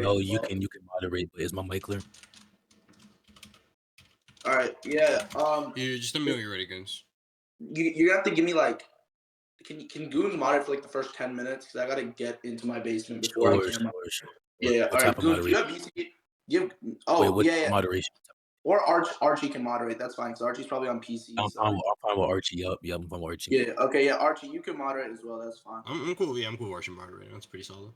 No, you can moderate, but is my mic clear? All right, yeah. You just let me know you're ready, Goons. You have to give me like, can Goons moderate for like the first 10 minutes because I gotta get into my basement before I can. Sure. Yeah. What All type right, of Goons. Do you moderation? have VC? You have, Wait, oh what yeah, yeah. moderation? Or Archie can moderate. That's fine because Archie's probably on PC. I'm So. fine with Archie. Yeah, I'm fine with Archie. Yeah. Okay. Yeah, Archie, you can moderate as well. That's fine. I'm cool. Yeah, I'm cool with Archie moderating. That's pretty solid.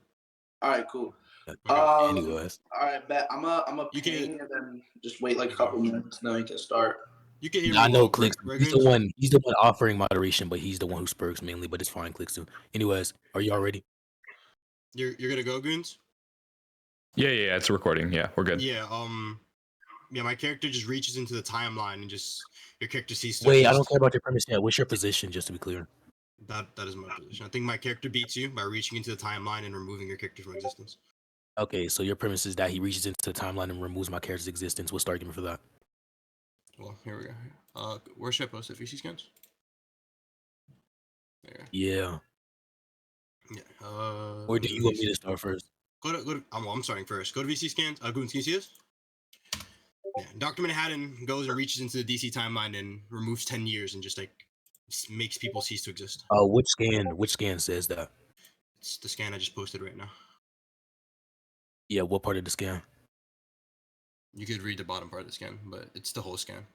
All right. Cool. Okay. Anyways. All right, bet. I'm a ping and then just wait like a couple minutes and then we can start. You can hear Yeah, me. I know Well, Clicks. right, He's Goons? the one offering moderation, but he's the one who spurgs mainly. But it's fine, Clicks too. Anyways, are y'all ready? You're gonna go, Goons? Yeah, it's a recording. Yeah, we're good. Yeah. Yeah, my character just reaches into the timeline and just your character sees. Wait, I don't care about your premise yet. What's your position, just to be clear? That is my position. I think my character beats you by reaching into the timeline and removing your character from existence. Okay, so your premise is that he reaches into the timeline and removes my character's existence. What's the argument for that? Well, here we go. Where should I post it? VC scans? There. Yeah. Yeah. Where do you want me to start first? Go to I'm starting first. Go to VC scans. Goons, can you see this? Yeah. Dr. Manhattan goes and reaches into the DC timeline and removes 10 years and just like makes people cease to exist. Which scan says that? It's the scan I just posted right now. Yeah, what part of the scan? You could read the bottom part of the scan, but it's the whole scan.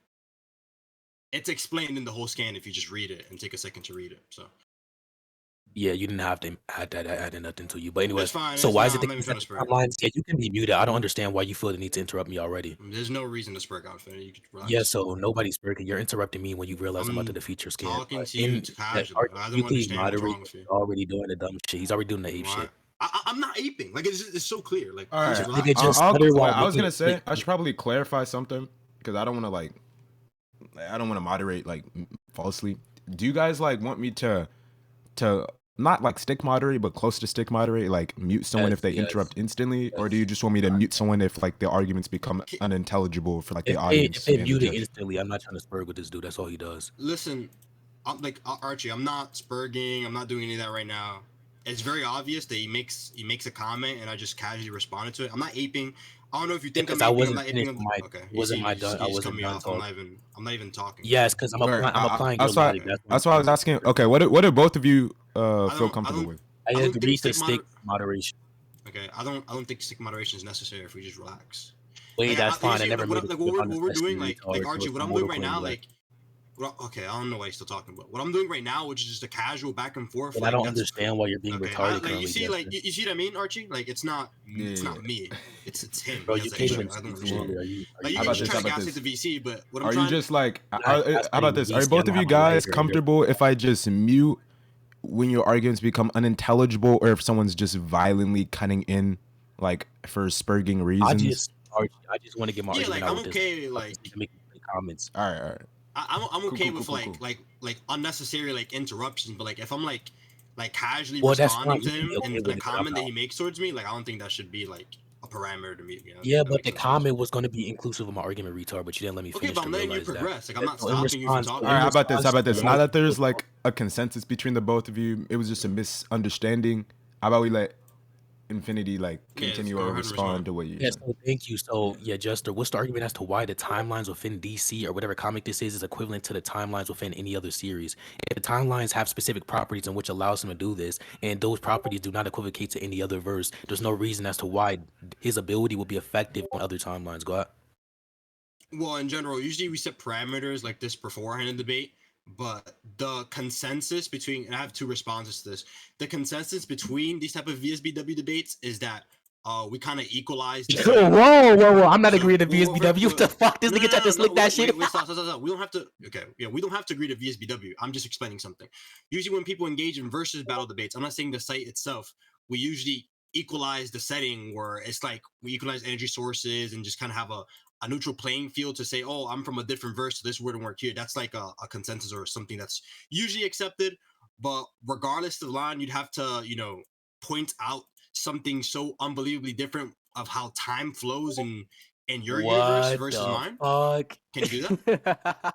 It's explained in the whole scan if you just read it and take a second to read it. So. Yeah, you didn't have to add nothing to you. But anyway, fine, so why is it that timelines? Yeah, you can be muted. I don't understand why you feel the need to interrupt me already. There's no reason to spurg out. You could relax. Yeah, so nobody's spurging. You're interrupting me when you realize I'm about to defeat your scan. Talking to you casually. I don't understand what's wrong with you. Already doing the dumb shit. He's already doing the ape shit. I'm not aping. Like it's so clear. Like all right. I was gonna say I should probably clarify something because I don't want to moderate like falsely. Do you guys like want me to not like stick moderate, but close to stick moderate, like mute someone if they interrupt instantly, or do you just want me to mute someone if like the arguments become unintelligible for like the audience? If they mute it instantly, I'm not trying to spurg with this dude. That's all he does. Listen, I'm like Archie. I'm not spurging. I'm not doing any of that right now. It's very obvious that he makes a comment and I just casually responded to it. I'm not aping. I don't know if you think I'm aping. I'm not aping. Okay. Wasn't my done. I wasn't done talking. I'm not even talking. Yes, because I'm applying. That's why I was asking. Okay, what do both of you feel comfortable with? I agree to stick moderation. Okay, I don't think stick moderation is necessary if we just relax. Wait, that's fine. I never made it. What we're doing, like Archie, what I'm doing right now, like. Well, okay, I don't know why you're still talking, but what I'm doing right now, which is just a casual back and forth. And I don't understand why you're being retarded. You see what I mean, Archie? Like it's not me, it's him. Bro, you can't even. Like you can just try to gas it to VC, but what I'm are trying you just like? How about this? Are both of you guys comfortable if I just mute when your arguments become unintelligible, or if someone's just violently cutting in, like for spurging reasons? I just want to get my argument out. I'm okay. Like making comments. All right. I'm okay with like unnecessary like interruptions, but like if I'm like casually responding to him in the comment that he makes towards me, like I don't think that should be like a parameter to me. You know? Yeah, but the comment was going to be inclusive of my argument, retard. But you didn't let me finish. Okay, but I'm letting you progress. Like I'm not stopping you from talking. All right, how about this? Now that there's like a consensus between the both of you, it was just a misunderstanding. How about we let Infinity like continue or respond to what you said. So thank you. So yeah, Jester, what's the argument as to why the timelines within DC or whatever comic this is equivalent to the timelines within any other series? If the timelines have specific properties in which allows him to do this, and those properties do not equivocate to any other verse, there's no reason as to why his ability would be effective on other timelines. Go ahead. Well, in general, usually we set parameters like this beforehand in debate. But the consensus between, and I have two responses to this. The consensus between these type of VSBW debates is that we kind of equalize. Whoa! I'm not agreeing to VSBW. What the fuck? This nigga tried to slick that shit. Stop. We don't have to. Okay, yeah, we don't have to agree to VSBW. I'm just explaining something. Usually, when people engage in versus battle debates, I'm not saying the site itself. We usually equalize the setting where it's like we equalize energy sources and just kind of have a neutral playing field to say, oh, I'm from a different verse, so this wouldn't work here. That's like a consensus or something that's usually accepted. But regardless of the line, you'd have to, point out something so unbelievably different of how time flows in in your universe What versus the mine? fuck? Can you do that?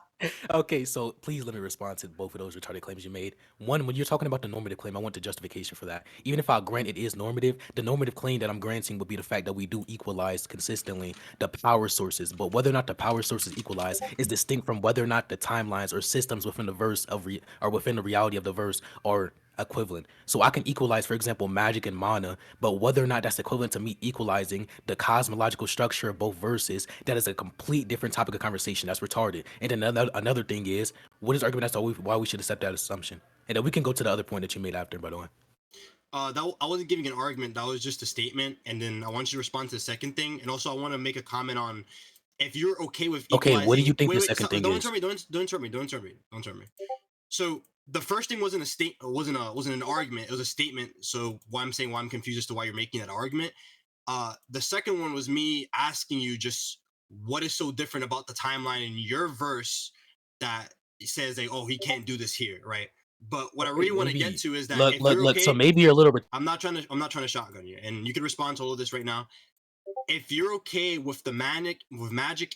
Okay, so please let me respond to both of those retarded claims you made. One, when you're talking about the normative claim, I want the justification for that. Even if I grant it is normative, the normative claim that I'm granting would be the fact that we do equalize consistently the power sources. But whether or not the power sources equalize is distinct from whether or not the timelines or systems within the verse or within the reality of the verse are equivalent. So I can equalize, for example, magic and mana, but whether or not that's equivalent to me equalizing the cosmological structure of both verses, that is a complete different topic of conversation. That's retarded. And then another thing is, what is the argument as to why we should accept that assumption? And then we can go to the other point that you made after, by the way. I wasn't giving an argument. That was just a statement. And then I want you to respond to the second thing. And also, I want to make a comment on if you're okay with equalizing. Okay, what do you think the wait, second thing don't is? interrupt me. Don't interrupt me. Don't interrupt me. So the first thing wasn't wasn't an argument. It was a statement. So why I'm confused as to why you're making that argument. The second one was me asking you just what is so different about the timeline in your verse that says like, oh, he can't do this here, right? But what I really want to get to is that if you're okay, so maybe you're a little bit. I'm not trying to shotgun you, and you can respond to all of this right now. If you're okay with the magic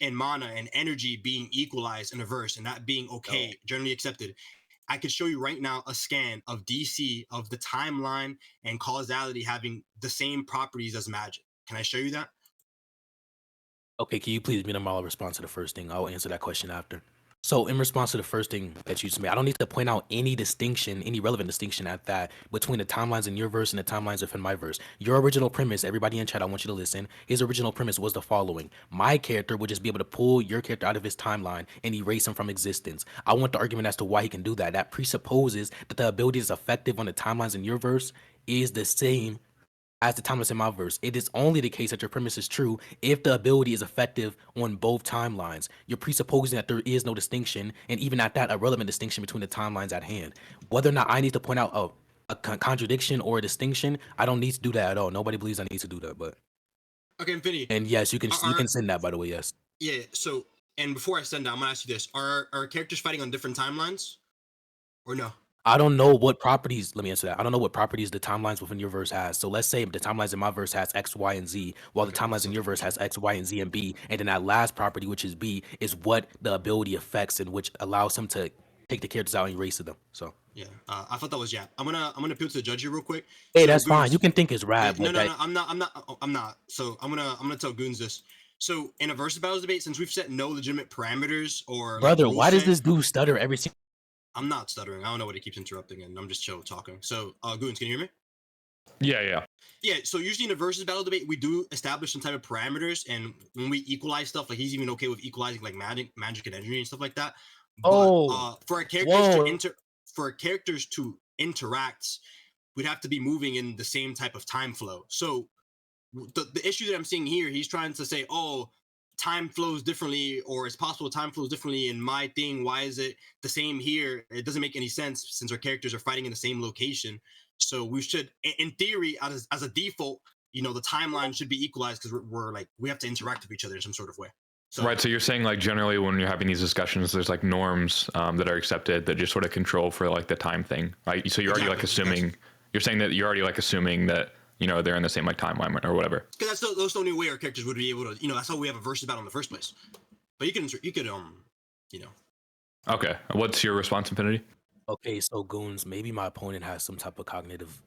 and mana and energy being equalized in a verse and that being okay, generally accepted, I could show you right now a scan of DC of the timeline and causality having the same properties as magic. Can I show you that? Okay, can you please minimize response to the first thing? I'll answer that question after. So in response to the first thing that you just made, I don't need to point out any distinction, any relevant distinction at that between the timelines in your verse and the timelines within my verse. Your original premise, everybody in chat, I want you to listen. His original premise was the following. My character would just be able to pull your character out of his timeline and erase him from existence. I want the argument as to why he can do that. That presupposes that the ability is effective on the timelines in your verse is the same as the timelines in my verse. It is only the case that your premise is true if the ability is effective on both timelines. You're presupposing that there is no distinction, and even at that, a relevant distinction between the timelines at hand. Whether or not I need to point out a contradiction or a distinction, I don't need to do that at all. Nobody believes I need to do that, but okay, Infinity. And yes, you can send that, by the way. Yes. Yeah. So, and before I send that, I'm gonna ask you this: Are characters fighting on different timelines, or no? I don't know what properties, let me answer that. I don't know what properties the timelines within your verse has. So let's say the timelines in my verse has X, Y, and Z, while the timelines in your verse has X, Y, and Z and B. And then that last property, which is B, is what the ability affects and which allows him to take the characters out and erase them. So yeah, I thought that was I'm gonna appeal to the judge here real quick. Hey, so, that's Goons, fine. You can think it's rap. No, I'm not. So I'm gonna tell Goons this. So in a versus battles debate, since we've set no legitimate parameters or brother, like, why does this dude stutter every single? I'm not stuttering. I don't know what he keeps interrupting, and I'm just chill talking. So, Goons, can you hear me? Yeah. So usually in a versus battle debate, we do establish some type of parameters, and when we equalize stuff, like he's even okay with equalizing like magic and energy and stuff like that. But for our characters to interact, we'd have to be moving in the same type of time flow. So the issue that I'm seeing here, he's trying to say, oh, time flows differently, or it's possible time flows differently in my thing. Why is it the same here? It doesn't make any sense since our characters are fighting in the same location. So we should, in theory, as a default, the timeline should be equalized because we're like, we have to interact with each other in some sort of way. So, right. So you're saying like generally when you're having these discussions, there's like norms that are accepted that just sort of control for like the time thing, right? So you're already like assuming, you're saying that you're already like assuming that they're in the same like timeline or whatever. Because that's the only way our characters would be able to, that's how we have a versus battle in the first place. But you could Okay, what's your response, Infinity? Okay, so Goons, maybe my opponent has some type of cognitive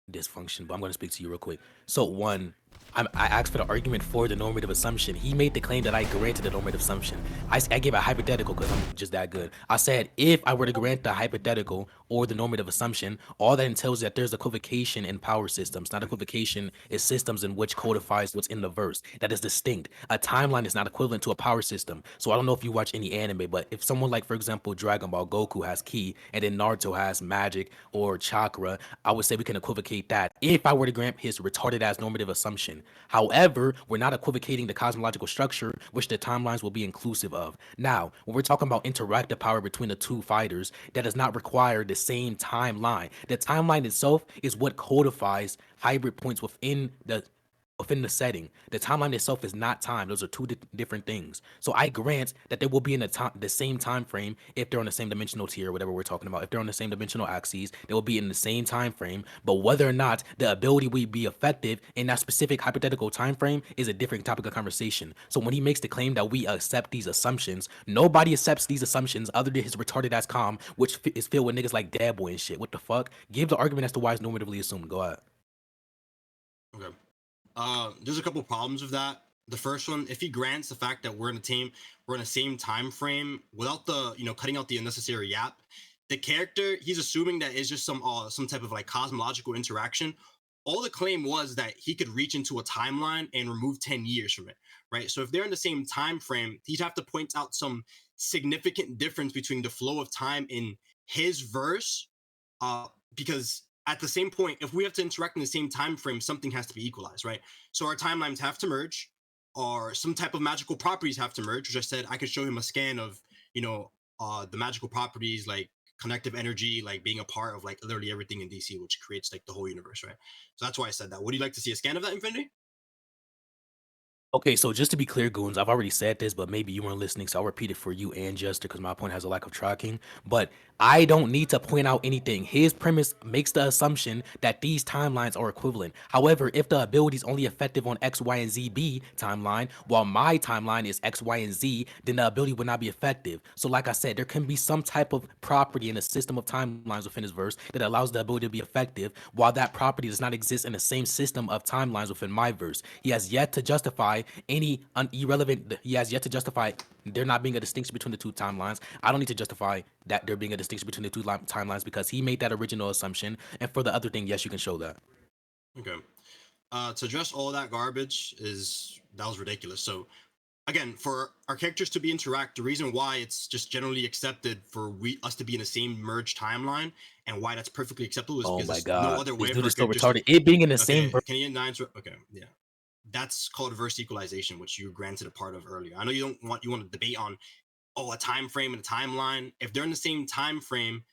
dysfunction, but I'm going to speak to you real quick. So one, I asked for the argument for the normative assumption. He made the claim that I granted the normative assumption. I gave a hypothetical because I'm just that good. I said if I were to grant the hypothetical or the normative assumption, all that entails that there's equivocation in power systems. Not equivocation is systems in which codifies what's in the verse. That is distinct. A timeline is not equivalent to a power system. So I don't know if you watch any anime, but if someone like, for example, Dragon Ball Goku has ki and then Naruto has magic or chakra, I would say we can equivocate that if I were to grant his retarded ass normative assumption. However, we're not equivocating the cosmological structure, which the timelines will be inclusive of. Now, when we're talking about interactive power between the two fighters, that does not require the same timeline. The timeline itself is what codifies hybrid points within within the setting. The timeline itself is not time. Those are two different things. So I grant that they will be in the same time frame if they're on the same dimensional tier, whatever we're talking about. If they're on the same dimensional axes, they will be in the same time frame. But whether or not the ability will be effective in that specific hypothetical time frame is a different topic of conversation. So when he makes the claim that we accept these assumptions, nobody accepts these assumptions other than his retarded ass calm, which is filled with niggas like Dad Boy and shit. What the fuck? Give the argument as to why it's normatively assumed. Go ahead. Okay. There's a couple problems with that. The first one, if he grants the fact that we're in the same time frame without the cutting out the unnecessary yap, the character he's assuming that is just some type of like cosmological interaction. All the claim was that he could reach into a timeline and remove 10 years from it, right? So if they're in the same time frame, he'd have to point out some significant difference between the flow of time in his verse, because at the same point, if we have to interact in the same time frame, something has to be equalized, right? So our timelines have to merge, or some type of magical properties have to merge, which I said I could show him a scan of, the magical properties like connective energy, like being a part of like literally everything in DC, which creates like the whole universe, right? So that's why I said that. Would you like to see a scan of that, Infinity? Okay, so just to be clear, Goons, I've already said this, but maybe you weren't listening, so I'll repeat it for you and Jester because my point has a lack of tracking. But I don't need to point out anything. His premise makes the assumption that these timelines are equivalent. However, if the ability is only effective on X, Y, and Z B timeline, while my timeline is X, Y, and Z, then the ability would not be effective. So like I said, there can be some type of property in a system of timelines within his verse that allows the ability to be effective, while that property does not exist in the same system of timelines within my verse. He has yet to justify any irrelevant. He has yet to justify there not being a distinction between the two timelines. I don't need to justify that there being a distinction between the two timelines because he made that original assumption. And for the other thing, yes, you can show that. Okay. To address all that garbage that was ridiculous. So again, for our characters to be interact, the reason why it's just generally accepted for us to be in the same merged timeline and why that's perfectly acceptable is because there's no other way this for dude our is so characters retarded. It being in the okay, same. can you get nine? Okay, yeah. That's called verse equalization, which you granted a part of earlier. I know you want to debate on a time frame and a timeline. If they're in the same time frame,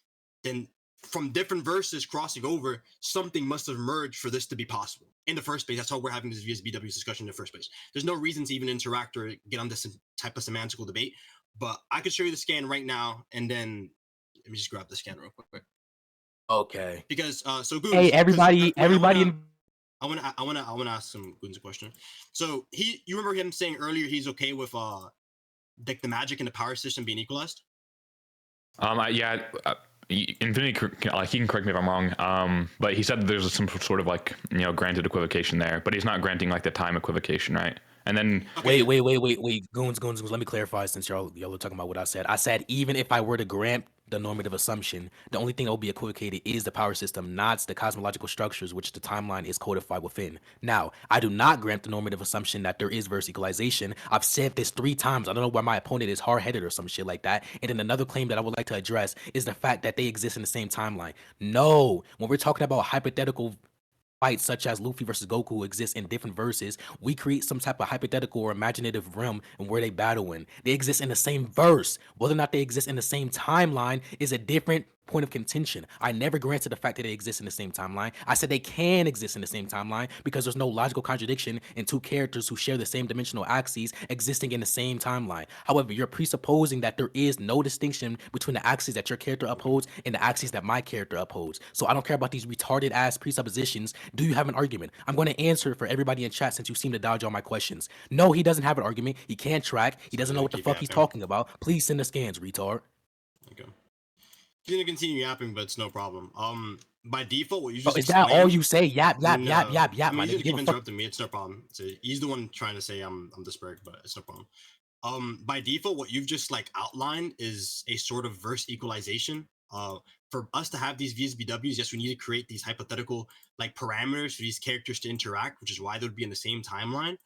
then from different verses crossing over, something must have merged for this to be possible in the first place. That's how we're having this VSBW discussion in the first place. There's no reason to even interact or get on this type of semantical debate. But I could show you the scan right now, and then let me just grab the scan real quick. Okay. Because so Goons, hey everybody, I want to ask some Goons a question. So you remember him saying earlier he's okay with like the magic and the power system being equalized? Infinity, like he can correct me if I'm wrong. But he said there's some sort of like granted equivocation there, but he's not granting like the time equivocation, right? And then wait, Goons. Let me clarify since y'all are talking about what I said. I said even if I were to grant the normative assumption, the only thing that will be equivocated is the power system, not the cosmological structures which the timeline is codified within. Now, I do not grant the normative assumption that there is verse equalization. I've said this 3 times. I don't know why my opponent is hard-headed or some shit like that. And then another claim that I would like to address is the fact that they exist in the same timeline. No, when we're talking about hypothetical fights such as Luffy versus Goku exist in different verses, we create some type of hypothetical or imaginative realm and where they battle in. They exist in the same verse. Whether or not they exist in the same timeline is a different point of contention. I never granted the fact that they exist in the same timeline. I said they can exist in the same timeline because there's no logical contradiction in two characters who share the same dimensional axes existing in the same timeline. However, you're presupposing that there is no distinction between the axes that your character upholds and the axes that my character upholds. So I don't care about these retarded ass presuppositions. Do you have an argument? I'm going to answer for everybody in chat since you seem to dodge all my questions. No, he doesn't have an argument. He can't track. He doesn't know what the fuck he's talking about. Please send the scans, retard. Okay. He's gonna continue yapping, but it's no problem. By default, what you just is that all you say? Yap. I mean, he's gonna keep interrupting me. It's no problem. So he's the one trying to say I'm the Spurg, but it's no problem. By default, what you've just like outlined is a sort of verse equalization. For us to have these VSBWs, yes, we need to create these hypothetical like parameters for these characters to interact, which is why they would be in the same timeline.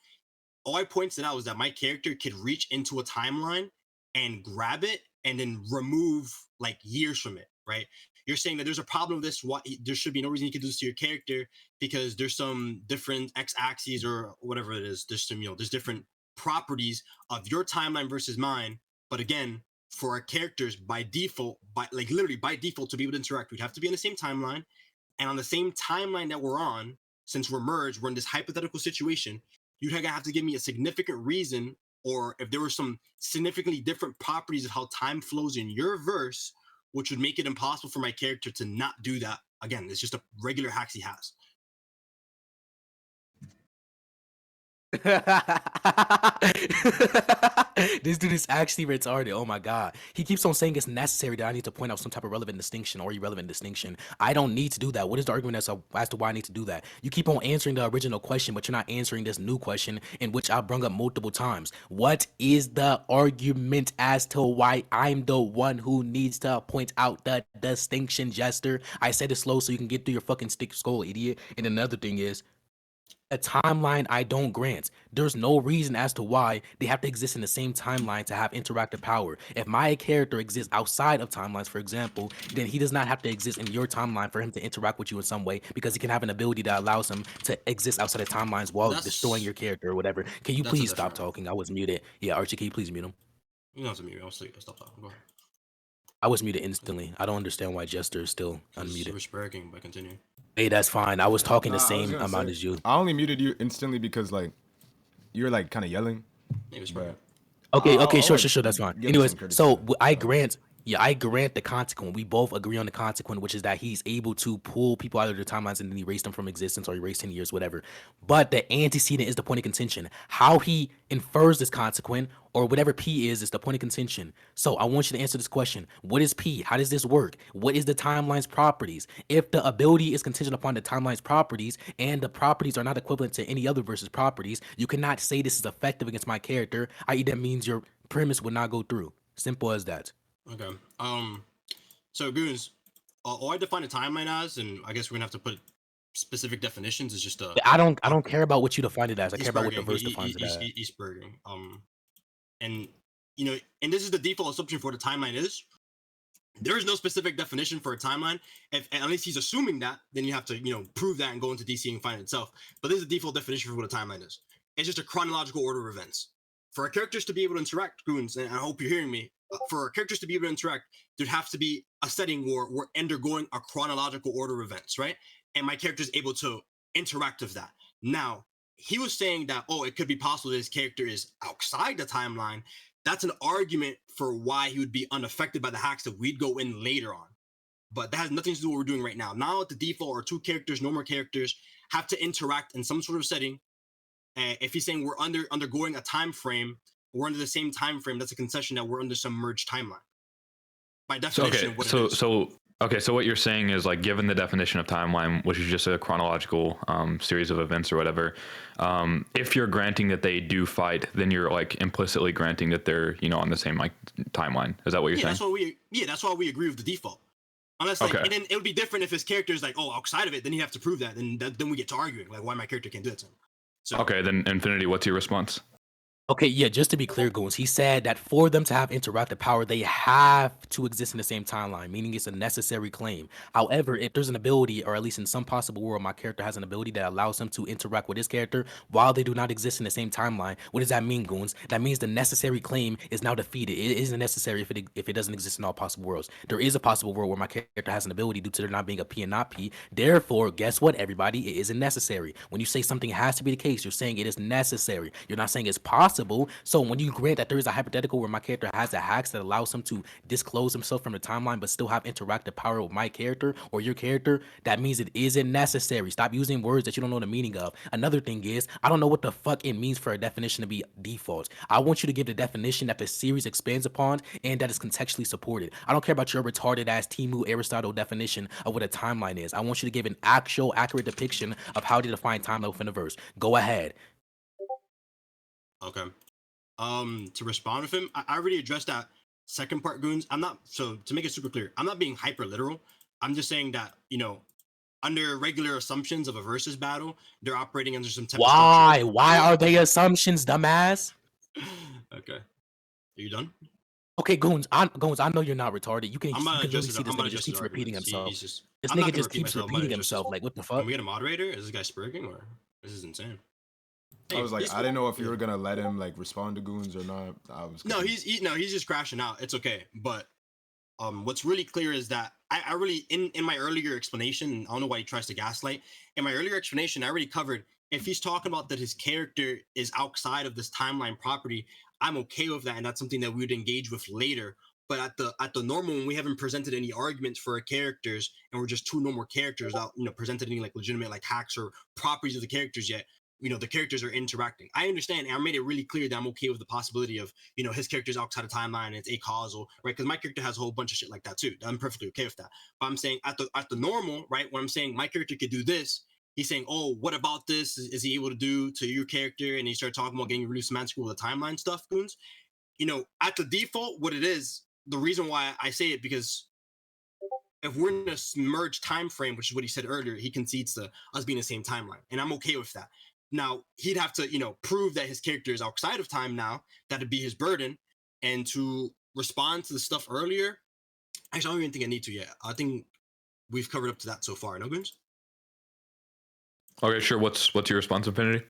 All I pointed out was that my character could reach into a timeline and grab it and then remove like years from it, right? You're saying that there's a problem with this. There should be no reason you can do this to your character because there's some different x-axes or whatever it is. There's some, there's different properties of your timeline versus mine. But again, for our characters by default, literally by default to be able to interact, we'd have to be in the same timeline. And on the same timeline that we're on, since we're merged, we're in this hypothetical situation, you'd have to give me a significant reason, or if there were some significantly different properties of how time flows in your verse, which would make it impossible for my character to not do that. Again, it's just a regular hacks he has. This dude is actually retarded. Oh my god. He keeps on saying it's necessary that I need to point out some type of relevant distinction or irrelevant distinction. I don't need to do that. What is the argument as to why I need to do that? You keep on answering the original question, but you're not answering this new question in which I brung up multiple times. What is the argument as to why I'm the one who needs to point out the distinction, Jester? I said it slow so you can get through your fucking stick skull, idiot. And another thing is, a timeline I don't grant. There's no reason as to why they have to exist in the same timeline to have interactive power. If my character exists outside of timelines, for example, then he does not have to exist in your timeline for him to interact with you in some way, because he can have an ability that allows him to exist outside of timelines while destroying your character or whatever. Can you please stop talking? I was muted. Yeah, Archie, can you please mute him? You know it's mute. I'll stop talking. Go ahead. I was muted instantly. I don't understand why Jester is still unmuted. We're sparking, but continue. Hey, that's fine. I was talking the same amount as you. I only muted you instantly because like you're like kind of yelling. But Okay, sure, that's fine. Anyways, so I grant the consequent. We both agree on the consequent, which is that he's able to pull people out of their timelines and then erase them from existence or erase 10 years, whatever. But the antecedent is the point of contention. How he infers this consequent or whatever P is the point of contention. So I want you to answer this question. What is P? How does this work? What is the timeline's properties? If the ability is contingent upon the timeline's properties and the properties are not equivalent to any other versus properties, you cannot say this is effective against my character, i.e. that means your premise would not go through. Simple as that. Okay. So goons, all I define a timeline as, and I guess we're gonna have to put specific definitions, is just a. I don't care about what you define it as. I care about what the verse defines it as. Eastberging. And you know, and this is the default assumption for what a timeline is. There is no specific definition for a timeline. If at least he's assuming that, then you have to prove that and go into DC and find it itself. But this is the default definition for what a timeline is. It's just a chronological order of events. For our characters to be able to interact, goons, and I hope you're hearing me. For our characters to be able to interact, there'd have to be a setting where we're undergoing a chronological order of events, right? And my character is able to interact with that. Now, he was saying that, it could be possible that his character is outside the timeline. That's an argument for why he would be unaffected by the hacks that we'd go in later on. But that has nothing to do with what we're doing right now. Now, at the default, our two characters, no more characters, have to interact in some sort of setting. If he's saying we're undergoing a time frame, we're under the same time frame, that's a concession that we're under some merged timeline. By definition, so what you're saying is, like, given the definition of timeline, which is just a chronological series of events or whatever, if you're granting that they do fight, then you're like implicitly granting that they're on the same like timeline. Is that what you're saying? That's why we agree with the default. Unless and then it would be different if his character is like, outside of it, then you have to prove that. Then we get to arguing like why my character can't do that to him. So okay, then Infinity, what's your response? Okay, yeah, just to be clear, Goons, he said that for them to have interactive power, they have to exist in the same timeline, meaning it's a necessary claim. However, if there's an ability, or at least in some possible world, my character has an ability that allows him to interact with his character while they do not exist in the same timeline, what does that mean, Goons? That means the necessary claim is now defeated. It isn't necessary if it doesn't exist in all possible worlds. There is a possible world where my character has an ability due to there not being a P and not P. Therefore, guess what, everybody? It isn't necessary. When you say something has to be the case, you're saying it is necessary. You're not saying it's possible. So when you grant that there is a hypothetical where my character has the hacks that allows him to disclose himself from the timeline but still have interactive power with my character or your character, that means it isn't necessary. Stop using words that you don't know the meaning of. Another thing is, I don't know what the fuck it means for a definition to be default. I want you to give the definition that the series expands upon and that is contextually supported. I don't care about your retarded ass Timu Aristotle definition of what a timeline is. I want you to give an actual accurate depiction of how to define timeline within the verse. Go ahead. Okay. To respond with him, I already addressed that second part, Goons. So to make it super clear, I'm not being hyper literal. I'm just saying that, under regular assumptions of a versus battle, they're operating under some type of structure. Why are they assumptions, dumbass? Okay. Are you done? Okay, Goons, I know you're not retarded. You can really see this nigga just keeps repeating himself. This nigga just keeps repeating himself. Like, what the fuck? Can we get a moderator? Is this guy spurging or this is insane? I was like, I didn't know if you were gonna let him like respond to Goons or not. He's just crashing out. It's okay, but What's really clear is that I really in my earlier explanation, I don't know why he tries to gaslight. In my earlier explanation, I already covered if he's talking about that his character is outside of this timeline property, I'm okay with that, and that's something that we would engage with later. But at the normal, when we haven't presented any arguments for our characters, and we're just two normal characters without presented any like legitimate like hacks or properties of the characters yet, the characters are interacting. I understand, and I made it really clear that I'm okay with the possibility of his character's outside of timeline and it's a causal, right? Because my character has a whole bunch of shit like that too. I'm perfectly okay with that. But I'm saying at the normal, right? When I'm saying my character could do this, he's saying, oh, what about this? Is he able to do to your character? And he started talking about getting really semantical with the timeline stuff, goons. At the default, what it is, the reason why I say it, because if we're in a merged time frame, which is what he said earlier, he concedes to us being the same timeline, and I'm okay with that. Now he'd have to, prove that his character is outside of time. Now that'd be his burden, and to respond to the stuff earlier, actually, I don't even think I need to yet. I think we've covered up to that so far. No, Goons? Okay, sure. What's your response, Infinity?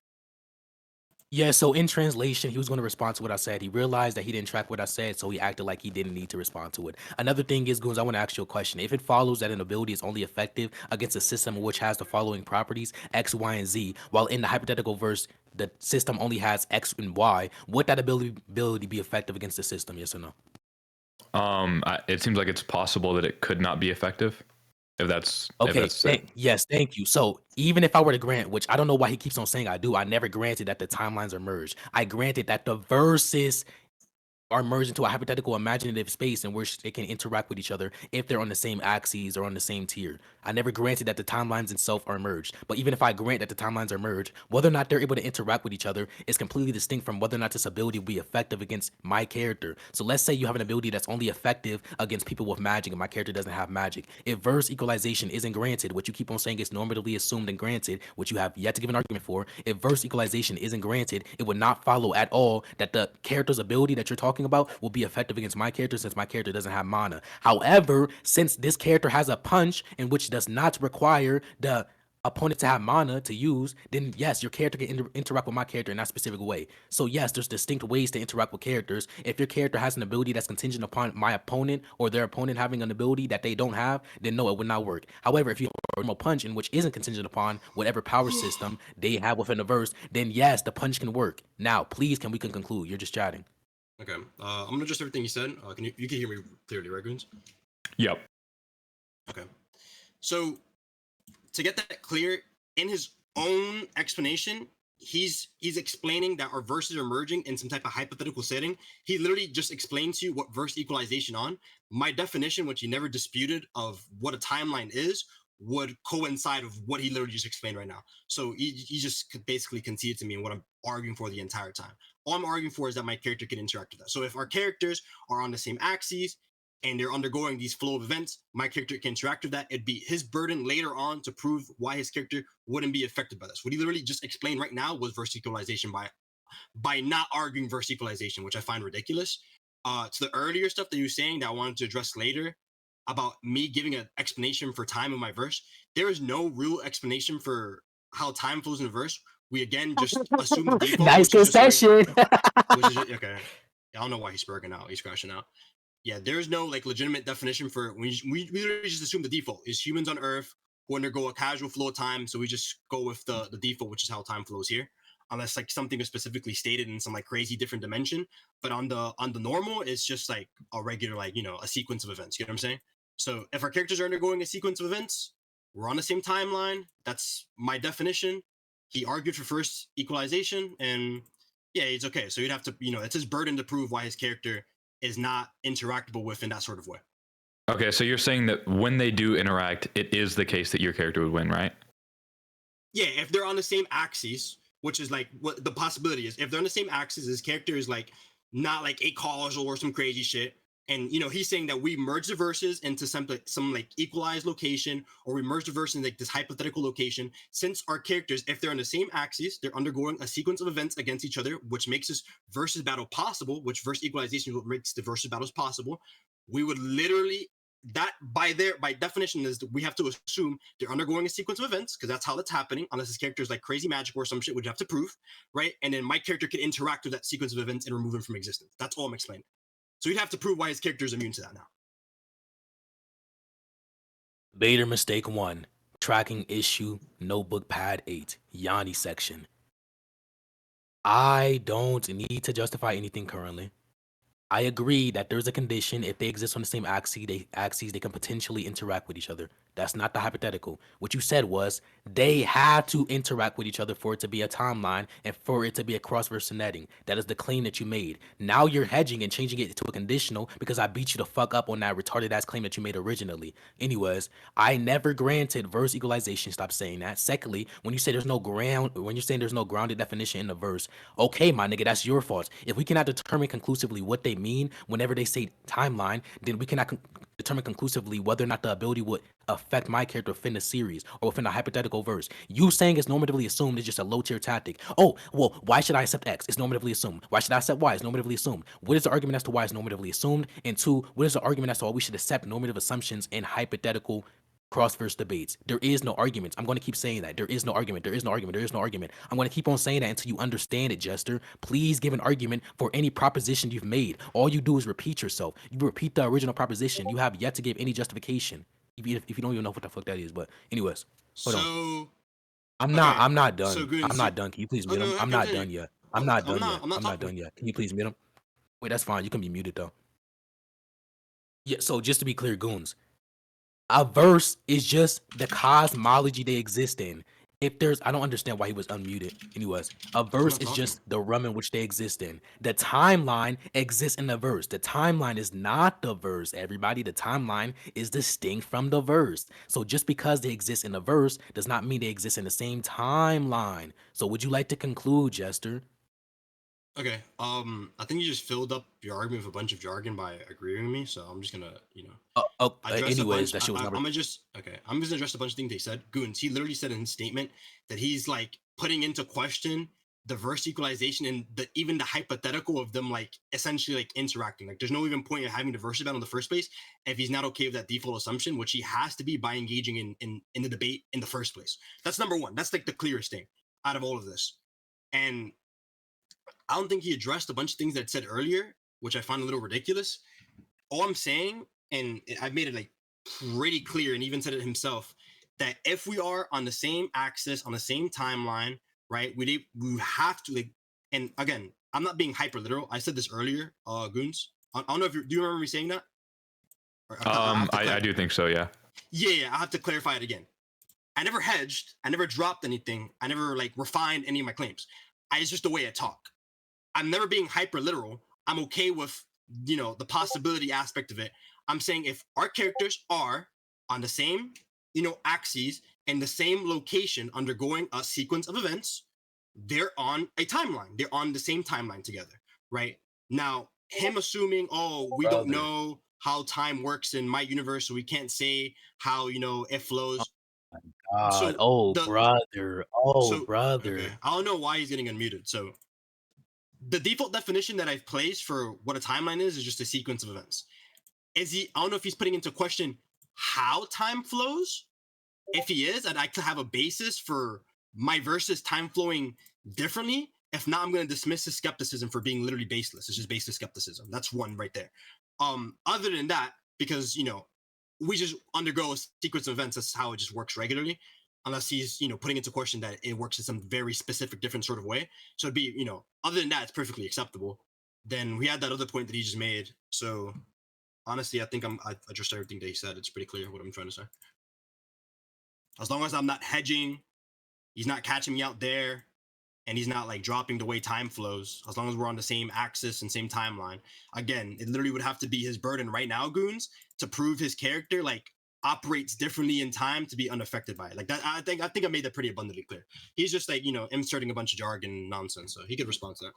Yeah, so in translation, he was going to respond to what I said. He realized that he didn't track what I said, so he acted like he didn't need to respond to it. Another thing is, Goons, I want to ask you a question. If it follows that an ability is only effective against a system which has the following properties, X, Y, and Z, while in the hypothetical verse, the system only has X and Y, would that ability be effective against the system, yes or no? It seems like it's possible that it could not be effective. If that's Okay, yes, thank you. So even if I were to grant, which I don't know why he keeps on saying I do, I never granted that the timelines are merged. I granted that the verses are merged into a hypothetical imaginative space in which they can interact with each other if they're on the same axes or on the same tier. I never granted that the timelines itself are merged. But even if I grant that the timelines are merged, whether or not they're able to interact with each other is completely distinct from whether or not this ability will be effective against my character. So let's say you have an ability that's only effective against people with magic and my character doesn't have magic. If verse equalization isn't granted, what you keep on saying is normatively assumed and granted, which you have yet to give an argument for, if verse equalization isn't granted, it would not follow at all that the character's ability that you're talking about will be effective against my character since my character doesn't have mana. However, since this character has a punch in which does not require the opponent to have mana to use, then yes, your character can interact with my character in that specific way. So yes, there's distinct ways to interact with characters. If your character has an ability that's contingent upon my opponent or their opponent having an ability that they don't have, then no, it would not work. However, if you have a punch in which isn't contingent upon whatever power system they have within the verse, then yes, the punch can work. Now, please, we can conclude? You're just chatting. Okay, I'm gonna adjust everything you said. You can hear me clearly, right, Goons? Yep. Okay, so to get that clear, in his own explanation, he's explaining that our verses are merging in some type of hypothetical setting. He literally just explains to you what verse equalization on. My definition, which he never disputed, of what a timeline is, would coincide with what he literally just explained right now. So he just basically conceded to me what I'm arguing for the entire time. All I'm arguing for is that my character can interact with that. So if our characters are on the same axes and they're undergoing these flow of events, my character can interact with that. It'd be his burden later on to prove why his character wouldn't be affected by this. What he literally just explained right now was verse equalization by not arguing verse equalization, which I find ridiculous. To the earlier stuff that you were saying that I wanted to address later about me giving an explanation for time in my verse, there is no real explanation for how time flows in the verse. We again just assume the default. Nice concession. Okay. I don't know why he's spurring out. He's crashing out. Yeah, there's no like legitimate definition for it. We literally just assume the default is humans on Earth who undergo a casual flow of time. So we just go with the default, which is how time flows here, unless like something is specifically stated in some like crazy different dimension. But on the normal, it's just like a regular like a sequence of events. You know what I'm saying? So if our characters are undergoing a sequence of events, we're on the same timeline. That's my definition. He argued for first equalization, and yeah, it's okay. So you'd have to, it's his burden to prove why his character is not interactable with in that sort of way. Okay, so you're saying that when they do interact, it is the case that your character would win, right? Yeah, if they're on the same axis, which is like what the possibility is. If they're on the same axis, his character is like not like a causal or some crazy shit. And he's saying that we merge the verses into some like equalized location, or we merge the verses in like this hypothetical location. Since our characters, if they're on the same axis, they're undergoing a sequence of events against each other, which makes this versus battle possible, which verse equalization is what makes the versus battles possible. We would literally, that by definition is that we have to assume they're undergoing a sequence of events, because that's how that's happening, unless his character is like crazy magic or some shit, which you have to prove, right? And then my character can interact with that sequence of events and remove them from existence. That's all I'm explaining. So you'd have to prove why his character is immune to that now. Bader mistake 1. Tracking issue, notebook pad 8, Yanni section. I don't need to justify anything currently. I agree that there's a condition if they exist on the same axes, they can potentially interact with each other. That's not the hypothetical. What you said was they had to interact with each other for it to be a timeline and for it to be a cross-verse netting. That is the claim that you made. Now you're hedging and changing it to a conditional because I beat you the fuck up on that retarded ass claim that you made originally. Anyways, I never granted verse equalization. Stop saying that. Secondly, when you say there's no when you're saying there's no grounded definition in the verse, okay, my nigga, that's your fault. If we cannot determine conclusively what they mean whenever they say timeline, then we cannot determine conclusively whether or not the ability would affect my character within the series or within a hypothetical verse. You saying it's normatively assumed is just a low tier tactic. Oh, well, why should I accept X? It's normatively assumed. Why should I accept Y? It's normatively assumed. What is the argument as to why it's normatively assumed? And two, what is the argument as to why we should accept normative assumptions in hypothetical cross-verse debates? There is no argument. I'm going to keep saying that. There is no argument. There is no argument. There is no argument. I'm going to keep on saying that until you understand it, Jester. Please give an argument for any proposition you've made. All you do is repeat yourself. You repeat the original proposition. You have yet to give any justification. If you don't even know what the fuck that is. But anyways, hold on. I'm not done. So Goons, I'm not done. Can you please mute him? I'm not done yet. I'm not done yet. I'm not done yet. Can you please mute him? Wait, that's fine. You can be muted though. Yeah, so just to be clear, Goons, a verse is just the cosmology they exist in. If there's, I don't understand why he was unmuted. Anyways, a verse is just the realm in which they exist in. The timeline exists in the verse. The timeline is not the verse, everybody. The timeline is distinct from the verse. So just because they exist in the verse does not mean they exist in the same timeline. So would you like to conclude, Jester? Okay. I think you just filled up your argument with a bunch of jargon by agreeing with me. So I'm just gonna, Anyways, that shit was never. I'm just gonna address a bunch of things they said. Goons, he literally said in his statement that he's like putting into question the verse equalization and even the hypothetical of them like essentially like interacting. Like there's no even point in having the verse event in the first place if he's not okay with that default assumption, which he has to be by engaging in the debate in the first place. That's number one. That's like the clearest thing out of all of this. And I don't think he addressed a bunch of things that I said earlier, which I find a little ridiculous. All I'm saying, and I've made it like pretty clear, and even said it himself, that if we are on the same axis, on the same timeline, right, we have to, like, and again, I'm not being hyper literal. I said this earlier, Goons. I don't know if do you remember me saying that? I do think so, yeah. Yeah, I have to clarify it again. I never hedged. I never dropped anything. I never like refined any of my claims. It's just the way I talk. I'm never being hyper literal. I'm okay with, the possibility aspect of it. I'm saying if our characters are on the same, axes and the same location undergoing a sequence of events, they're on a timeline. They're on the same timeline together, right? Now, him assuming, we don't know how time works in my universe, so we can't say how, it flows. Brother. Okay. I don't know why he's getting unmuted. So the default definition that I've placed for what a timeline is just a sequence of events. I don't know if he's putting into question how time flows. If he is, I'd like to have a basis for my versus time flowing differently. If not, I'm going to dismiss his skepticism for being literally baseless. It's just baseless skepticism. That's one right there. Other than that, because, we just undergo a sequence of events. That's how it just works regularly. Unless he's, putting into question that it works in some very specific, different sort of way. So it'd be, other than that, it's perfectly acceptable. Then we had that other point that he just made. So honestly, I think I addressed everything that he said. It's pretty clear what I'm trying to say. As long as I'm not hedging, he's not catching me out there, and he's not like dropping the way time flows. As long as we're on the same axis and same timeline. Again, it literally would have to be his burden right now, Goons, to prove his character like operates differently in time to be unaffected by it. Like that, I think I made that pretty abundantly clear. He's just like, inserting a bunch of jargon nonsense, so he could respond to that.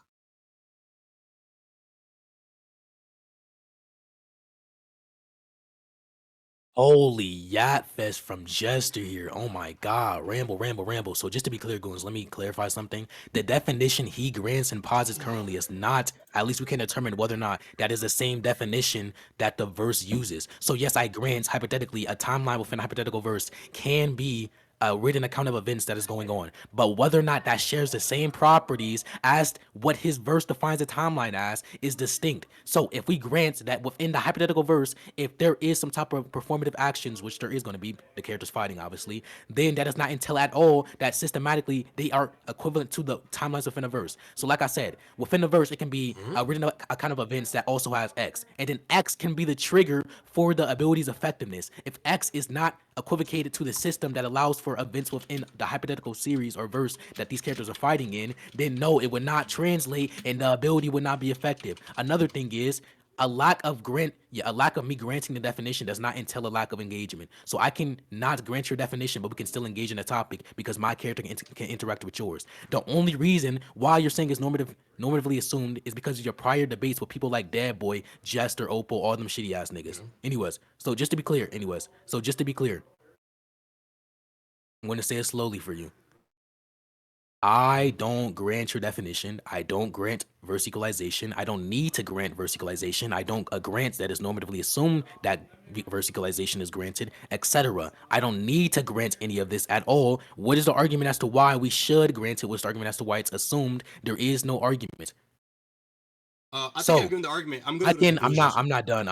Holy yacht fest from Jester here. Oh my god. Ramble. So just to be clear, Goons, let me clarify something. The definition he grants and posits currently is not, at least we can determine whether or not that is the same definition that the verse uses. So yes, I grant hypothetically a timeline within a hypothetical verse can be a written account of events that is going on. But whether or not that shares the same properties as what his verse defines a timeline as is distinct. So if we grant that within the hypothetical verse, if there is some type of performative actions, which there is going to be, the characters fighting obviously, then that does not entail at all that systematically they are equivalent to the timelines within a verse. So like I said, within the verse, it can be a written account of events that also has X. And then X can be the trigger for the ability's effectiveness. If X is not equivocated to the system that allows for events within the hypothetical series or verse that these characters are fighting in, then no, it would not translate and the ability would not be effective. Another thing is a lack of me granting the definition does not entail a lack of engagement. So I can not grant your definition, but we can still engage in a topic because my character can interact with yours. The only reason why you're saying is normatively assumed is because of your prior debates with people like Dad Boy, Jester, Opal, all them shitty ass niggas. So just to be clear, I'm going to say it slowly for you. I don't grant your definition. I don't grant verse equalization. I don't need to grant verse equalization. I don't grant that is normatively assumed that verse equalization is granted, etc. I don't need to grant any of this at all. What is the argument as to why we should grant it? What's the argument as to why it's assumed? There is no argument. I think I'm going to the argument. I'm going to again, I'm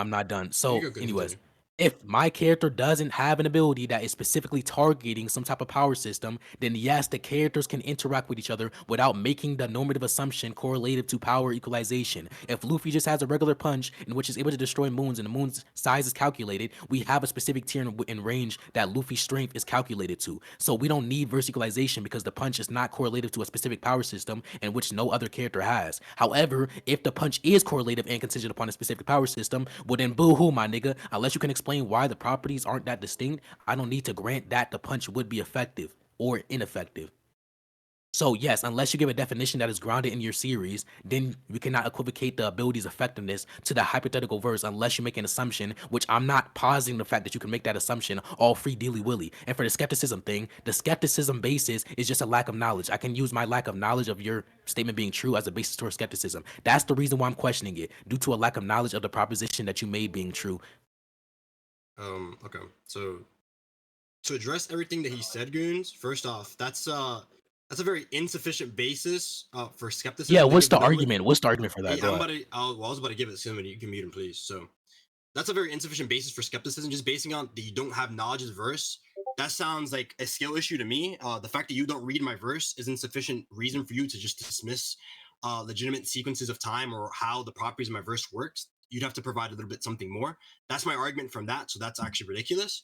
not done. So, anyways, if my character doesn't have an ability that is specifically targeting some type of power system, then yes, the characters can interact with each other without making the normative assumption correlated to power equalization. If Luffy just has a regular punch in which is able to destroy moons and the moon's size is calculated, we have a specific tier in range that Luffy's strength is calculated to. So we don't need verse equalization because the punch is not correlated to a specific power system in which no other character has. However, if the punch is correlative and contingent upon a specific power system, well then boo-hoo, my nigga. Unless you can explain why the properties aren't that distinct, I don't need to grant that the punch would be effective or ineffective. So yes, unless you give a definition that is grounded in your series, then we cannot equivocate the ability's effectiveness to the hypothetical verse unless you make an assumption, which I'm not positing the fact that you can make that assumption all free dilly willy. And for the skepticism thing, the skepticism basis is just a lack of knowledge. I can use my lack of knowledge of your statement being true as a basis towards skepticism. That's the reason why I'm questioning it, due to a lack of knowledge of the proposition that you made being true. Okay. So to address everything that he said, Goons, first off, that's a very insufficient basis for skepticism. Yeah, what's the argument? What's the argument for that? I was about to give it to him, and you can mute him, please. So that's a very insufficient basis for skepticism, just basing on that you don't have knowledge of the verse. That sounds like a skill issue to me. The fact that you don't read my verse is insufficient reason for you to just dismiss legitimate sequences of time or how the properties of my verse works. You'd have to provide a little bit something more. That's my argument from that. So that's actually ridiculous.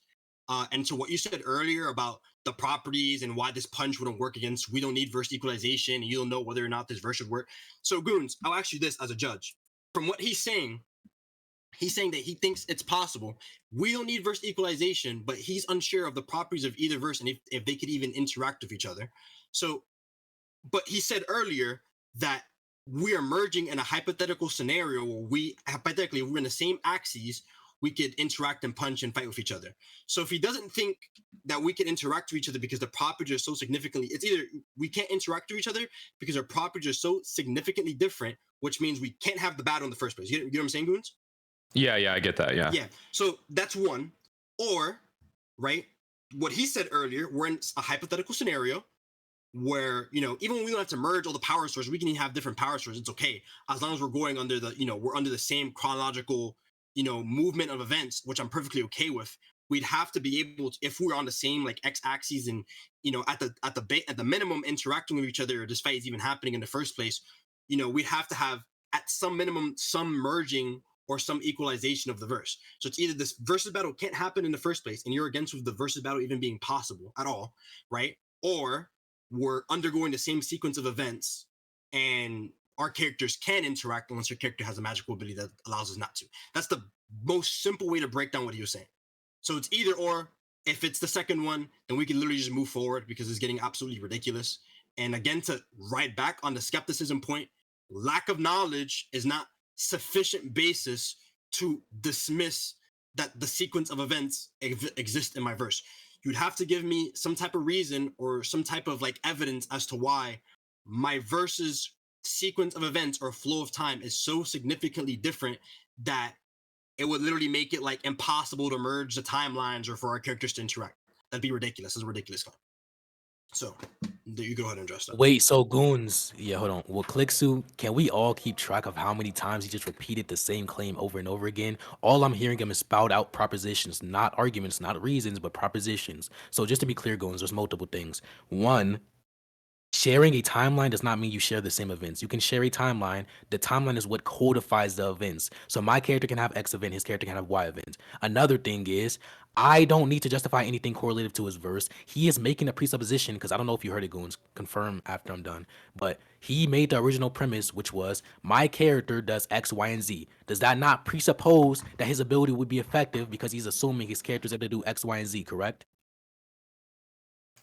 And to what you said earlier about the properties and why this punch wouldn't work against, we don't need verse equalization, and you don't know whether or not this verse would work. So, Goons, I'll ask you this as a judge. From what he's saying that he thinks it's possible. We don't need verse equalization, but he's unsure of the properties of either verse and if they could even interact with each other. So, but he said earlier that we are merging in a hypothetical scenario where we're in the same axes, we could interact and punch and fight with each other. So if he doesn't think that we can interact with each other because the properties are so significantly, it's either we can't interact with each other because our properties are so significantly different, which means we can't have the battle in the first place. You know what I'm saying, Goons? Yeah, I get that. Yeah. So that's one. Or, right, what he said earlier, we're in a hypothetical scenario where, even when we don't have to merge all the power sources, we can have different power sources. It's okay. As long as we're going under we're under the same chronological, movement of events, which I'm perfectly okay with. We'd have to be able to, if we're on the same like x-axis and, at the minimum interacting with each other, or this fight is even happening in the first place, we'd have to have at some minimum, some merging or some equalization of the verse. So it's either this versus battle can't happen in the first place, and you're against with the versus battle even being possible at all, right? Or we're undergoing the same sequence of events, and our characters can interact unless your character has a magical ability that allows us not to. That's the most simple way to break down what he was saying. So it's either or. If it's the second one, then we can literally just move forward because it's getting absolutely ridiculous. And again, to ride back on the skepticism point, lack of knowledge is not sufficient basis to dismiss that the sequence of events exist in my verse. You'd have to give me some type of reason or some type of like evidence as to why my verse's sequence of events or flow of time is so significantly different that it would literally make it like impossible to merge the timelines or for our characters to interact. That'd be ridiculous. It's a ridiculous claim. So you go ahead and address that. Wait, so Goons, yeah, hold on. Well, Clicksuit, can we all keep track of how many times he just repeated the same claim over and over again? All I'm hearing him is spout out propositions, not arguments, not reasons, but propositions. So just to be clear, Goons, there's multiple things. One, sharing a timeline does not mean you share the same events. You can share a timeline. The timeline is what codifies the events. So my character can have X event, his character can have Y event. Another thing is, I don't need to justify anything correlative to his verse. He is making a presupposition, because I don't know if you heard it, Goons. Confirm after I'm done. But he made the original premise, which was my character does X, Y, and Z. Does that not presuppose that his ability would be effective because he's assuming his character's able to do X, Y, and Z, correct?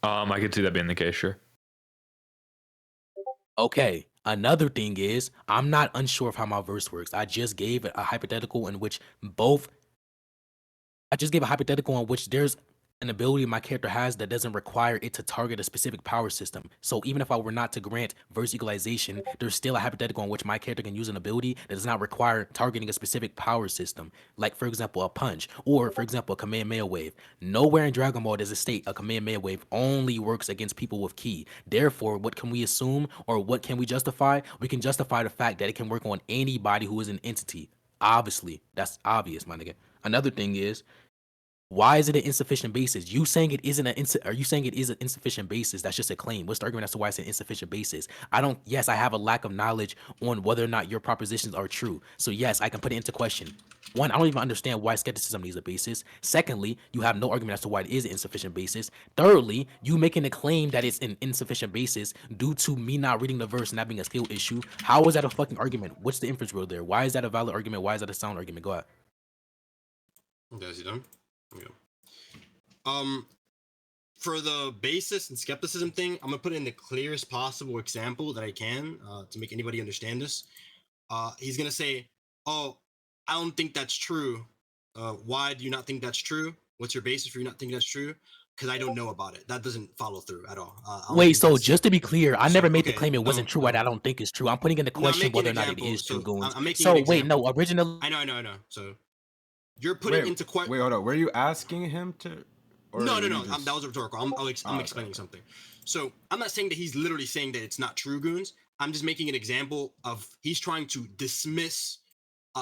I could see that being the case, sure. Okay. Another thing is, I'm not unsure of how my verse works. I just gave a hypothetical in which there's an ability my character has that doesn't require it to target a specific power system. So even if I were not to grant verse equalization, there's still a hypothetical in which my character can use an ability that does not require targeting a specific power system. Like, for example, a punch, or for example, a Kamehameha wave. Nowhere in Dragon Ball does it state a Kamehameha wave only works against people with ki. Therefore, what can we assume, or what can we justify? We can justify the fact that it can work on anybody who is an entity. Obviously, that's obvious, my nigga. Another thing is, why is it an insufficient basis? You saying it isn't are you saying it is an insufficient basis? That's just a claim. What's the argument as to why it's an insufficient basis? Yes, I have a lack of knowledge on whether or not your propositions are true. So yes, I can put it into question. One, I don't even understand why skepticism needs a basis. Secondly, you have no argument as to why it is an insufficient basis. Thirdly, you making a claim that it's an insufficient basis due to me not reading the verse and that being a skill issue. How is that a fucking argument? What's the inference rule there? Why is that a valid argument? Why is that a sound argument? Go ahead. Okay, is he done? Yeah. For the basis and skepticism thing, I'm gonna put in the clearest possible example that I can to make anybody understand this. He's gonna say, "Oh, I don't think that's true. Why do you not think that's true? What's your basis for you not thinking that's true? Because I don't know about it. That doesn't follow through at all." Wait, so just to be clear, I never made the okay, claim it wasn't true. no. I don't think it's true. I'm putting into No, I'm question making whether an or not it example. is true, So Goons. I'm making So an wait, no, example. original. I know. So you're putting into question. Wait, hold on. Were you asking him to? Or No. just... That was rhetorical. I'm explaining something. So I'm not saying that he's literally saying that it's not true, Goons. I'm just making an example of he's trying to dismiss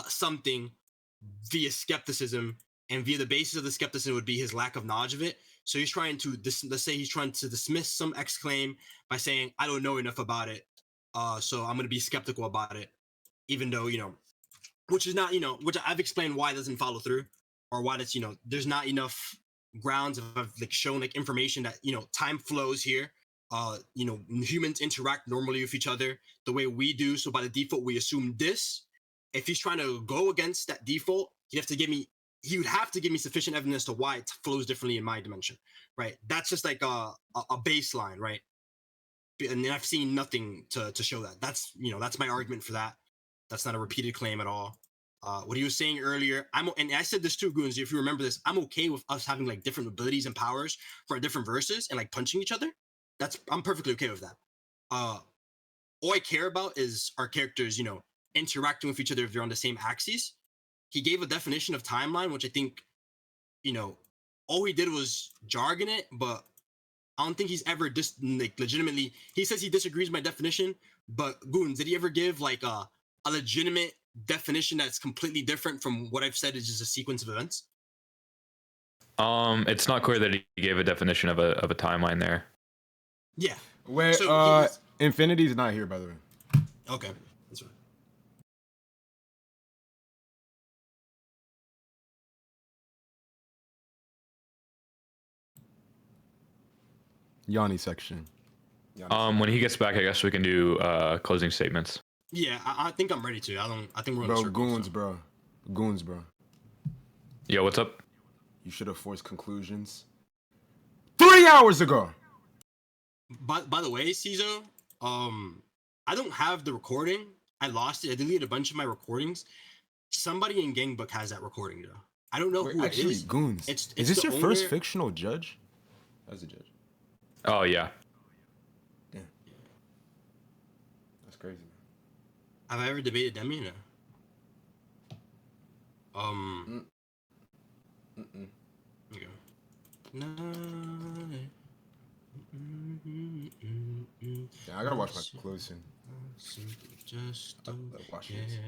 something via skepticism, and via the basis of the skepticism would be his lack of knowledge of it. So he's trying to let's say he's trying to dismiss some X claim by saying I don't know enough about it, so I'm gonna be skeptical about it, even though which is not which I've explained why it doesn't follow through, or why that's there's not enough grounds of like shown like information that time flows here. Humans interact normally with each other the way we do, so by the default we assume this. If he's trying to go against that default, he would have to give me sufficient evidence to why it flows differently in my dimension, right? That's just like a baseline, right? And I've seen nothing to show that. That's my argument for that. That's not a repeated claim at all. What he was saying earlier, and I said this too, Goons, if you remember this, I'm okay with us having like different abilities and powers for different verses and like punching each other. I'm perfectly okay with that. All I care about is our characters, interacting with each other if they're on the same axes. He gave a definition of timeline, which I think, all he did was jargon it, but I don't think he's ever legitimately. He says he disagrees with my definition, but Goons, did he ever give like a legitimate definition that's completely different from what I've said is just a sequence of events? It's not clear that he gave a definition of a timeline there. Yeah. Wait, So Infinity's not here, by the way. Okay, that's right. Yanni section. When he gets back, I guess we can do closing statements. Yeah, I think I'm ready to. I think we're on Bro, the circle, Goons, so. Goons, bro. Yo, what's up? You should have forced conclusions 3 hours ago. By the way, Cizo, I don't have the recording. I lost it. I deleted a bunch of my recordings. Somebody in Gangbook has that recording though. I don't know who actually, it is. Goons. It's is this the your first owner. fictional judge? As a judge. Oh yeah. Yeah. That's crazy, man. Have I ever debated Demi? No. Okay. No. Yeah, I gotta watch my conclusion. Just don't Watch care. this.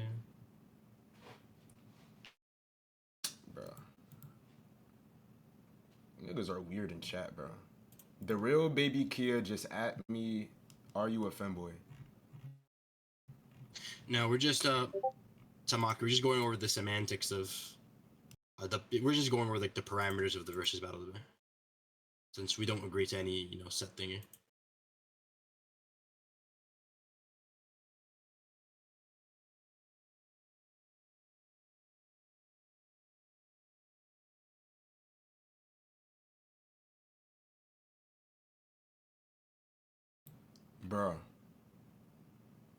Bro. Niggas are weird in chat, bro. The real baby Kia just at me, are you a femboy? No, we're just Tamaki, we're just going over the semantics of we're just going over like the parameters of the versus battle today. Since we don't agree to any, set thingy. Bro.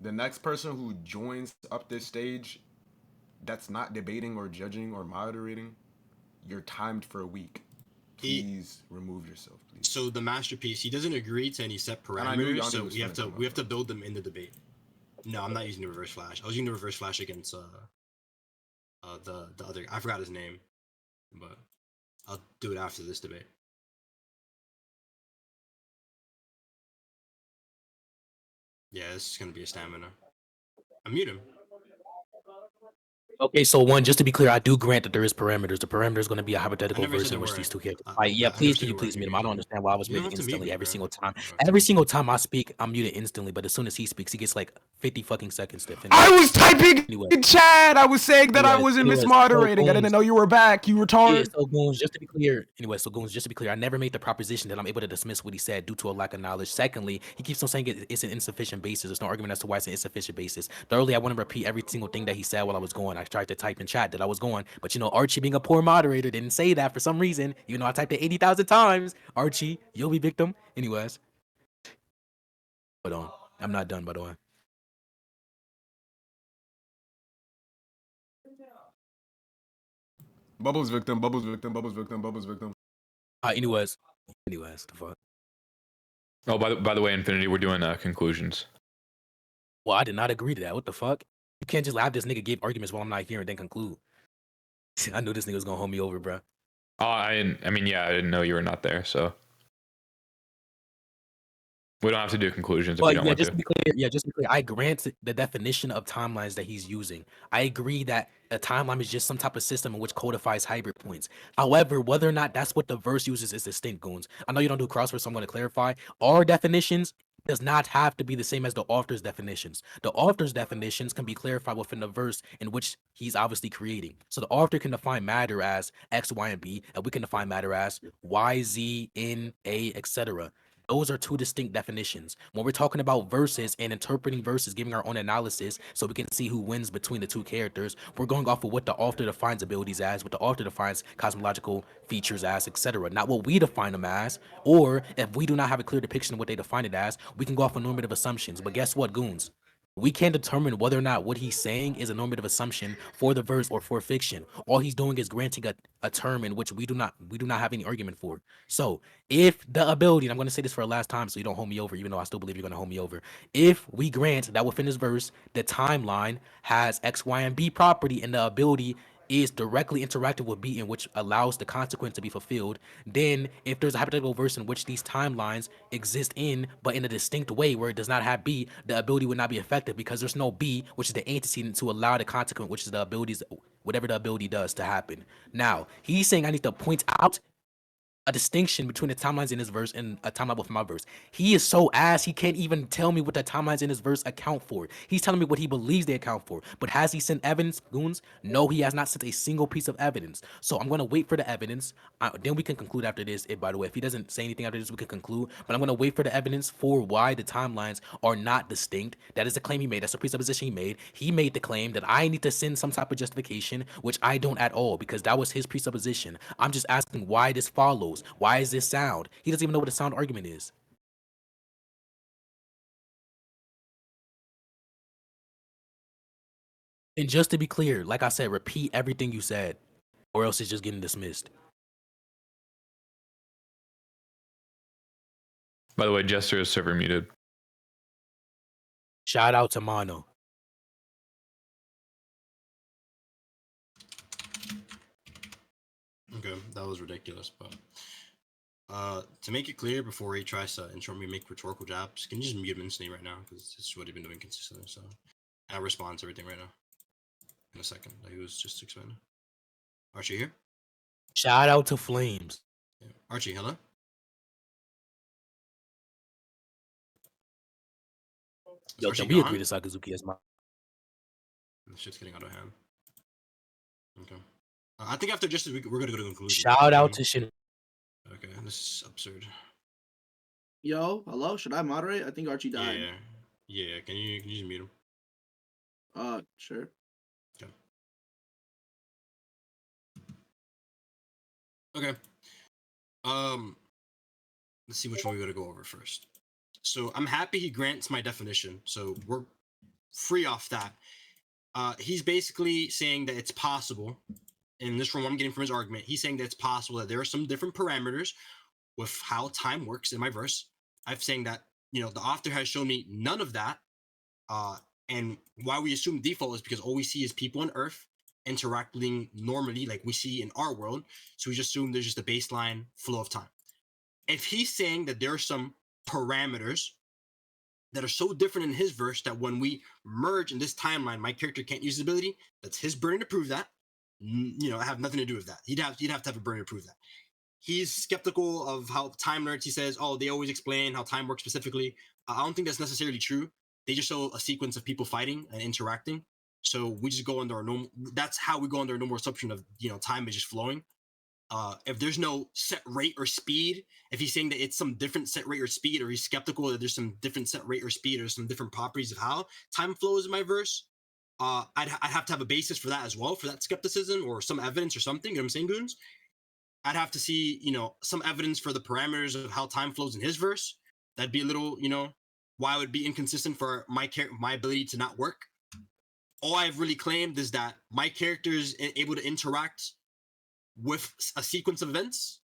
The next person who joins up this stage that's not debating or judging or moderating, you're timed for a week. Please remove yourself, please. So the masterpiece, he doesn't agree to any set And I knew parameters, y'all so niggas we have finna to come up, build them in the debate. No, I'm not using the reverse flash. I was using the reverse flash against the other, I forgot his name, but I'll do it after this debate. Yeah, this is gonna be a stamina. I mute him. Okay, so one, just to be clear, I do grant that there is parameters. The parameter is going to be a hypothetical verse in which these two characters fight. Yeah, I never please, said can you there please weren't. mute him? I don't understand why I was You don't muted have to mute instantly me, every bro. single time. Okay. Every single time I speak, I'm muted instantly, but as soon as he speaks, he gets like 50 fucking seconds to finish. I was typing Anyway. in chat. I was saying that I wasn't mismoderating. I didn't know you were back. You retarded. Yeah, so Goons, just to be clear, I never made the proposition that I'm able to dismiss what he said due to a lack of knowledge. Secondly, he keeps on saying it's an insufficient basis. There's no argument as to why it's an insufficient basis. Thirdly, I want to repeat every single thing that he said while I was going. I tried to type in chat that I was going, but Archie being a poor moderator didn't say that for some reason. I typed it 80,000 times. Archie, you'll be victim. Anyways. Hold on. I'm not done, by the way. Bubbles victim, bubbles victim, bubbles victim, bubbles victim. Anyways, the fuck. Oh, by the way, Infinity, we're doing conclusions. Well, I did not agree to that. What the fuck? You can't just have this nigga give arguments while I'm not here and then conclude. I knew this nigga was gonna hold me over, bro. Oh, I mean, yeah, I didn't know you were not there, so we don't have to do conclusions if we don't want to. To be clear, I grant the definition of timelines that he's using. I agree that a timeline is just some type of system in which codifies hybrid points. However, whether or not that's what the verse uses is distinct, Goons. I know you don't do crosswords, so I'm going to clarify. Our definitions does not have to be the same as the author's definitions. The author's definitions can be clarified within the verse in which he's obviously creating. So the author can define matter as X, Y, and B, and we can define matter as Y, Z, N, A, etc. Those are two distinct definitions. When we're talking about verses and interpreting verses, giving our own analysis so we can see who wins between the two characters, we're going off of what the author defines abilities as, what the author defines cosmological features as, etc. Not what we define them as, or if we do not have a clear depiction of what they define it as, we can go off of normative assumptions. But guess what, Goons? We can't determine whether or not what he's saying is a normative assumption for the verse or for fiction. All he's doing is granting a term in which we do not have any argument for. So if the ability, and I'm going to say this for a last time so you don't hold me over, even though I still believe you're going to hold me over. If we grant that within this verse, the timeline has X, Y, and B property and the ability is directly interactive with B in which allows the consequence to be fulfilled, then if there's a hypothetical verse in which these timelines exist in, but in a distinct way where it does not have B, the ability would not be effective because there's no B, which is the antecedent to allow the consequent, which is the abilities, whatever the ability does to happen. Now, he's saying I need to point out a distinction between the timelines in his verse and a timeline with my verse. He is so ass, he can't even tell me what the timelines in his verse account for. He's telling me what he believes they account for. But has he sent evidence, Goons? No, he has not sent a single piece of evidence. So I'm going to wait for the evidence. Then we can conclude after this. By the way, if he doesn't say anything after this, we can conclude. But I'm going to wait for the evidence for why the timelines are not distinct. That is the claim he made. That's the presupposition he made. He made the claim that I need to send some type of justification, which I don't at all, because that was his presupposition. I'm just asking why this follows. Why is this sound? He doesn't even know what a sound argument is. And just to be clear, like I said, repeat everything you said, or else it's just getting dismissed. By the way, Jester is server muted. Shout out to Mono. Okay, that was ridiculous, but To make it clear before he tries to interrupt me, make rhetorical jabs, can you just mute him instantly right now? Because this is what he's been doing consistently. So I'll respond to everything right now in a second. Like he was just explaining. Archie here? Shout out to Flames. Yeah. Archie, hello? Is Yo, Archie can we gone? agree to Sakazuki as my? This shit's getting out of hand. Okay. I think after Jester, we're gonna go to conclusion. Shout out to Shin. Okay, this is absurd. Yo, hello. Should I moderate? I think Archie died. Yeah. Can you just mute him? Sure. Okay. Let's see which one we gotta go over first. So I'm happy he grants my definition. So we're free off that. He's basically saying that it's possible, and this from what I'm getting from his argument, he's saying that it's possible that there are some different parameters with how time works in my verse. I'm saying that, the author has shown me none of that. And why we assume default is because all we see is people on Earth interacting normally, like we see in our world. So we just assume there's just a baseline flow of time. If he's saying that there are some parameters that are so different in his verse that when we merge in this timeline, my character can't use his ability, that's his burden to prove that. I have nothing to do with that. He'd have to have a burden to prove that. He's skeptical of how time nerds, he says, they always explain how time works specifically. I don't think that's necessarily true. They just show a sequence of people fighting and interacting. So we just go under our normal, that's how we go under our normal assumption of, time is just flowing. If there's no set rate or speed, if he's saying that it's some different set rate or speed, or he's skeptical that there's some different set rate or speed or some different properties of how time flows in my verse, I'd have to have a basis for that as well, for that skepticism or some evidence or something. You know what I'm saying, Goons? I'd have to see, some evidence for the parameters of how time flows in his verse. That'd be a little, why it would be inconsistent for my ability to not work. All I've really claimed is that my character is able to interact with a sequence of events,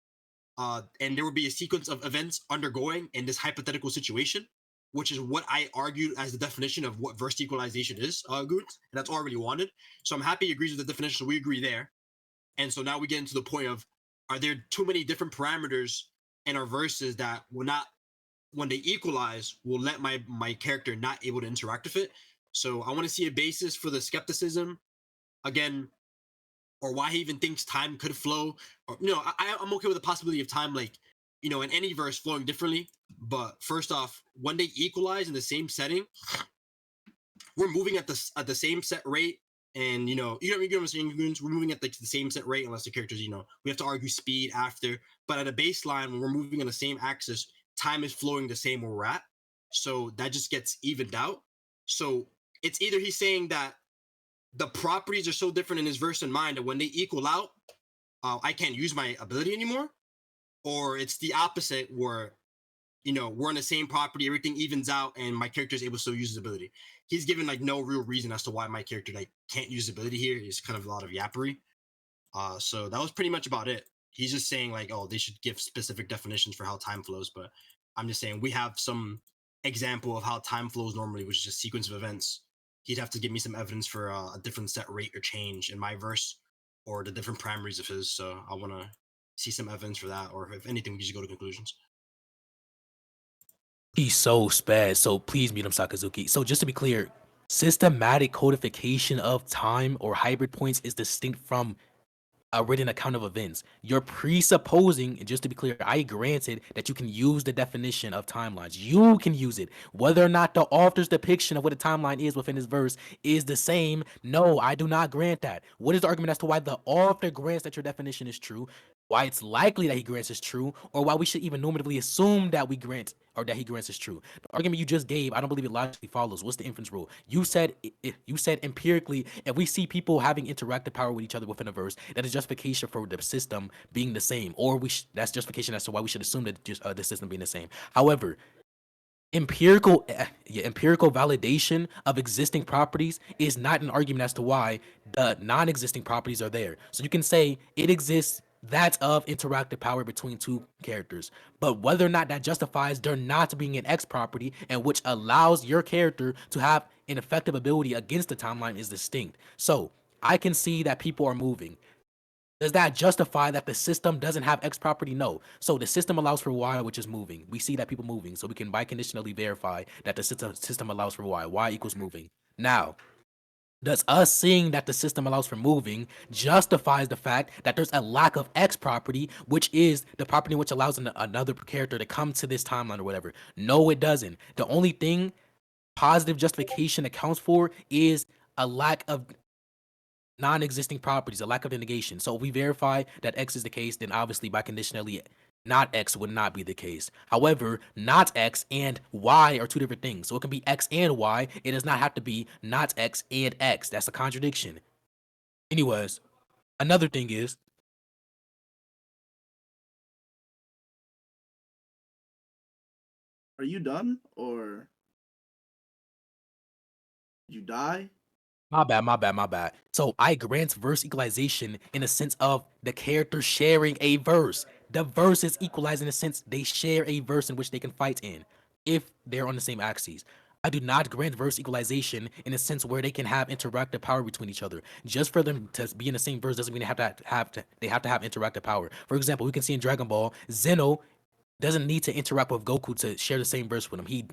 and there would be a sequence of events undergoing in this hypothetical situation, which is what I argued as the definition of what verse equalization is, Goons, and that's all I really wanted. So I'm happy he agrees with the definition, so we agree there. And so now we get into the point of, are there too many different parameters in our verses that will not, when they equalize, will let my character not able to interact with it? So I want to see a basis for the skepticism, again, or why he even thinks time could flow. Or, I'm okay with the possibility of time, like, in any verse flowing differently. But first off, when they equalize in the same setting, we're moving at the same set rate. And you know what I'm saying, Goons? We're moving at the same set rate unless the characters, we have to argue speed after. But at a baseline, when we're moving on the same axis, time is flowing the same where we're at. So that just gets evened out. So it's either he's saying that the properties are so different in his verse and mine that when they equal out, I can't use my ability anymore, or it's the opposite where we're on the same property, everything evens out, and my character is able to still use his ability. He's given like no real reason as to why my character can't use his ability here. It's kind of a lot of yappery. So that was pretty much about it. He's just saying like, they should give specific definitions for how time flows, but I'm just saying we have some example of how time flows normally, which is just sequence of events. He'd have to give me some evidence for a different set rate or change in my verse, or the different parameters of his. So I want to see some evidence for that, or if anything, we just go to conclusions. He's so spaz, so please mute him, Sakazuki. So just to be clear, systematic codification of time or hybrid points is distinct from a written account of events. You're presupposing, and just to be clear, I granted that you can use the definition of timelines. You can use it. Whether or not the author's depiction of what a timeline is within his verse is the same, no, I do not grant that. What is the argument as to why the author grants that your definition is true, why it's likely that he grants is true, or why we should even normatively assume that we grant or that he grants is true? The argument you just gave, I don't believe it logically follows. What's the inference rule? You said empirically, if we see people having interactive power with each other within a verse, that is justification for the system being the same, or that's justification as to why we should assume that the system being the same. However, empirical validation of existing properties is not an argument as to why the non-existing properties are there. So you can say it exists, that's of interactive power between two characters, but whether or not that justifies there not being an X property and which allows your character to have an effective ability against the timeline is distinct. So I can see that people are moving. Does that justify that the system doesn't have X property? No. So the system allows for Y, which is moving. We see that people moving, so we can biconditionally verify that the system allows for Y. Y equals moving. Now, does us seeing that the system allows for moving justifies the fact that there's a lack of X property, which is the property which allows another character to come to this timeline or whatever? No, it doesn't. The only thing positive justification accounts for is a lack of non-existing properties, a lack of the negation. So if we verify that X is the case, then obviously biconditionally not X would not be the case. However, not X and Y are two different things. So it can be X and Y. It does not have to be not X and X. That's a contradiction. Anyways, another thing is, Are you done or you die? my bad. So I grant verse equalization in the sense of the character sharing a verse. The verse is equalized in the sense they share a verse in which they can fight in, if they're on the same axes. I do not grant verse equalization in a sense where they can have interactive power between each other. Just for them to be in the same verse doesn't mean they have to have interactive power. For example, we can see in Dragon Ball, Zeno doesn't need to interact with Goku to share the same verse with him. He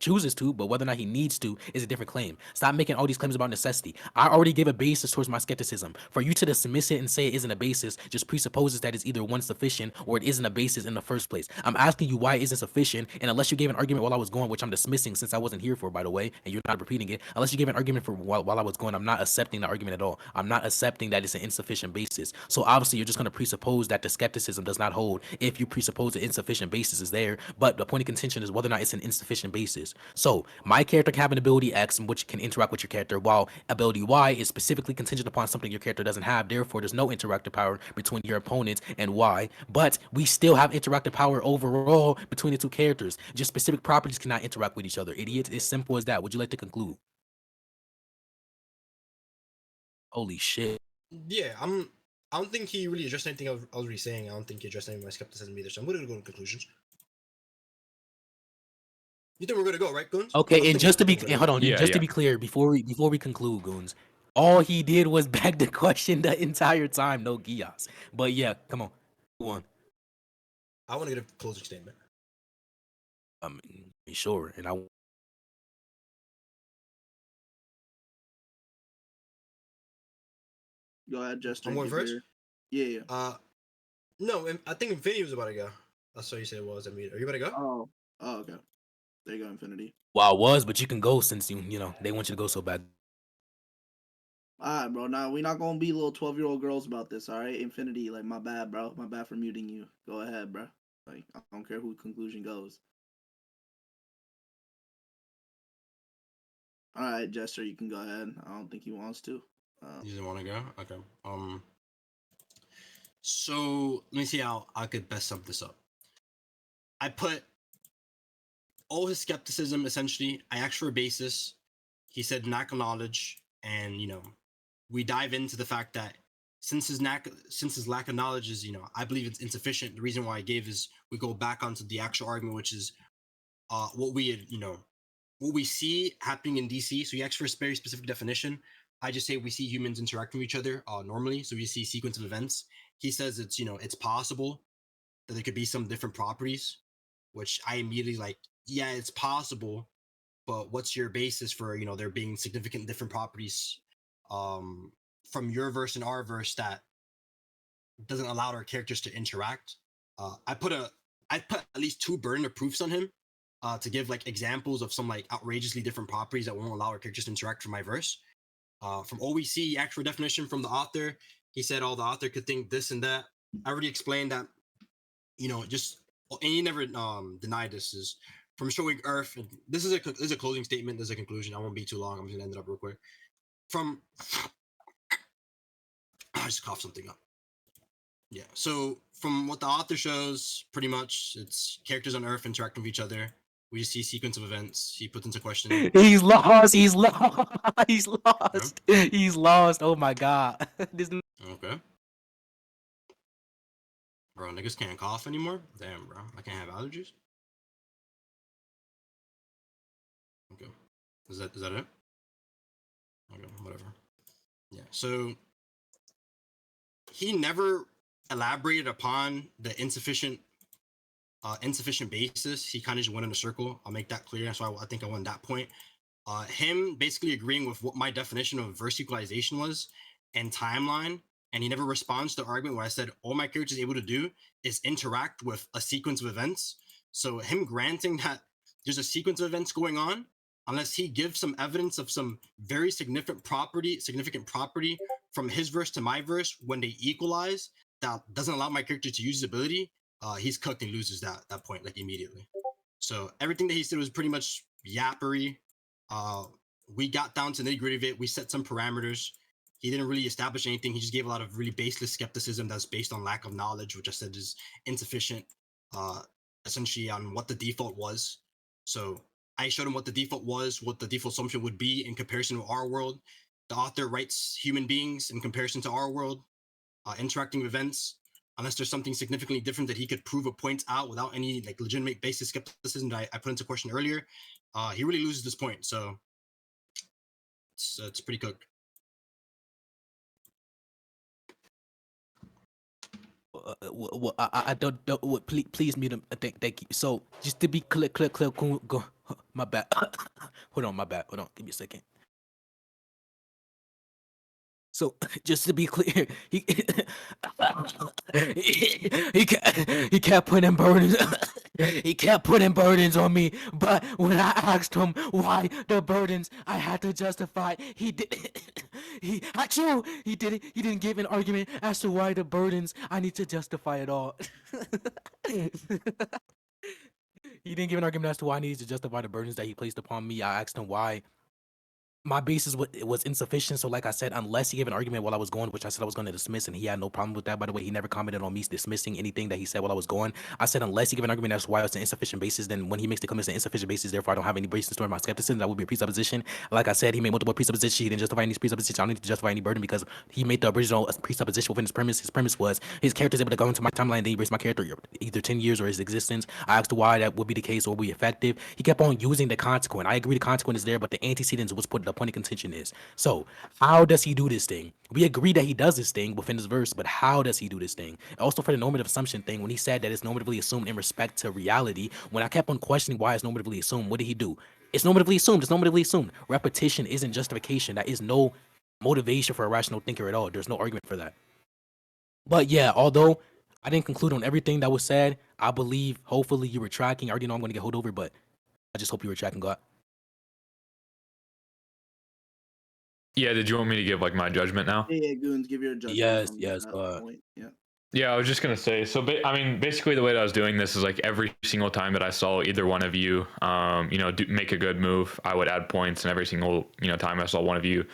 chooses to, but whether or not he needs to is a different claim. Stop making all these claims about necessity. I already gave a basis towards my skepticism. For you to dismiss it and say it isn't a basis just presupposes that it's either one sufficient or it isn't a basis in the first place. I'm asking you why it isn't sufficient, and unless you gave an argument while I was going, which I'm dismissing since I wasn't here for, by the way, and you're not repeating it, unless you gave an argument for while I was going, I'm not accepting the argument at all. I'm not accepting that it's an insufficient basis. So obviously you're just going to presuppose that the skepticism does not hold if you presuppose an insufficient basis is there, but the point of contention is whether or not it's an insufficient basis. So my character can have an ability X which can interact with your character, while ability Y is specifically contingent upon something your character doesn't have. Therefore, there's no interactive power between your opponents and Y, but we still have interactive power overall between the two characters. Just specific properties cannot interact with each other. Idiots. It's simple as that. Would you like to conclude? Holy shit. Yeah, I don't think he really addressed anything I was already saying. I don't think he addressed any of my skepticism either. So I'm gonna go to conclusions. You think we're gonna go, right, Goons? Okay, and just to be hold on, Yeah, just to yeah. be clear, before we conclude, Goons, all he did was beg the question the entire time, no Gias. But yeah, come on, go on. I want to get a closing statement. Sure, and I. Go ahead, Jester. I'm going give first? Yeah. No, I think Infinity was about to go. That's what you said it was. I mean, are you about to go? Oh, okay. There you go, Infinity. Well, I was, but you can go since you know they want you to go so bad. All right, bro. Now we not gonna be little 12-year-old girls about this. All right, Infinity. Like my bad, bro. My bad for muting you. Go ahead, bro. Like I don't care who conclusion goes. All right, Jester, you can go ahead. I don't think he wants to. You didn't want to go? Okay. So let me see how I could best sum this up. I put all his skepticism essentially. I asked for a basis. He said lack of knowledge, and we dive into the fact that since his lack of knowledge is, I believe it's insufficient. The reason why I gave is we go back onto the actual argument, which is what we had, what we see happening in DC. So he asked for a very specific definition. I just say we see humans interacting with each other normally. So we see sequence of events. He says it's, it's possible that there could be some different properties, which I immediately like, yeah, it's possible, but what's your basis for, there being significant different properties from your verse and our verse that doesn't allow our characters to interact? I put at least 2 burden of proofs on him to give like examples of some like outrageously different properties that won't allow our characters to interact for my verse. From OEC, actual definition from the author, he said the author could think this and that. I already explained that, just, and he never denied this, is from showing Earth. This is a closing statement. There's a conclusion. I won't be too long. I'm just gonna end it up real quick. I just coughed something up. Yeah. So from what the author shows, pretty much it's characters on Earth interacting with each other. We just see sequence of events. He puts into question. He's lost. He's lost. He's lost. Yeah. He's lost. Oh my god. Okay. Bro, niggas can't cough anymore? Damn, bro. I can't have allergies? Okay. Is that it? Okay, whatever. Yeah, so he never elaborated upon the insufficient basis. He kind of just went in a circle. I'll make that clear. So I think I won that point. Him basically agreeing with what my definition of verse equalization was and timeline, and he never responds to the argument where I said all my character is able to do is interact with a sequence of events. So him granting that there's a sequence of events going on, unless he gives some evidence of some very significant property from his verse to my verse when they equalize, that doesn't allow my character to use his ability, he's cooked and loses that point like immediately. So everything that he said was pretty much yappery. We got down to the nitty gritty of it. We set some parameters. He didn't really establish anything. He just gave a lot of really baseless skepticism that's based on lack of knowledge, which I said is insufficient, essentially on what the default was. So I showed him what the default was, what the default assumption would be in comparison to our world. The author writes human beings in comparison to our world, interacting with events. Unless there's something significantly different that he could prove or point out without any like legitimate basis skepticism that I put into question earlier, he really loses this point. So it's pretty cooked. Well, I don't. Please mute him. Thank you. So just to be clear, go. My bad. Hold on, my bad. Hold on. Give me a second. So just to be clear, he kept putting burdens. He kept putting burdens on me. But when I asked him why the burdens, I had to justify. He did. He didn't give an argument as to why the burdens. I need to justify it all. He didn't give an argument as to why I needed to justify the burdens that he placed upon me. I asked him why my basis was insufficient. So like I said, unless he gave an argument while I was going, which I said I was going to dismiss, and he had no problem with that. By the way, he never commented on me dismissing anything that he said while I was going. I said unless he gave an argument as to why it's an insufficient basis, then when he makes the comments an insufficient basis, therefore I don't have any basis to my skepticism, that would be a presupposition. Like I said, he made multiple presuppositions. He didn't justify any presuppositions. I don't need to justify any burden because he made the original presupposition within his premise. His premise was his character is able to go into my timeline and then erase my character either 10 years or his existence. I asked why that would be the case or would be effective. He kept on using the consequent. I agree the consequent is there, but the antecedents was put the point of contention is. So how does he do this thing? We agree that he does this thing within his verse, but how does he do this thing? Also for the normative assumption thing, when he said that it's normatively assumed in respect to reality, when I kept on questioning why it's normatively assumed, what did he do? It's normatively assumed. It's normatively assumed. Repetition isn't justification. That is no motivation for a rational thinker at all. There's no argument for that. But yeah, although I didn't conclude on everything that was said, I believe hopefully you were tracking. I already know I'm going to get hold over, but I just hope you were tracking, God. Yeah, did you want me to give like my judgment now? Yeah, Goons, give your judgment. Yes. Yeah. Yeah, I was just gonna say. So, basically, the way that I was doing this is like every single time that I saw either one of you, make a good move, I would add points, and every single time I saw one of you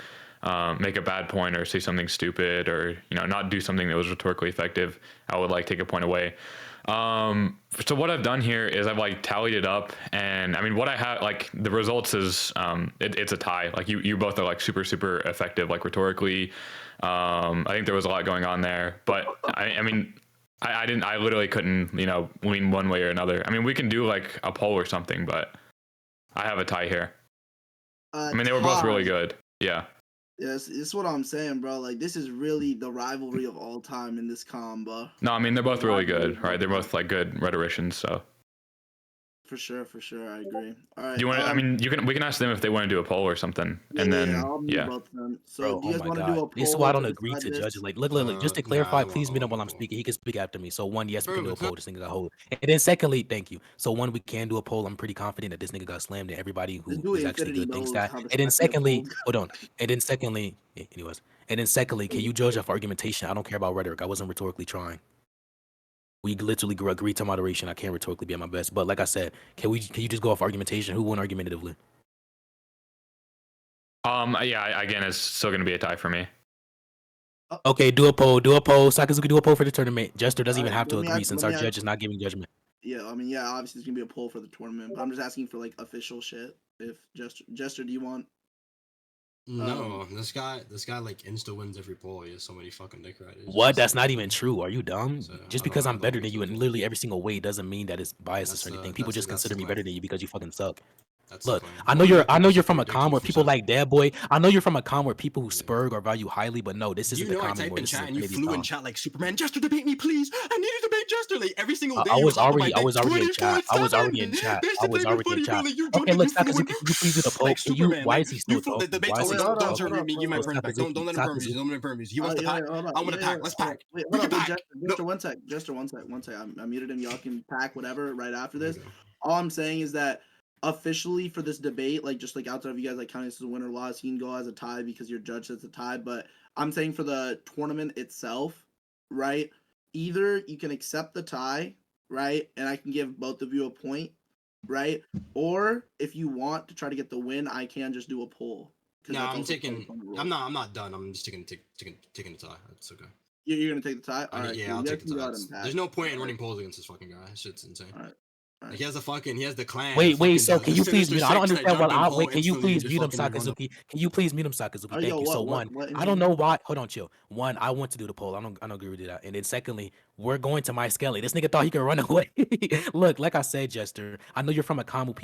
make a bad point or say something stupid or not do something that was rhetorically effective, I would like take a point away. So what I've done here is I've like tallied it up, and I mean what I have, like the results is it's a tie. Like you both are like super effective like rhetorically. I think there was a lot going on there, but I literally couldn't lean one way or another. I mean we can do like a poll or something, but I have a tie here. I mean they were both really good. Yeah. Yes, it's what I'm saying, bro. Like, this is really the rivalry of all time in this combo. No, I mean, they're both really good, right? They're both, like, good rhetoricians, so. For sure, I agree. All right. Do you want? We can ask them if they want to do a poll or something, and then I'll mute both of them. So, Bro, do you guys want to do a poll? This is why I don't agree to judges. Like, look. Just to clarify, I please want mute him a while I'm poll. speaking. He can speak after me. So one, yes, we Bro, can do a it's poll. not- This nigga got hold. And then secondly, thank you. So one, we can do a poll. I'm pretty confident that this nigga got slammed, and everybody Let's who do is actually Infinity good thinks knows that. how the And then second secondly, poll hold on. And then secondly, anyways. And then secondly, can you judge off argumentation? I don't care about rhetoric. I wasn't rhetorically trying. We literally agreed to moderation. I can't rhetorically be at my best. But like I said, can you just go off argumentation? Who won argumentatively? Yeah, again, it's still going to be a tie for me. Okay, do a poll. Sakazuki, do a poll for the tournament. Jester doesn't even have to let me agree ask- since let our me judge is not giving judgment. Yeah, I mean, yeah, obviously it's gonna be a poll for the tournament, but I'm just asking for like official shit. If Jester, do you want? No, this guy like insta wins every poll. He has so many fucking dick riders. What? That's not even true. Are you dumb? So, Just I because don't- I'm I don't better think than you so. in literally every single way doesn't mean that it's biased or That's, anything. People just that's consider me my- better than you because you fucking suck. That's Look, the point. I know you're from a They're com where people confused. like Dad Boy. I know you're from a com where people who spurg or value highly, but no, this Do isn't you the know I com type anymore. in This is chat and you Infinity's flew in com. chat like Superman, Jester, debate me, please. I need to debate Jester. Like every single day I you was was up on my already dick in 24/7. chat. I was already in chat. That I shit's not was even already in funny, bro. chat. Like you Okay, jumped and look, you flew in Sakazuki, can you please do the poll? like Can you? Superman. Why Like is he you still flew, the talking? debate's Why is he over. Wait, still hold Don't up, talking? hold up, interrupt me. Give hold my up. friend back. Don't Sakazuki, let him perm you. Sakazuki. Don't let him perm you. He wants to Yeah, pack. hold up. I want to Yeah, pack. Let's hold up. pack. Wait, Bring hold it up. Wait, back. Jester, one sec. Jester, one sec. I muted him. Y'all can pack whatever right after There we this. go. All I'm saying is that officially for this debate, like just like outside of you guys like counting this as a winner or loss, he can go as a tie because your judge says a tie. But I'm saying for the tournament itself, right? Either you can accept the tie, right? And I can give both of you a point, right? Or if you want to try to get the win, I can just do a poll. No, That's I'm also taking. part of the rules. I'm not done. I'm just taking the tie. That's okay. You're gonna take the tie? I All mean, right, yeah, cool. I'll You take guys the can go tie. ahead and pack. There's no point in All right. running polls against this fucking guy. That shit's insane. All right. Like, he has the clan. Wait, fucking so can you please Sinister mute him? I don't Six that understand what jump and I poll wait. Can you instantly please just mute him, fucking run up. Sakazuki? Can you please mute him, Sakazuki? Oh, Thank yo, you. So what I don't know why. Hold on, chill. One, I want to do the poll. I don't agree with that. And then secondly, we're going to my Skelly. This nigga thought he could run away. Look, like I said, Jester, I know you're from a com where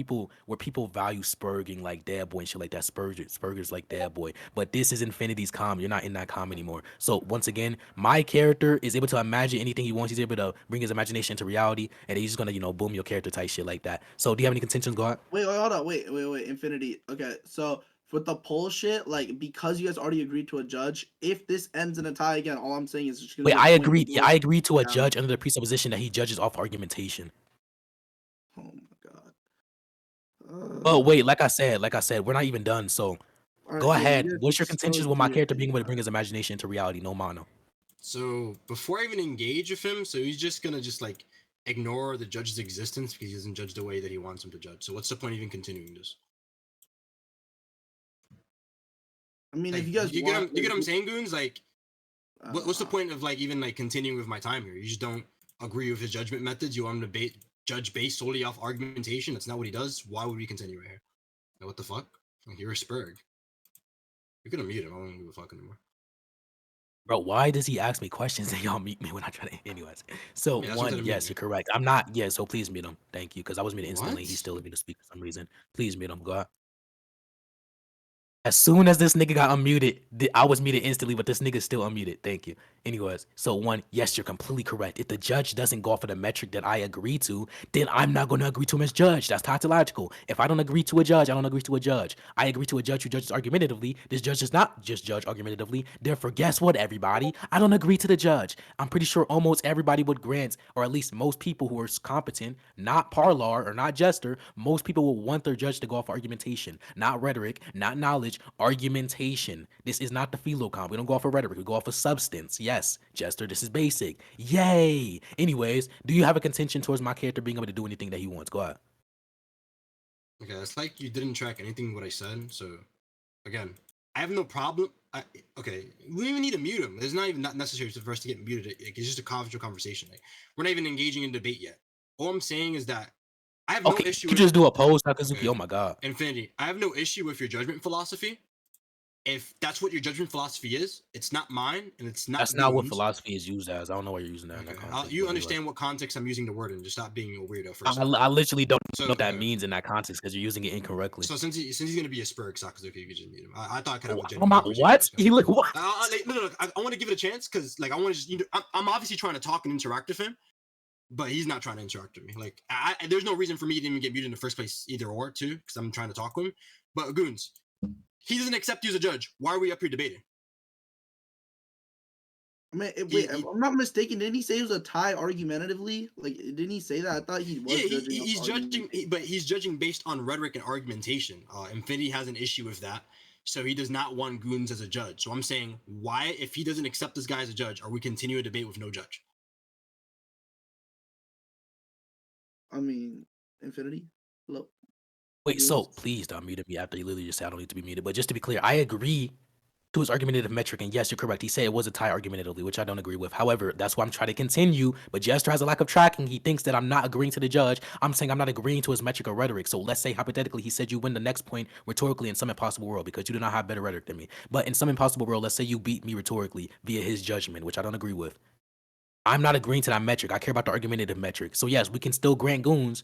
people value spurging like Dad Boy and shit like that. Spurgers like Dad Boy. But this is Infinity's com. You're not in that com anymore. So once again, my character is able to imagine anything he wants. He's able to bring his imagination into reality, and he's just gonna, boom your character type shit like that. So do you have any contentions, go ahead? Wait, hold on. Wait. Infinity. Okay, so with the poll shit, like because you guys already agreed to a judge, if this ends in a tie again, all I'm saying is just gonna Wait, be a I point agreed. to Yeah, vote I agreed to a down. judge under the presupposition that he judges off argumentation. Oh my god. Oh wait, like I said, we're not even done. So All right, go yo, you ahead. guys What's your just contentions go with do my your character thing. being able to bring his imagination into reality? No mono. So before I even engage with him, so he's just gonna just like ignore the judge's existence because he doesn't judge the way that he wants him to judge. So what's the point of even continuing this? I mean, Like, if you guys you want, get what I'm saying, goons? Like, what's the uh, point of like even like continuing with my time here? You just don't agree with his judgment methods. You want him to judge based solely off argumentation. That's not what he does. Why would we continue right here? Like, what the fuck? Like, you're a spurg. You're gonna mute him. I don't give a fuck anymore. Bro, why does he ask me questions and y'all mute me when I try to? Anyways, so Yeah, that's what one, that yes, means. you're correct. I'm not. Yeah, so please mute him. Thank you, because I was muted instantly. What? He's still let me to speak for some reason. Please mute him. Go ahead. As soon as this nigga got unmuted, I was muted instantly, but this nigga's still unmuted. Thank you. Anyways, so one, yes, you're completely correct. If the judge doesn't go off of the metric that I agree to, then I'm not going to agree to him as judge. That's tautological. If I don't agree to a judge, I don't agree to a judge. I agree to a judge who judges argumentatively. This judge does not just judge argumentatively. Therefore, guess what, everybody? I don't agree to the judge. I'm pretty sure almost everybody would grant, or at least most people who are competent, not Parlar or not Jester, most people will want their judge to go off argumentation, not rhetoric, not knowledge, argumentation. This is not the philocom. We don't go off of rhetoric. We go off of substance. Yes, Jester, this is basic. Yay. Anyways, do you have a contention towards my character being able to do anything that he wants? Go ahead. Okay, it's like you didn't track anything what I said. So, again, I have no problem. Okay, we don't even need to mute him. It's not even not necessary for us to get muted. It's just a casual conversation. Like, we're not even engaging in debate yet. All I'm saying is that I have no issue. You just do a poll, Sakazuki. Okay. Oh my god. Infinity. I have no issue with your judgment philosophy. If that's what your judgment philosophy is, it's not mine, and it's not. That's not what Goon's. philosophy is used as. I don't know why you're using that in that Okay. context. You understand what context I'm using the word in. Just stop being a weirdo first. I literally don't So, know what that okay. means in that context because you're using it incorrectly. So since he's gonna be a Spurg, Sakazuki, you could just mute him. I thought I could have a Oh, genuine my, conversation what? with this guy. He look what? No, I want to give it a chance because like I want to just I'm obviously trying to talk and interact with him, but he's not trying to interact with me. Like there's no reason for me to even get muted in the first place either or too because I'm trying to talk with him. But goons, he doesn't accept you as a judge. Why are we up here debating? I mean, wait, if I'm not mistaken, didn't he say it was a tie argumentatively? Like, didn't he say that? I thought he was judging. He's judging, but he's judging based on rhetoric and argumentation. Infinity has an issue with that, so he does not want goons as a judge. So I'm saying, why, if he doesn't accept this guy as a judge, are we continue a debate with no judge? I mean, Infinity. Hello. Wait, so please don't mute me after you literally just said I don't need to be muted. But just to be clear, I agree to his argumentative metric, and yes, you're correct. He said it was a tie argumentatively, which I don't agree with. However, that's why I'm trying to continue. But Jester has a lack of tracking. He thinks that I'm not agreeing to the judge. I'm saying I'm not agreeing to his metric or rhetoric. So let's say hypothetically he said you win the next point rhetorically in some impossible world because you do not have better rhetoric than me. But in some impossible world, let's say you beat me rhetorically via his judgment, which I don't agree with. I'm not agreeing to that metric. I care about the argumentative metric. So yes, we can still grant goons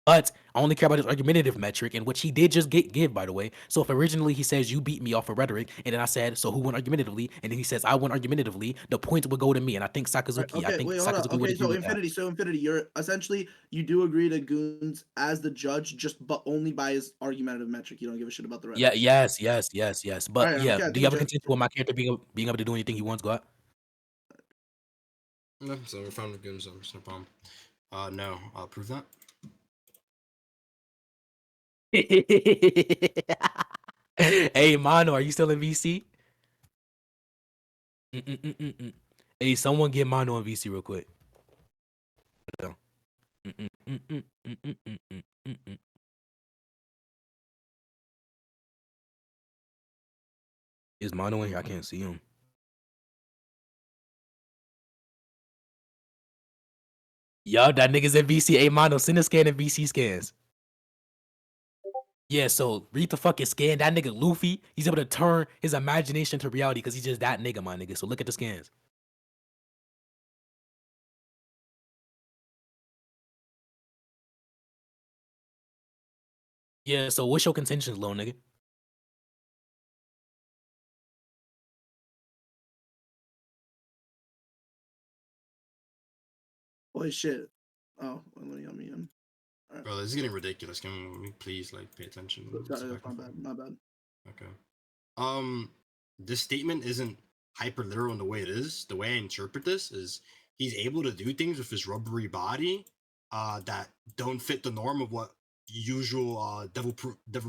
But I only care about his argumentative metric, in which he did just give, by the way. So if originally he says you beat me off of rhetoric, and then I said, so who won argumentatively? And then he says I won argumentatively, the points would go to me. And I think Sakazuki, Okay, wait, hold on. Sakazuki would Okay, agree with so Infinity, you're essentially you do agree to Goons as the judge, just but only by his argumentative metric. You don't give a shit about the rhetoric. Yeah, yes. But Alright, yeah, okay, I do think you have a just- contention with my character being able to do anything he wants? Go ahead. No, so we're fine with Goons, so it's no problem. No, I'll prove that. Hey, Mano, are you still in VC? Mm-mm-mm-mm-mm. Hey, someone get Mano in VC real quick. Mm-mm-mm-mm-mm-mm-mm-mm. Is Mano in here? I can't see him. Yo, that nigga's in VC. Hey, Mano, send a scan in VC scans. Yeah, so read the fucking scan. That nigga Luffy, he's able to turn his imagination to reality because he's just that nigga, my nigga. So look at the scans. Yeah, so what's your contentions, little nigga? Holy shit. Oh, let me unmute him. Bro, this is getting ridiculous. Can we please like pay attention? That's my bad. Okay. This statement isn't hyper literal in the way it is. The way I interpret this is he's able to do things with his rubbery body that don't fit the norm of what usual devil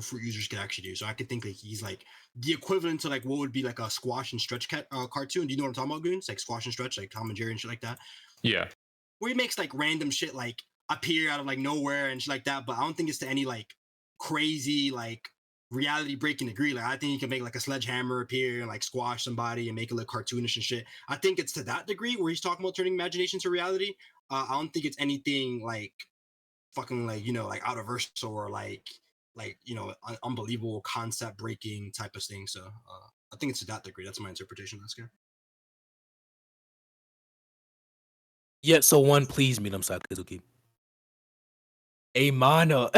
fruit users can actually do. So I could think like he's like the equivalent to like what would be like a squash and stretch cartoon. Do you know what I'm talking about, Goons? Like squash and stretch, like Tom and Jerry and shit like that. Yeah. Where he makes like random shit like appear out of like nowhere and shit like that. But I don't think it's to any like crazy like reality breaking degree. Like I think he can make like a sledgehammer appear and like squash somebody and make it look cartoonish and shit. I think it's to that degree where he's talking about turning imagination to reality. I don't think it's anything like fucking like, you know, like out of verse or like you know, unbelievable concept breaking type of thing. So I think it's to that degree. That's my interpretation of this guy. Yeah, so one, please meet him, Sakazuki. Hey, Mano,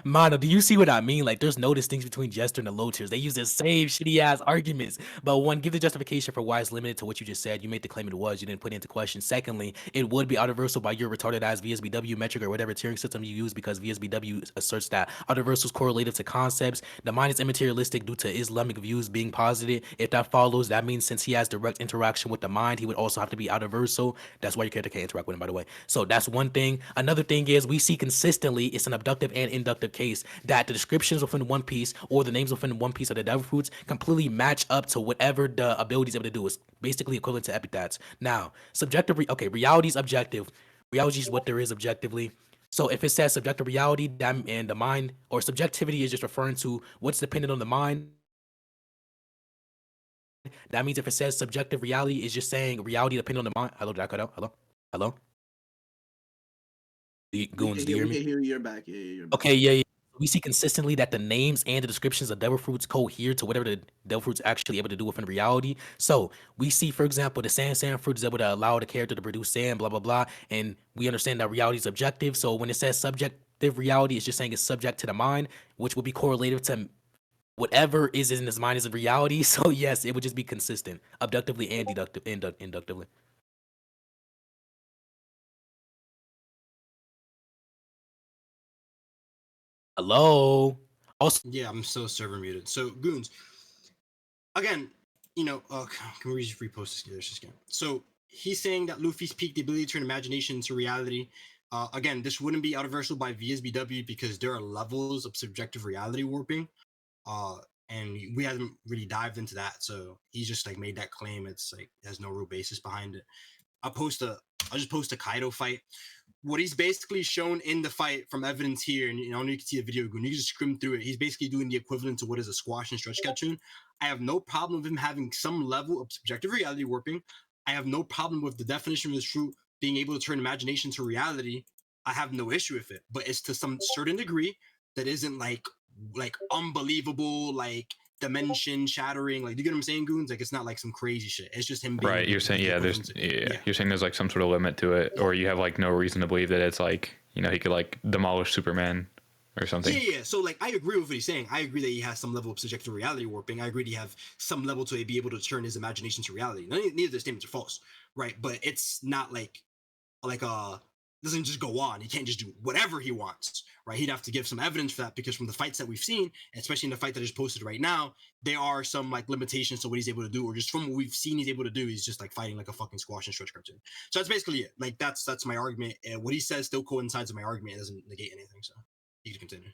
Mano, do you see what I mean? Like, there's no distinction between Jester and the low tiers. They use the same shitty ass arguments. But one, give the justification for why it's limited to what you just said. You made the claim it was. You didn't put it into question. Secondly, it would be universal by your retarded ass VSBW metric or whatever tiering system you use, because VSBW asserts that universal is correlated to concepts. The mind is immaterialistic due to Islamic views being posited. If that follows, that means since he has direct interaction with the mind, he would also have to be universal. That's why your character can't interact with him, by the way. So that's one thing. Another thing is we see consistently it's an abductive and inductive case that the descriptions within One Piece or the names within One Piece of the devil fruits completely match up to whatever the abilities able to do. Is basically equivalent to epithets. Now, reality is objective. Reality is what there is objectively. So if it says subjective reality, that and the mind or subjectivity is just referring to what's dependent on the mind. That means if it says subjective reality, is just saying reality dependent on the mind. Hello, did I cut out? Hello. Goons, do you hear me? You're back. Yeah, you're back. Okay, yeah. We see consistently that the names and the descriptions of devil fruits cohere to whatever the devil fruit's actually able to do within reality. So we see, for example, the sand fruit is able to allow the character to produce sand, blah, blah, blah. And we understand that reality is objective. So when it says subjective reality, it's just saying it's subject to the mind, which will be correlative to whatever is in his mind is in reality. So yes, it would just be consistent, abductively and inductively. Hello. Also, Yeah, I'm so server muted. So Goons, again, you know, can we just repost this again? So he's saying that Luffy's peaked the ability to turn imagination into reality. Again, this wouldn't be universal by VSBW because there are levels of subjective reality warping. And we haven't really dived into that. So he's just like made that claim. It's like has no real basis behind it. I'll just post a Kaido fight. What he's basically shown in the fight from evidence here, and you know, you can see the video, you can just scrim through it. He's basically doing the equivalent to what is a squash and stretch cartoon. I have no problem with him having some level of subjective reality warping. I have no problem with the definition of his fruit being able to turn imagination to reality. I have no issue with it, but it's to some certain degree that isn't like unbelievable, like dimension shattering. Like, you get what I'm saying, Goons? Like, it's not like some crazy shit. It's just him being right. You're saying you're saying there's like some sort of limit to it, or you have like no reason to believe that it's like You know, he could like demolish Superman or something. Yeah. So like, I agree with what he's saying. I agree that he has some level of subjective reality warping. I agree that he have some level to be able to turn his imagination to reality. Neither of the statements are false, right? But it's not like doesn't just go on. He can't just do whatever he wants, right? He'd have to give some evidence for that, because from the fights that we've seen, especially in the fight that is posted right now, there are some like limitations to what he's able to do, or just from what we've seen he's able to do, he's just like fighting like a fucking squash and stretch cartoon. So that's basically it. Like that's my argument. And what he says still coincides with my argument. It doesn't negate anything. So you can continue.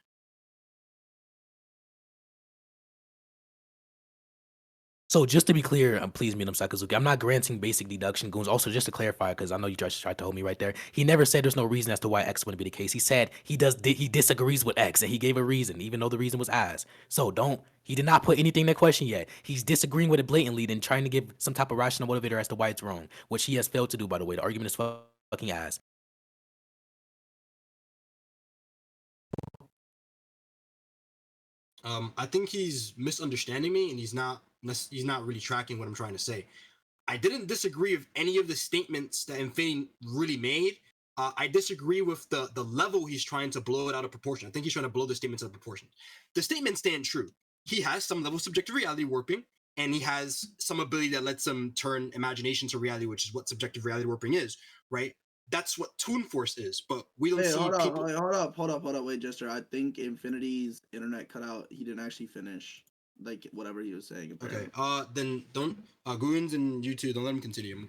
So just to be clear, please meet him Sakazuki. I'm not granting basic deduction, goons. Also, just to clarify, because I know you tried to hold me right there. He never said there's no reason as to why X wouldn't be the case. He said he disagrees with X, and he gave a reason, even though the reason was as. So he did not put anything in that question yet. He's disagreeing with it blatantly, then trying to give some type of rational motivator as to why it's wrong, which he has failed to do, by the way. The argument is fucking ass. I think he's misunderstanding me, and he's not really tracking what I'm trying to say. I didn't disagree with any of the statements that Infinity really made. I disagree with the level he's trying to blow it out of proportion. I think he's trying to blow the statements out of proportion. The statements stand true. He has some level of subjective reality warping, and he has some ability that lets him turn imagination to reality, which is what subjective reality warping is, right? That's what Toon Force is, but we don't see people. Hold up. Wait, Jester. I think Infinity's internet cut out. He didn't actually finish, like, whatever he was saying. Apparently. Okay. Then don't Goons and you two, don't let him continue.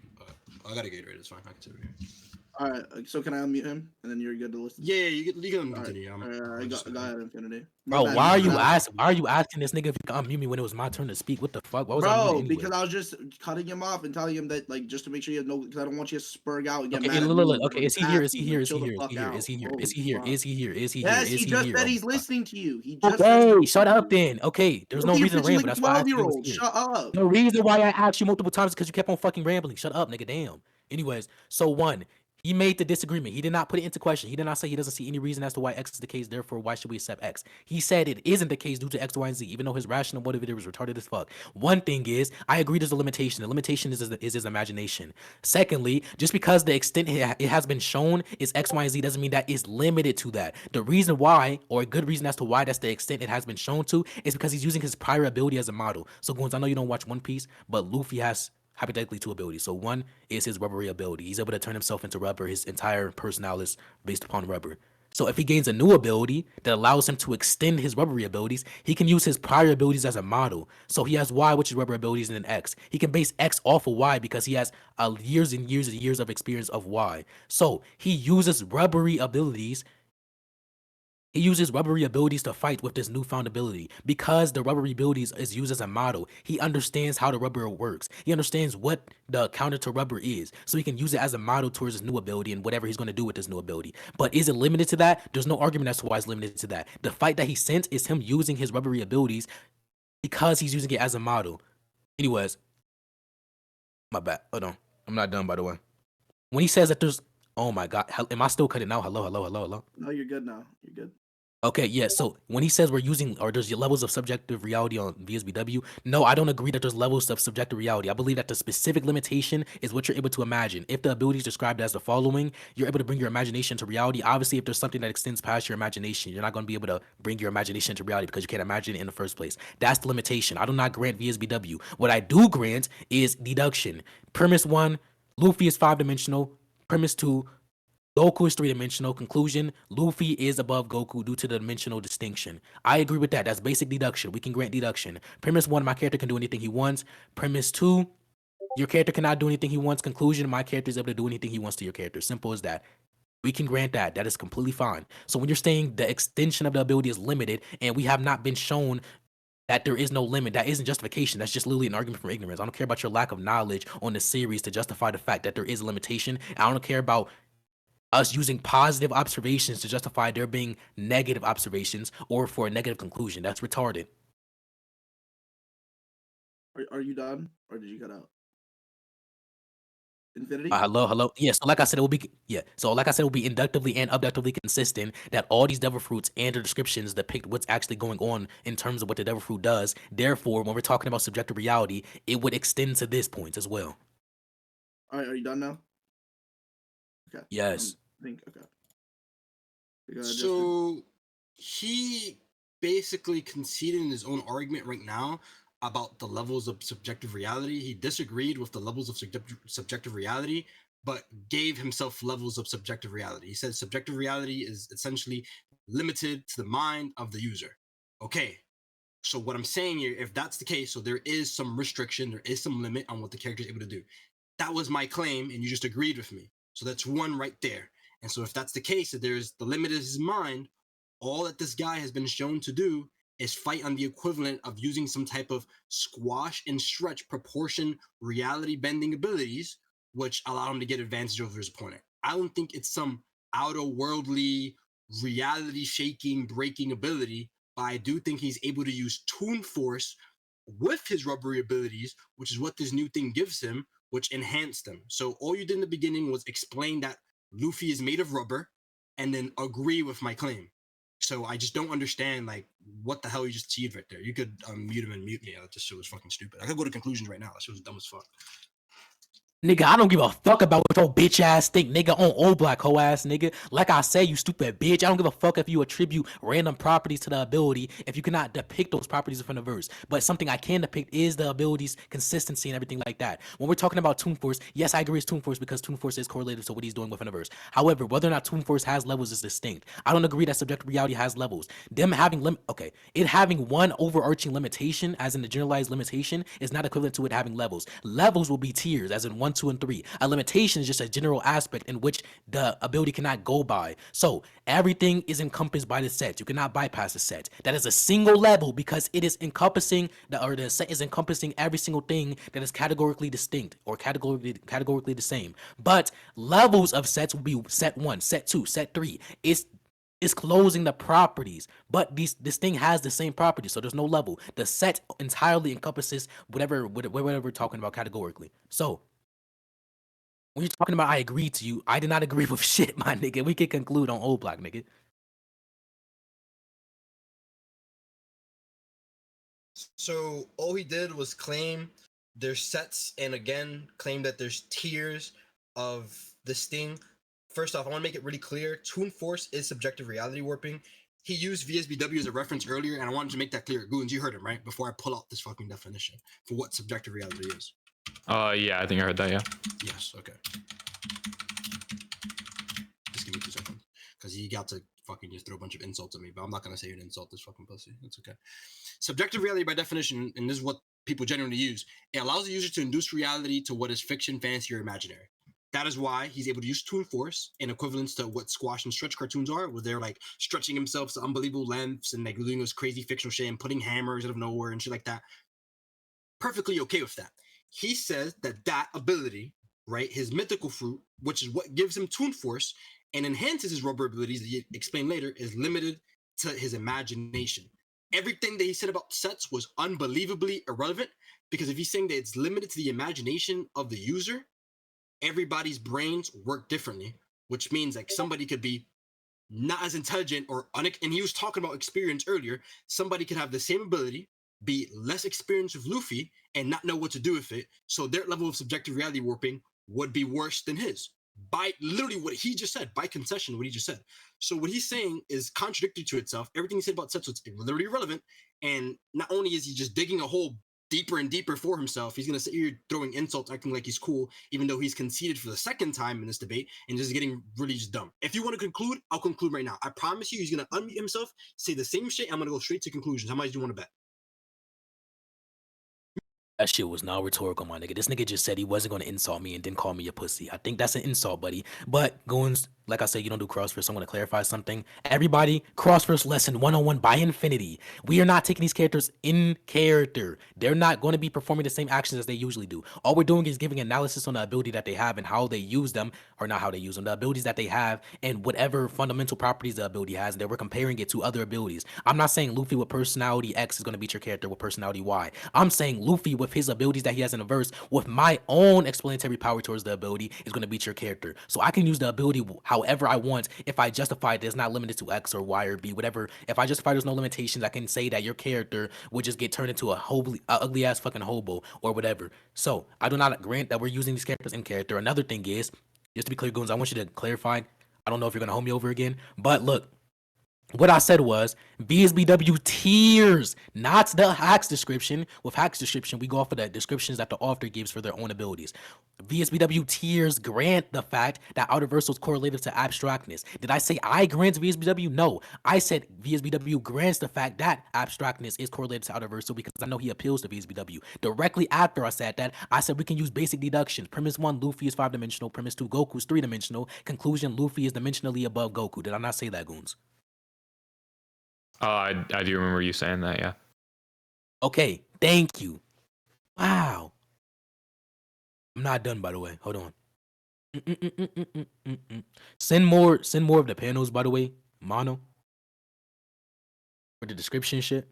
I got a Gatorade. It's fine. I can continue. All right. So can I unmute him, and then you're good to listen? Yeah, you can continue. All right. Go ahead, Infinity. Bro, why are you asking this nigga if he can unmute me when it was my turn to speak? What the fuck? What was Bro, because I was just cutting him off and telling him that, like, just to make sure you know, because I don't want you to spurg out and get mad. Look. Okay, is he here? Is he here? Is he here? Is he here? Is he here? Is he here? Is he here? Yes, he just said he's listening to you. He just okay, shut up then. Okay, there's no reason to ramble. That's why I asked you. Shut up. The reason why I asked you multiple times is because you kept on fucking rambling. Shut up, nigga. Damn. Anyways, so he made the disagreement. He did not put it into question. He did not say he doesn't see any reason as to why X is the case. Therefore, why should we accept X? He said it isn't the case due to X, Y, and Z, even though his rational motivator was retarded as fuck. One thing is, I agree there's a limitation. The limitation is his imagination. Secondly, just because the extent it has been shown is X, Y, and Z doesn't mean that it's limited to that. The reason why, or a good reason as to why that's the extent it has been shown to, is because he's using his prior ability as a model. So, Goons, I know you don't watch One Piece, but Luffy has hypothetically two abilities. So one is his rubbery ability. He's able to turn himself into rubber. His entire personality is based upon rubber. So if he gains a new ability that allows him to extend his rubbery abilities, he can use his prior abilities as a model. So he has Y, which is rubber abilities, and then X. He can base X off of Y because he has years and years and years of experience of Y. So he uses rubbery abilities. He uses rubbery abilities to fight with this newfound ability. Because the rubbery abilities is used as a model, he understands how the rubber works. He understands what the counter to rubber is. So he can use it as a model towards his new ability and whatever he's going to do with this new ability. But is it limited to that? There's no argument as to why it's limited to that. The fight that he sent is him using his rubbery abilities because he's using it as a model. Anyways, my bad. Hold on. I'm not done, by the way. When he says that there's... Oh my God. Am I still cutting out? Hello? No, you're good now. You're good. Okay, yeah, so when he says we're using, or there's levels of subjective reality on VSBW, no, I don't agree that there's levels of subjective reality. I believe that the specific limitation is what you're able to imagine. If the ability is described as the following, you're able to bring your imagination to reality. Obviously, if there's something that extends past your imagination, you're not going to be able to bring your imagination to reality because you can't imagine it in the first place. That's the limitation. I do not grant VSBW. What I do grant is deduction. Premise 1, Luffy is 5-dimensional. Premise 2, Goku is 3-dimensional. Conclusion, Luffy is above Goku due to the dimensional distinction. I agree with that. That's basic deduction. We can grant deduction. Premise 1, my character can do anything he wants. Premise 2, your character cannot do anything he wants. Conclusion, my character is able to do anything he wants to your character. Simple as that. We can grant that. That is completely fine. So when you're saying the extension of the ability is limited and we have not been shown that there is no limit, that isn't justification. That's just literally an argument from ignorance. I don't care about your lack of knowledge on the series to justify the fact that there is a limitation. I don't care about us using positive observations to justify there being negative observations or for a negative conclusion. That's retarded. Are you done, or did you cut out? Infinity? Hello. Yeah, so like I said, it will be inductively and abductively consistent that all these devil fruits and their descriptions depict what's actually going on in terms of what the devil fruit does. Therefore, when we're talking about subjective reality, it would extend to this point as well. All right, are you done now? Okay. Yes. I think, okay. So he basically conceded in his own argument right now about the levels of subjective reality. He disagreed with the levels of subjective reality, but gave himself levels of subjective reality. He said subjective reality is essentially limited to the mind of the user. Okay, so what I'm saying here, if that's the case, so there is some restriction, there is some limit on what the character is able to do. That was my claim, and you just agreed with me. So that's one right there. And so if that's the case, that there's the limit is his mind, all that this guy has been shown to do is fight on the equivalent of using some type of squash and stretch proportion reality bending abilities, which allow him to get advantage over his opponent. I don't think it's some outer worldly reality shaking breaking ability, but I do think he's able to use Toon Force with his rubbery abilities, which is what this new thing gives him, which enhanced them. So all you did in the beginning was explain that Luffy is made of rubber and then agree with my claim. So I just don't understand like what the hell you just achieved right there. You could mute him and mute me. That just shit was fucking stupid. I could go to conclusions right now. That shit was dumb as fuck. Nigga, I don't give a fuck about what your bitch ass think, nigga, on old black hoe ass, nigga. Like I said, you stupid bitch. I don't give a fuck if you attribute random properties to the ability if you cannot depict those properties from the verse. But something I can depict is the abilities, consistency, and everything like that. When we're talking about Toon Force, yes, I agree it's Toon Force because Toon Force is correlated to what he's doing within the verse. However, whether or not Toon Force has levels is distinct. I don't agree that subjective reality has levels. Them having it having one overarching limitation, as in the generalized limitation, is not equivalent to it having levels. Levels will be tiers, as in 1, 2, and 3. A limitation is just a general aspect in which the ability cannot go by. So everything is encompassed by the set. You cannot bypass the set. That is a single level because it is encompassing the set is encompassing every single thing that is categorically distinct or categorically the same. But levels of sets will be set 1, set 2, set 3. It's closing the properties, but this thing has the same properties, so there's no level. The set entirely encompasses whatever we're talking about categorically. So when you're talking about I agreed to you, I did not agree with shit, my nigga. We can conclude on old block, nigga. So all he did was claim there's sets and again claim that there's tiers of this thing. First off, I want to make it really clear. Toon Force is subjective reality warping. He used VSBW as a reference earlier, and I wanted to make that clear. Goons, you heard him, right? Before I pull out this fucking definition for what subjective reality is. Yeah, I think I heard that, yeah. Yes, okay. Just give me 2 seconds. Because he got to fucking just throw a bunch of insults at me, but I'm not going to say an insult this fucking pussy. It's okay. Subjective reality, by definition, and this is what people generally use, it allows the user to induce reality to what is fiction, fantasy, or imaginary. That is why he's able to use Toon Force in equivalence to what squash and stretch cartoons are, where they're like stretching themselves to unbelievable lengths and like doing this crazy fictional shit and putting hammers out of nowhere and shit like that. Perfectly okay with that. He says that ability, right, his mythical fruit, which is what gives him Toon Force and enhances his rubber abilities that he explained later, is limited to his imagination. Everything that he said about sets was unbelievably irrelevant because if he's saying that it's limited to the imagination of the user, everybody's brains work differently, which means like somebody could be not as intelligent and he was talking about experience earlier. Somebody could have the same ability, be less experienced with Luffy, and not know what to do with it. So their level of subjective reality warping would be worse than his. By literally what he just said, by concession, what he just said. So what he's saying is contradictory to itself. Everything he said about sets was literally irrelevant. And not only is he just digging a hole deeper and deeper for himself, he's going to sit here throwing insults, acting like he's cool, even though he's conceded for the second time in this debate and just getting really just dumb. If you want to conclude, I'll conclude right now. I promise you he's going to unmute himself, say the same shit, and I'm going to go straight to conclusions. How much do you want to bet? That shit was not rhetorical, my nigga. This nigga just said he wasn't going to insult me and didn't call me a pussy. I think that's an insult, buddy. But Goons, like I said, you don't do crossfit, so I'm going to clarify something. Everybody, crossfit lesson 101 by infinity. We are not taking these characters in character. They're not going to be performing the same actions as they usually do. All we're doing is giving analysis on the ability that they have and how they use them, or not how they use them, the abilities that they have and whatever fundamental properties the ability has, and then we're comparing it to other abilities. I'm not saying Luffy with personality X is going to beat your character with personality Y. I'm saying Luffy with his abilities that he has in a verse with my own explanatory power towards the ability is going to beat your character. So I can use the ability however I want if I justify it. It's not limited to X or Y or B, whatever. If I justify there's no limitations, I can say that your character would just get turned into a ugly ass fucking hobo or whatever. So I do not grant that we're using these characters in character. Another thing is, just to be clear, Goons, I want you to clarify. I don't know if you're going to hold me over again, but look, What I said was VSBW tiers, not the hacks description. With hacks description, we go off of the descriptions that the author gives for their own abilities. VSBW tiers grant the fact that Outerversal is correlated to abstractness. Did I say I grant VSBW? No. I said VSBW grants the fact that abstractness is correlated to Outerversal because I know he appeals to VSBW. Directly after I said that, I said we can use basic deductions. Premise 1, Luffy is 5-dimensional. Premise 2, Goku is 3-dimensional. Conclusion, Luffy is dimensionally above Goku. Did I not say that, goons? I do remember you saying that, yeah. Okay, thank you. Wow. I'm not done, by the way. Hold on. Send more of the panels, by the way. Mono. For the description shit.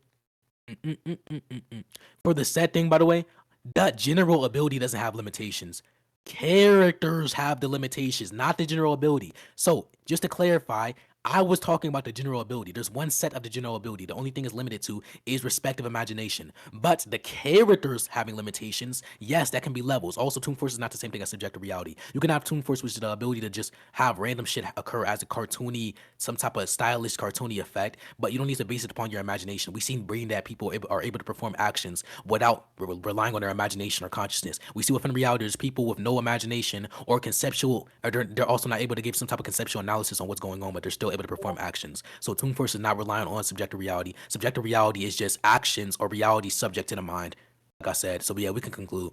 For the set thing, by the way, that general ability doesn't have limitations. Characters have the limitations, not the general ability. So, just to clarify, I was talking about the general ability. There's one set of the general ability. The only thing is limited to is respective imagination. But the characters having limitations, yes, that can be levels. Also, Toon Force is not the same thing as subjective reality. You can have Toon Force, which is the ability to just have random shit occur as a cartoony, some type of stylish cartoony effect, but you don't need to base it upon your imagination. We've seen brain dead people are able to perform actions without relying on their imagination or consciousness. We see within reality there's people with no imagination or conceptual, or they're also not able to give some type of conceptual analysis on what's going on, but they're still able to perform actions. So Toon Force is not relying on subjective reality. Subjective reality is just actions or reality subject to the mind, like I said. So yeah, we can conclude.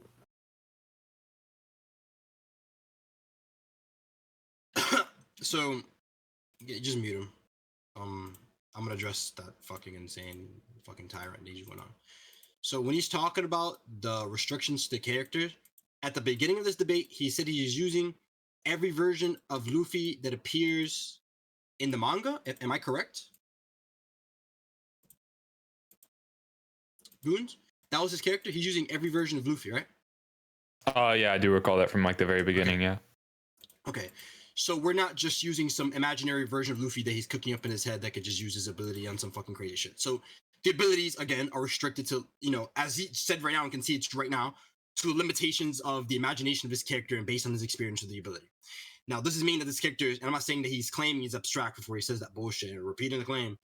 So, yeah, just mute him. I'm gonna address that fucking insane fucking tyrant that he's went on. So when he's talking about the restrictions to characters, at the beginning of this debate, he said he is using every version of Luffy that appears in the manga. Am I correct? Goons? That was his character? He's using every version of Luffy, right? Yeah, I do recall that from like the very beginning, yeah. Okay. So we're not just using some imaginary version of Luffy that he's cooking up in his head that could just use his ability on some fucking crazy shit. So the abilities, again, are restricted to, as he said right now and concedes right now, to the limitations of the imagination of his character and based on his experience with the ability. Now, this does mean that this character, and I'm not saying that he's claiming he's abstract before he says that bullshit and repeating the claim.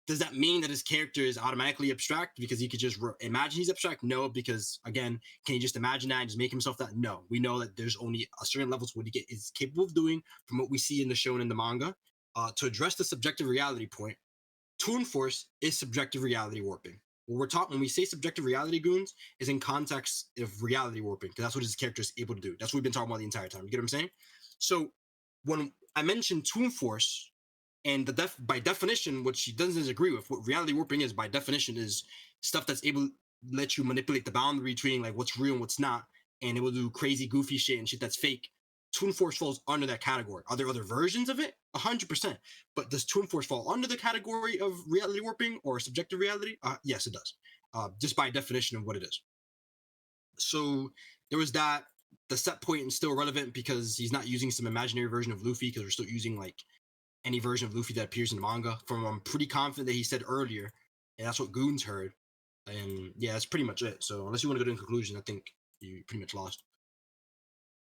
Does that mean that his character is automatically abstract because he could just imagine he's abstract? No, because again, can he just imagine that and just make himself that? No, we know that there's only a certain levels what he is capable of doing from what we see in the show and in the manga. To address the subjective reality point, Toon Force is subjective reality warping. What we're talking when we say subjective reality, goons, is in context of reality warping because that's what his character is able to do. That's what we've been talking about the entire time. You get what I'm saying? So when I mentioned Toon Force, and by definition, what she doesn't agree with, what reality warping is by definition is stuff that's able to let you manipulate the boundary between like what's real and what's not, and it will do crazy, goofy shit and shit that's fake. Toon Force falls under that category. Are there other versions of it? 100%. But does Toon Force fall under the category of reality warping or subjective reality? Yes, it does. Just by definition of what it is. So there was that. The set point is still relevant because he's not using some imaginary version of Luffy because we're still using like any version of Luffy that appears in the manga. I'm pretty confident that he said earlier, and that's what Goons heard. And yeah, that's pretty much it. So unless you want to go to a conclusion, I think you pretty much lost.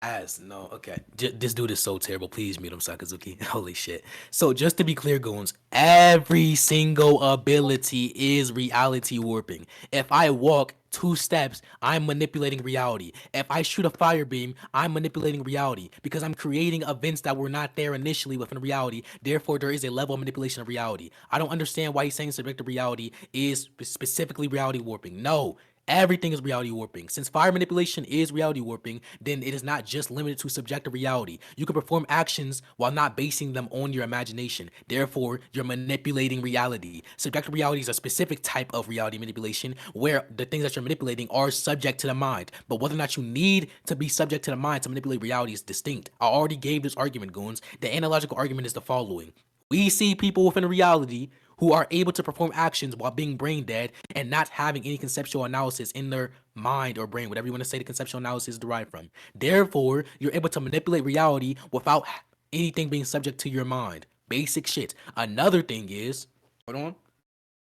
Okay. This dude is so terrible. Please mute him, Sakazuki. Holy shit. So just to be clear, goons, every single ability is reality warping. If I walk 2 steps, I'm manipulating reality. If I shoot a fire beam, I'm manipulating reality because I'm creating events that were not there initially within reality. Therefore, there is a level of manipulation of reality. I don't understand why he's saying subjective reality is specifically reality warping. No. Everything is reality warping. Since fire manipulation is reality warping, then it is not just limited to subjective reality. You can perform actions while not basing them on your imagination. Therefore, you're manipulating reality. Subjective reality is a specific type of reality manipulation where the things that you're manipulating are subject to the mind. But whether or not you need to be subject to the mind to manipulate reality is distinct. I already gave this argument, goons. The analogical argument is the following. We see people within reality who are able to perform actions while being brain dead and not having any conceptual analysis in their mind or brain, whatever you want to say the conceptual analysis is derived from. Therefore, you're able to manipulate reality without anything being subject to your mind. Basic shit. Another thing is, hold on. Let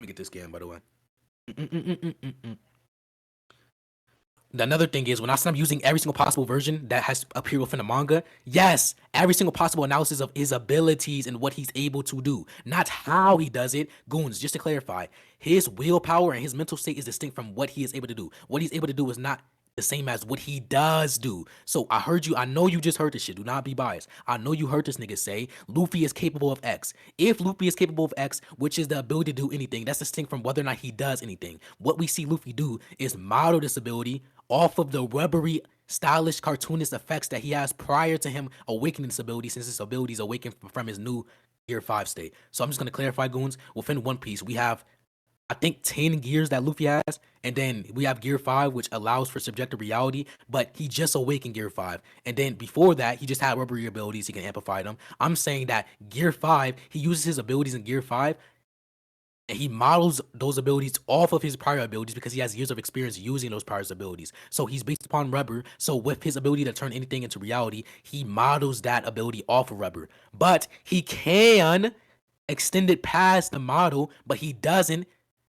me get this game, by the way. Another thing is when I said I'm using every single possible version that has appeared within the manga, yes, every single possible analysis of his abilities and what he's able to do, not how he does it. Goons, just to clarify, his willpower and his mental state is distinct from what he is able to do. What he's able to do is not the same as what he does do. So I heard you. I know you just heard this shit. Do not be biased. I know you heard this nigga say Luffy is capable of X. If Luffy is capable of X, which is the ability to do anything, that's distinct from whether or not he does anything. What we see Luffy do is model this ability off of the rubbery, stylish, cartoonist effects that he has prior to him awakening this ability, since his ability is awakened from his new Gear 5 state. So I'm just going to clarify, goons. Within One Piece, we have, I think, 10 gears that Luffy has, and then we have Gear 5, which allows for subjective reality, but he just awakened Gear 5. And then before that, he just had rubbery abilities, he can amplify them. I'm saying that Gear 5, he uses his abilities in Gear 5, and he models those abilities off of his prior abilities because he has years of experience using those prior abilities. So he's based upon rubber. So with his ability to turn anything into reality, he models that ability off of rubber. But he can extend it past the model, but he doesn't.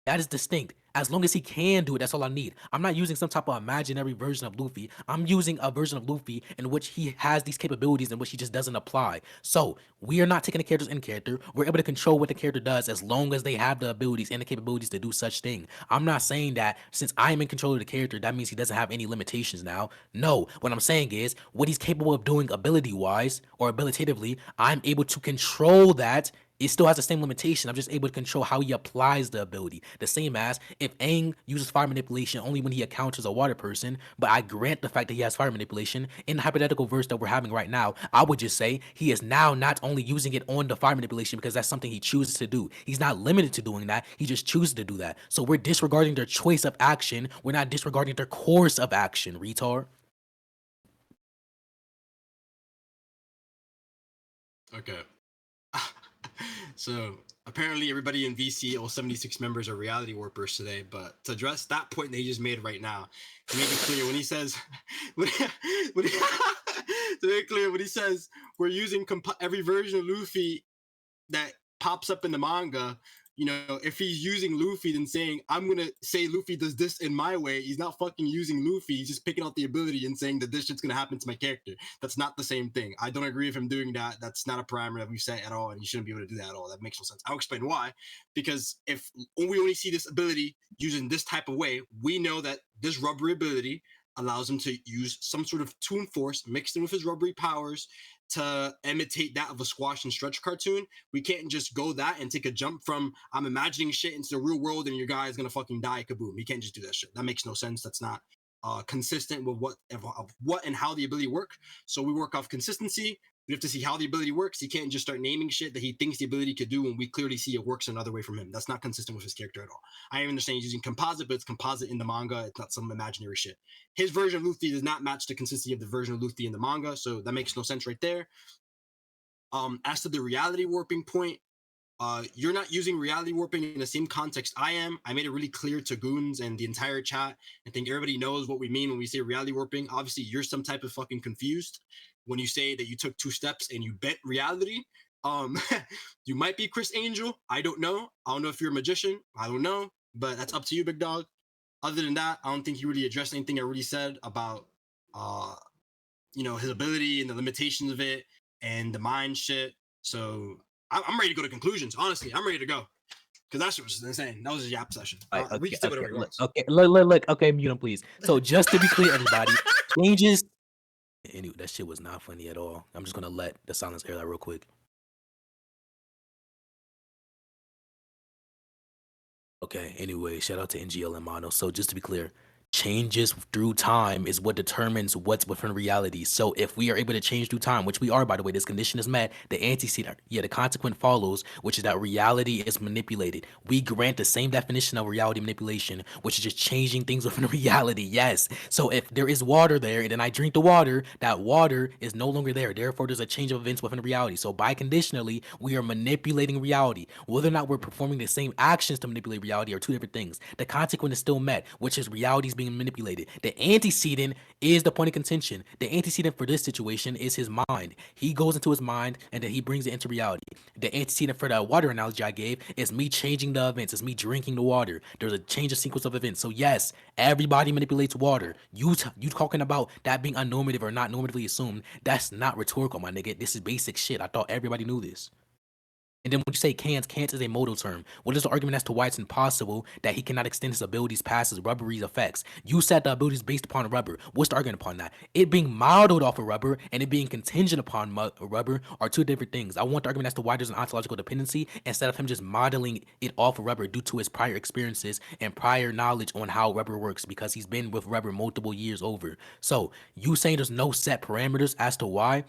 That is distinct. As long as he can do it, that's all I need. I'm not using some type of imaginary version of Luffy. I'm using a version of Luffy in which he has these capabilities in which he just doesn't apply. So we are not taking the characters in character. We're able to control what the character does as long as they have the abilities and the capabilities to do such thing. I'm not saying that since I am in control of the character, that means he doesn't have any limitations now. No, what I'm saying is what he's capable of doing ability-wise or abilitatively, I'm able to control that. It still has the same limitation. I'm just able to control how he applies the ability. The same as if Aang uses fire manipulation only when he encounters a water person, but I grant the fact that he has fire manipulation. In the hypothetical verse that we're having right now, I would just say he is now not only using it on the fire manipulation because that's something he chooses to do. He's not limited to doing that. He just chooses to do that. So we're disregarding their choice of action. We're not disregarding their course of action, retard. Okay. So apparently everybody in VC, all 76 members are reality warpers today. But to address that point that he just made right now, to make it clear when he says, to make it clear when he says we're using every version of Luffy that pops up in the manga. You know, if he's using Luffy, then saying, I'm going to say Luffy does this in my way, he's not fucking using Luffy. He's just picking out the ability and saying that this shit's going to happen to my character. That's not the same thing. I don't agree with him doing that. That's not a parameter that we've set at all, and you shouldn't be able to do that at all. That makes no sense. I'll explain why. Because if we only see this ability using this type of way, we know that this rubbery ability allows him to use some sort of toon force mixed in with his rubbery powers to imitate that of a squash and stretch cartoon. We can't just go that and take a jump from I'm imagining shit into the real world and your guy is gonna fucking die kaboom. You can't just do that shit. That makes no sense. That's not consistent with what and how the ability work. So we work off consistency. We have to see how the ability works. He can't just start naming shit that he thinks the ability could do, and we clearly see it works another way from him. That's not consistent with his character at all. I understand he's using composite, but it's composite in the manga. It's not some imaginary shit. His version of Luffy does not match the consistency of the version of Luffy in the manga, so that makes no sense right there. As to the reality warping point, you're not using reality warping in the same context I am. I made it really clear to Goons and the entire chat. I think everybody knows what we mean when we say reality warping. Obviously, you're some type of fucking confused when you say that you took 2 steps and you bent reality. You might be Chris Angel. I don't know. I don't know if you're a magician. I don't know. But that's up to you, big dog. Other than that, I don't think you really addressed anything I really said about, his ability and the limitations of it and the mind shit. So I'm ready to go to conclusions. Honestly, I'm ready to go. Because that shit was insane. That was a yap session. We can say whatever we want. Okay, look. Okay, mute him, please. So just to be clear, everybody, changes. Anyway, that shit was not funny at all. I'm just gonna let the silence air that real quick. Okay, anyway, shout out to NGL and Mono. So just to be clear, changes through time is what determines what's within reality. So if we are able to change through time, which we are, by the way, this condition is met, the antecedent, the consequent follows, which is that reality is manipulated. We grant the same definition of reality manipulation, which is just changing things within reality. Yes. So if there is water there and then I drink the water, that water is no longer there. Therefore, there's a change of events within reality. So by conditionally, we are manipulating reality. Whether or not we're performing the same actions to manipulate reality are two different things. The consequent is still met, which is reality's being manipulated. The antecedent is the point of contention. The antecedent for this situation is his mind. He goes into his mind and then he brings it into reality. The antecedent for the water analogy I gave is me changing the events. It's me drinking the water. There's a change of sequence of events. So yes, everybody manipulates water. You talking about that being unnormative or not normatively assumed, that's not rhetorical, my nigga. This is basic shit. I thought everybody knew this. And then when you say can't is a modal term. What is the argument as to why it's impossible that he cannot extend his abilities past his rubbery effects? You said the abilities based upon rubber. What's the argument upon that? It being modeled off of rubber and it being contingent upon rubber are two different things. I want the argument as to why there's an ontological dependency instead of him just modeling it off of rubber due to his prior experiences and prior knowledge on how rubber works, because he's been with rubber multiple years over. So you saying there's no set parameters as to why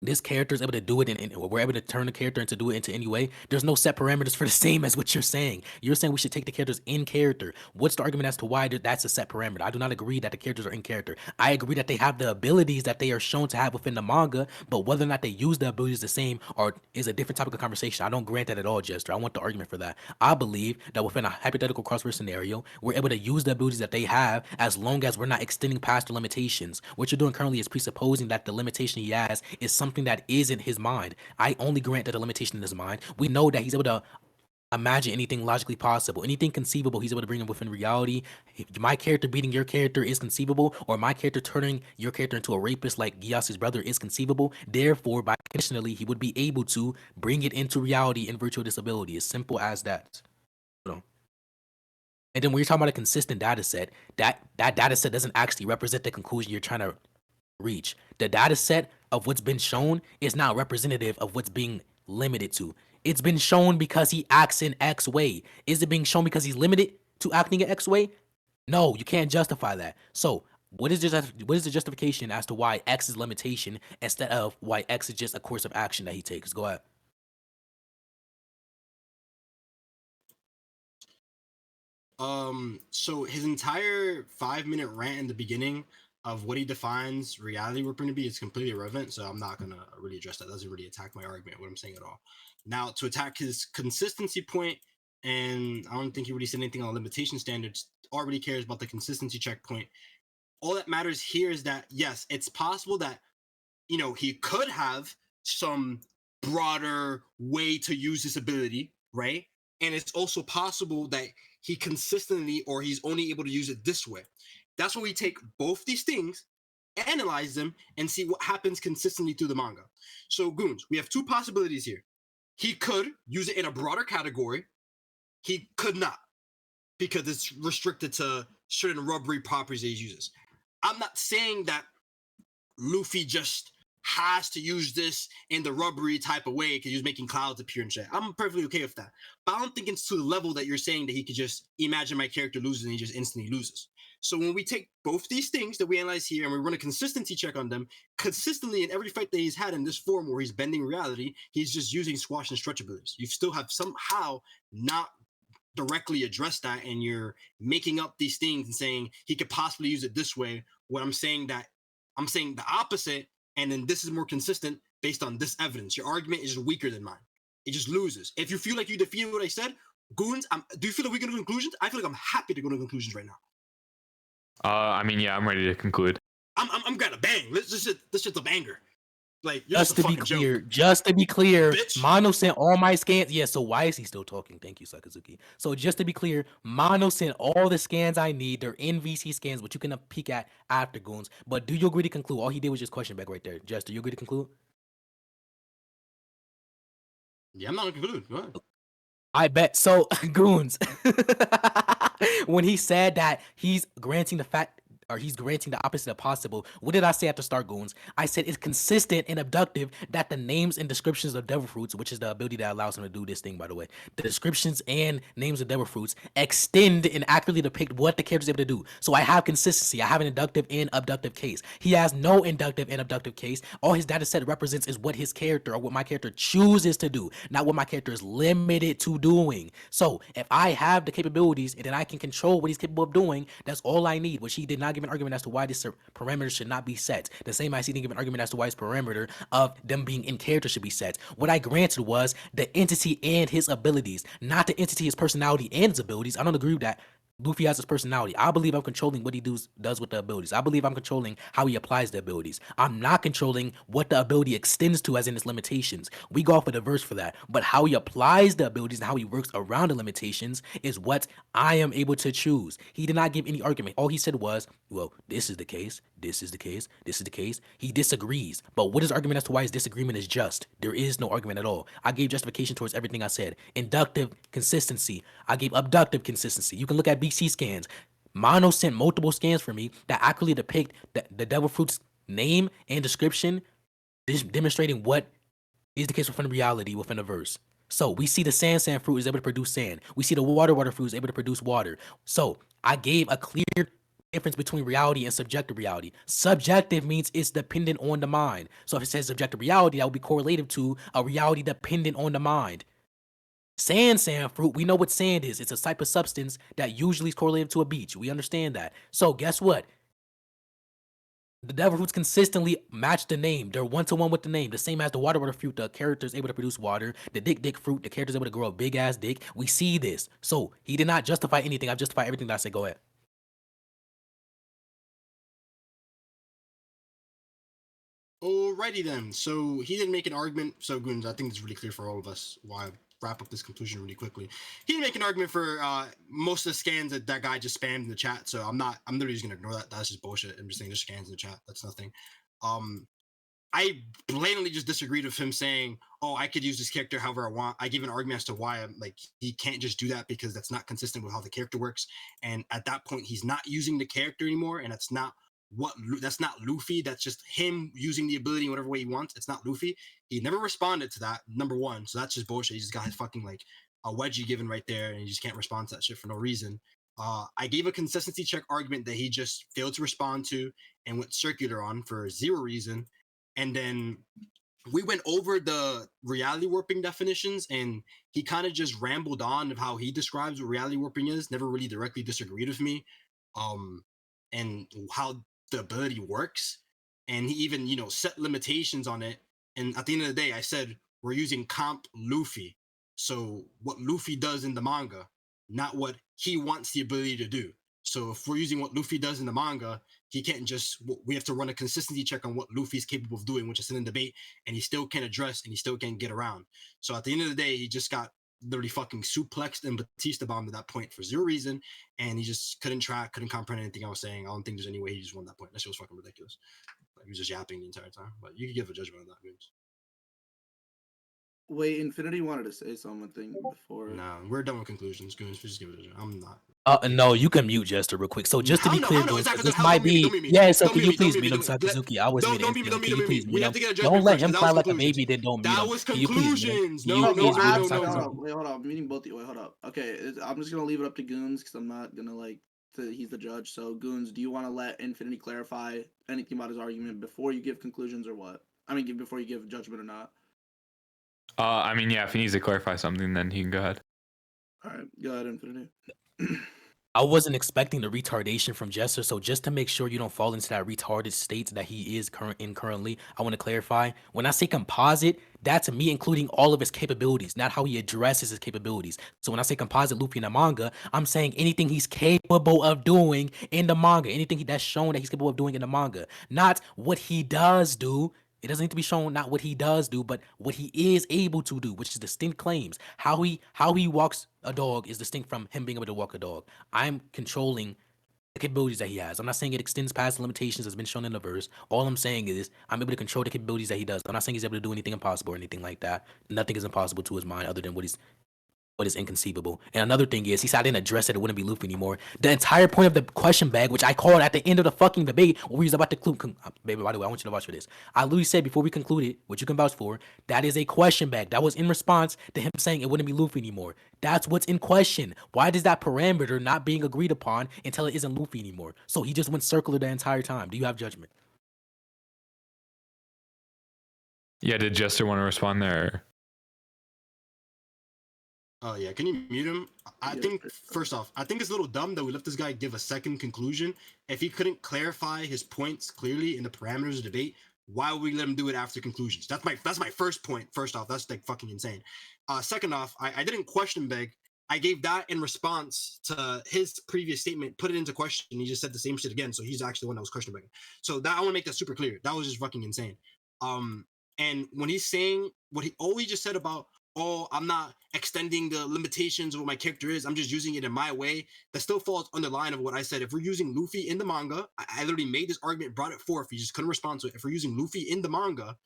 this character is able to do it and we're able to turn the character into do it into any way. There's no set parameters for the same as what you're saying. You're saying we should take the characters in character. What's the argument as to why that's a set parameter? I do not agree that the characters are in character. I agree that they have the abilities that they are shown to have within the manga, but whether or not they use the abilities the same or is a different topic of conversation. I don't grant that at all, Jester. I want the argument for that. I believe that within a hypothetical crossword scenario, we're able to use the abilities that they have as long as we're not extending past the limitations. What you're doing currently is presupposing that the limitation he has is something that is in his mind. I only grant that the limitation in his mind. We know that he's able to imagine anything logically possible, anything conceivable. He's able to bring it within reality. If my character beating your character is conceivable, or my character turning your character into a rapist like Giyasu's brother is conceivable. Therefore, by conditionally, he would be able to bring it into reality in virtue of this ability. As simple as that. And then when you're talking about a consistent data set, that data set doesn't actually represent the conclusion you're trying to reach. The data set of what's been shown is not representative of what's being limited to. It's been shown because he acts in X way. Is it being shown because he's limited to acting in X way? No, you can't justify that. So what is the justification as to why X is limitation instead of why X is just a course of action that he takes? Go ahead. So his entire 5-minute rant in the beginning of what he defines reality weapon to be is completely irrelevant, so I'm not gonna really address that. That doesn't really attack my argument, what I'm saying at all. Now, to attack his consistency point, and I don't think he really said anything on limitation standards, all really cares about the consistency checkpoint. All that matters here is that, yes, it's possible that, he could have some broader way to use this ability, right? And it's also possible that he consistently, or he's only able to use it this way. That's why we take both these things, analyze them, and see what happens consistently through the manga. So, Goons, we have two possibilities here. He could use it in a broader category. He could not, because it's restricted to certain rubbery properties that he uses. I'm not saying that Luffy just has to use this in the rubbery type of way because he was making clouds appear and shit. I'm perfectly okay with that. But I don't think it's to the level that you're saying that he could just imagine my character loses and he just instantly loses. So when we take both these things that we analyze here and we run a consistency check on them, consistently in every fight that he's had in this form where he's bending reality, he's just using squash and stretch abilities. You still have somehow not directly addressed that, and you're making up these things and saying he could possibly use it this way. What I'm saying the opposite, and then this is more consistent based on this evidence. Your argument is just weaker than mine. It just loses. If you feel like you defeated what I said, Goons, do you feel like we can go to conclusions? I feel like I'm happy to go to conclusions right now. I mean, yeah, I'm ready to conclude. I'm gonna bang. This shit's a banger. Like, just to be clear, bitch. Mono sent all my scans. Yeah, so why is he still talking? Thank you, Sakazuki. So just to be clear, Mono sent all the scans I need. They're in VC scans, but you can peek at after, Goons. But do you agree to conclude? All he did was just question back right there. Jester, you agree to conclude? Yeah, I'm not gonna conclude. Go ahead. I bet. So, Goons, when he said that he's granting the opposite of possible, what did I say at the start, Goons? I said it's consistent and abductive that the names and descriptions of devil fruits, which is the ability that allows him to do this thing, by the way, the descriptions and names of devil fruits extend and accurately depict what the character is able to do. So I have consistency. I have an inductive and abductive case. He has no inductive and abductive case. All his data set represents is what his character or what my character chooses to do, not what my character is limited to doing. So if I have the capabilities and then I can control what he's capable of doing, that's all I need, which he did not give an argument as to why this parameter should not be set. The same as he didn't give an argument as to why his parameter of them being in character should be set. What I granted was the entity and his abilities, not the entity, his personality, and his abilities. I don't agree with that. Luffy has his personality. I believe I'm controlling what he does with the abilities. I believe I'm controlling how he applies the abilities. I'm not controlling what the ability extends to as in its limitations. We go off of the verse for that. But how he applies the abilities and how he works around the limitations is what I am able to choose. He did not give any argument. All he said was, well, this is the case, this is the case, this is the case. He disagrees. But what is argument as to why his disagreement is just? There is no argument at all. I gave justification towards everything I said. Inductive consistency. I gave abductive consistency. You can look at BC scans. Mono sent multiple scans for me that accurately depict the devil fruit's name and description, demonstrating what is the case within reality within a verse. So we see the sand fruit is able to produce sand. We see the water fruit is able to produce water. So I gave a clear difference between reality and subjective reality. Subjective means it's dependent on the mind. So if it says subjective reality, that would be correlative to a reality dependent on the mind. Sand fruit, we know what sand is. It's a type of substance that usually is correlated to a beach. We understand that. So guess what? The devil fruits consistently match the name. They're one-to-one with the name. The same as the water fruit, the character is able to produce water. The dick fruit, the character is able to grow a big-ass dick. We see this. So he did not justify anything. I've justified everything that I said. Go ahead. Alrighty then. So he didn't make an argument. So Goons, I think it's really clear for all of us why I wrap up this conclusion really quickly. He didn't make an argument for most of the scans that guy just spammed in the chat. So I'm literally just gonna ignore that. That's just bullshit. I'm just saying there's scans in the chat. That's nothing. I blatantly just disagreed with him saying, "Oh, I could use this character however I want." I gave an argument as to why I'm like he can't just do that because that's not consistent with how the character works. And at that point, he's not using the character anymore, and that's not Luffy. That's just him using the ability in whatever way he wants. It's not Luffy. He never responded to that. Number one, so that's just bullshit. He just got his fucking like a wedgie given right there, and he just can't respond to that shit for no reason. I gave a consistency check argument that he just failed to respond to and went circular on for zero reason. And then we went over the reality warping definitions, and he kind of just rambled on of how he describes what reality warping is, never really directly disagreed with me, and how the ability works. And he even, set limitations on it. And at the end of the day, I said, we're using comp Luffy. So what Luffy does in the manga, not what he wants the ability to do. So if we're using what Luffy does in the manga, he can't we have to run a consistency check on what Luffy's capable of doing, which is in debate, and he still can't address and he still can't get around. So at the end of the day, he just got literally fucking suplexed and Batista bombed at that point for zero reason, and he just couldn't comprehend anything I was saying. I don't think there's any way he just won that point. That shit was fucking ridiculous. Like, he was just yapping the entire time. But you could give a judgment on that, Vince. Wait, Infinity wanted to say something before. No, we're done with conclusions. Goons, just give it a judgment. I'm not. No, you can mute Jester real quick. So just to be clear, this might be so. Can you please mute him, Sakazuki? I was muting him. Can you please mute him? Don't let him cry like a baby. Then don't mute him. That was conclusions. Wait, hold up. I'm meeting both of you. Wait, hold up. Okay, I'm just gonna leave it up to Goons because I'm not gonna he's the judge. So Goons, do you want to let Infinity clarify anything about his argument before you give conclusions or what? I mean, before you give judgment or not? I mean, yeah. If he needs to clarify something, then he can go ahead. All right, go ahead, Infinity. I wasn't expecting the retardation from Jester, so just to make sure you don't fall into that retarded state that he is currently, I want to clarify. When I say composite, that's me including all of his capabilities, not how he addresses his capabilities. So when I say composite Luffy in the manga, I'm saying anything he's capable of doing in the manga, anything that's shown that he's capable of doing in the manga, not what he does do. It doesn't need to be shown not what he does do, but what he is able to do, which is distinct claims. How he walks a dog is distinct from him being able to walk a dog. I'm controlling the capabilities that he has. I'm not saying it extends past the limitations that's been shown in the verse. All I'm saying is I'm able to control the capabilities that he does. I'm not saying he's able to do anything impossible or anything like that. Nothing is impossible to his mind other than what is inconceivable. And another thing is, he said I didn't address it wouldn't be Luffy anymore. The entire point of the question bag, which I called at the end of the fucking debate, where we was about to baby, by the way, I want you to vouch for this. I literally said before we concluded, which you can vouch for, that is a question bag. That was in response to him saying it wouldn't be Luffy anymore. That's what's in question. Why does that parameter not being agreed upon until it isn't Luffy anymore? So he just went circular the entire time. Do you have judgment? Yeah, did Jester want to respond there? Oh yeah, can you mute him? I think first off, I think it's a little dumb that we let this guy give a second conclusion. If he couldn't clarify his points clearly in the parameters of debate, why would we let him do it after conclusions? That's my first point. First off, that's like fucking insane. Second off, I didn't question beg. I gave that in response to his previous statement, put it into question. He just said the same shit again. So he's actually the one that was questioning it. So that I want to make that super clear. That was just fucking insane. And when he's saying what he always just said about, oh, I'm not extending the limitations of what my character is, I'm just using it in my way, that still falls under the line of what I said. If we're using Luffy in the manga, I literally made this argument, brought it forth. He just couldn't respond to it. If we're using Luffy in the manga,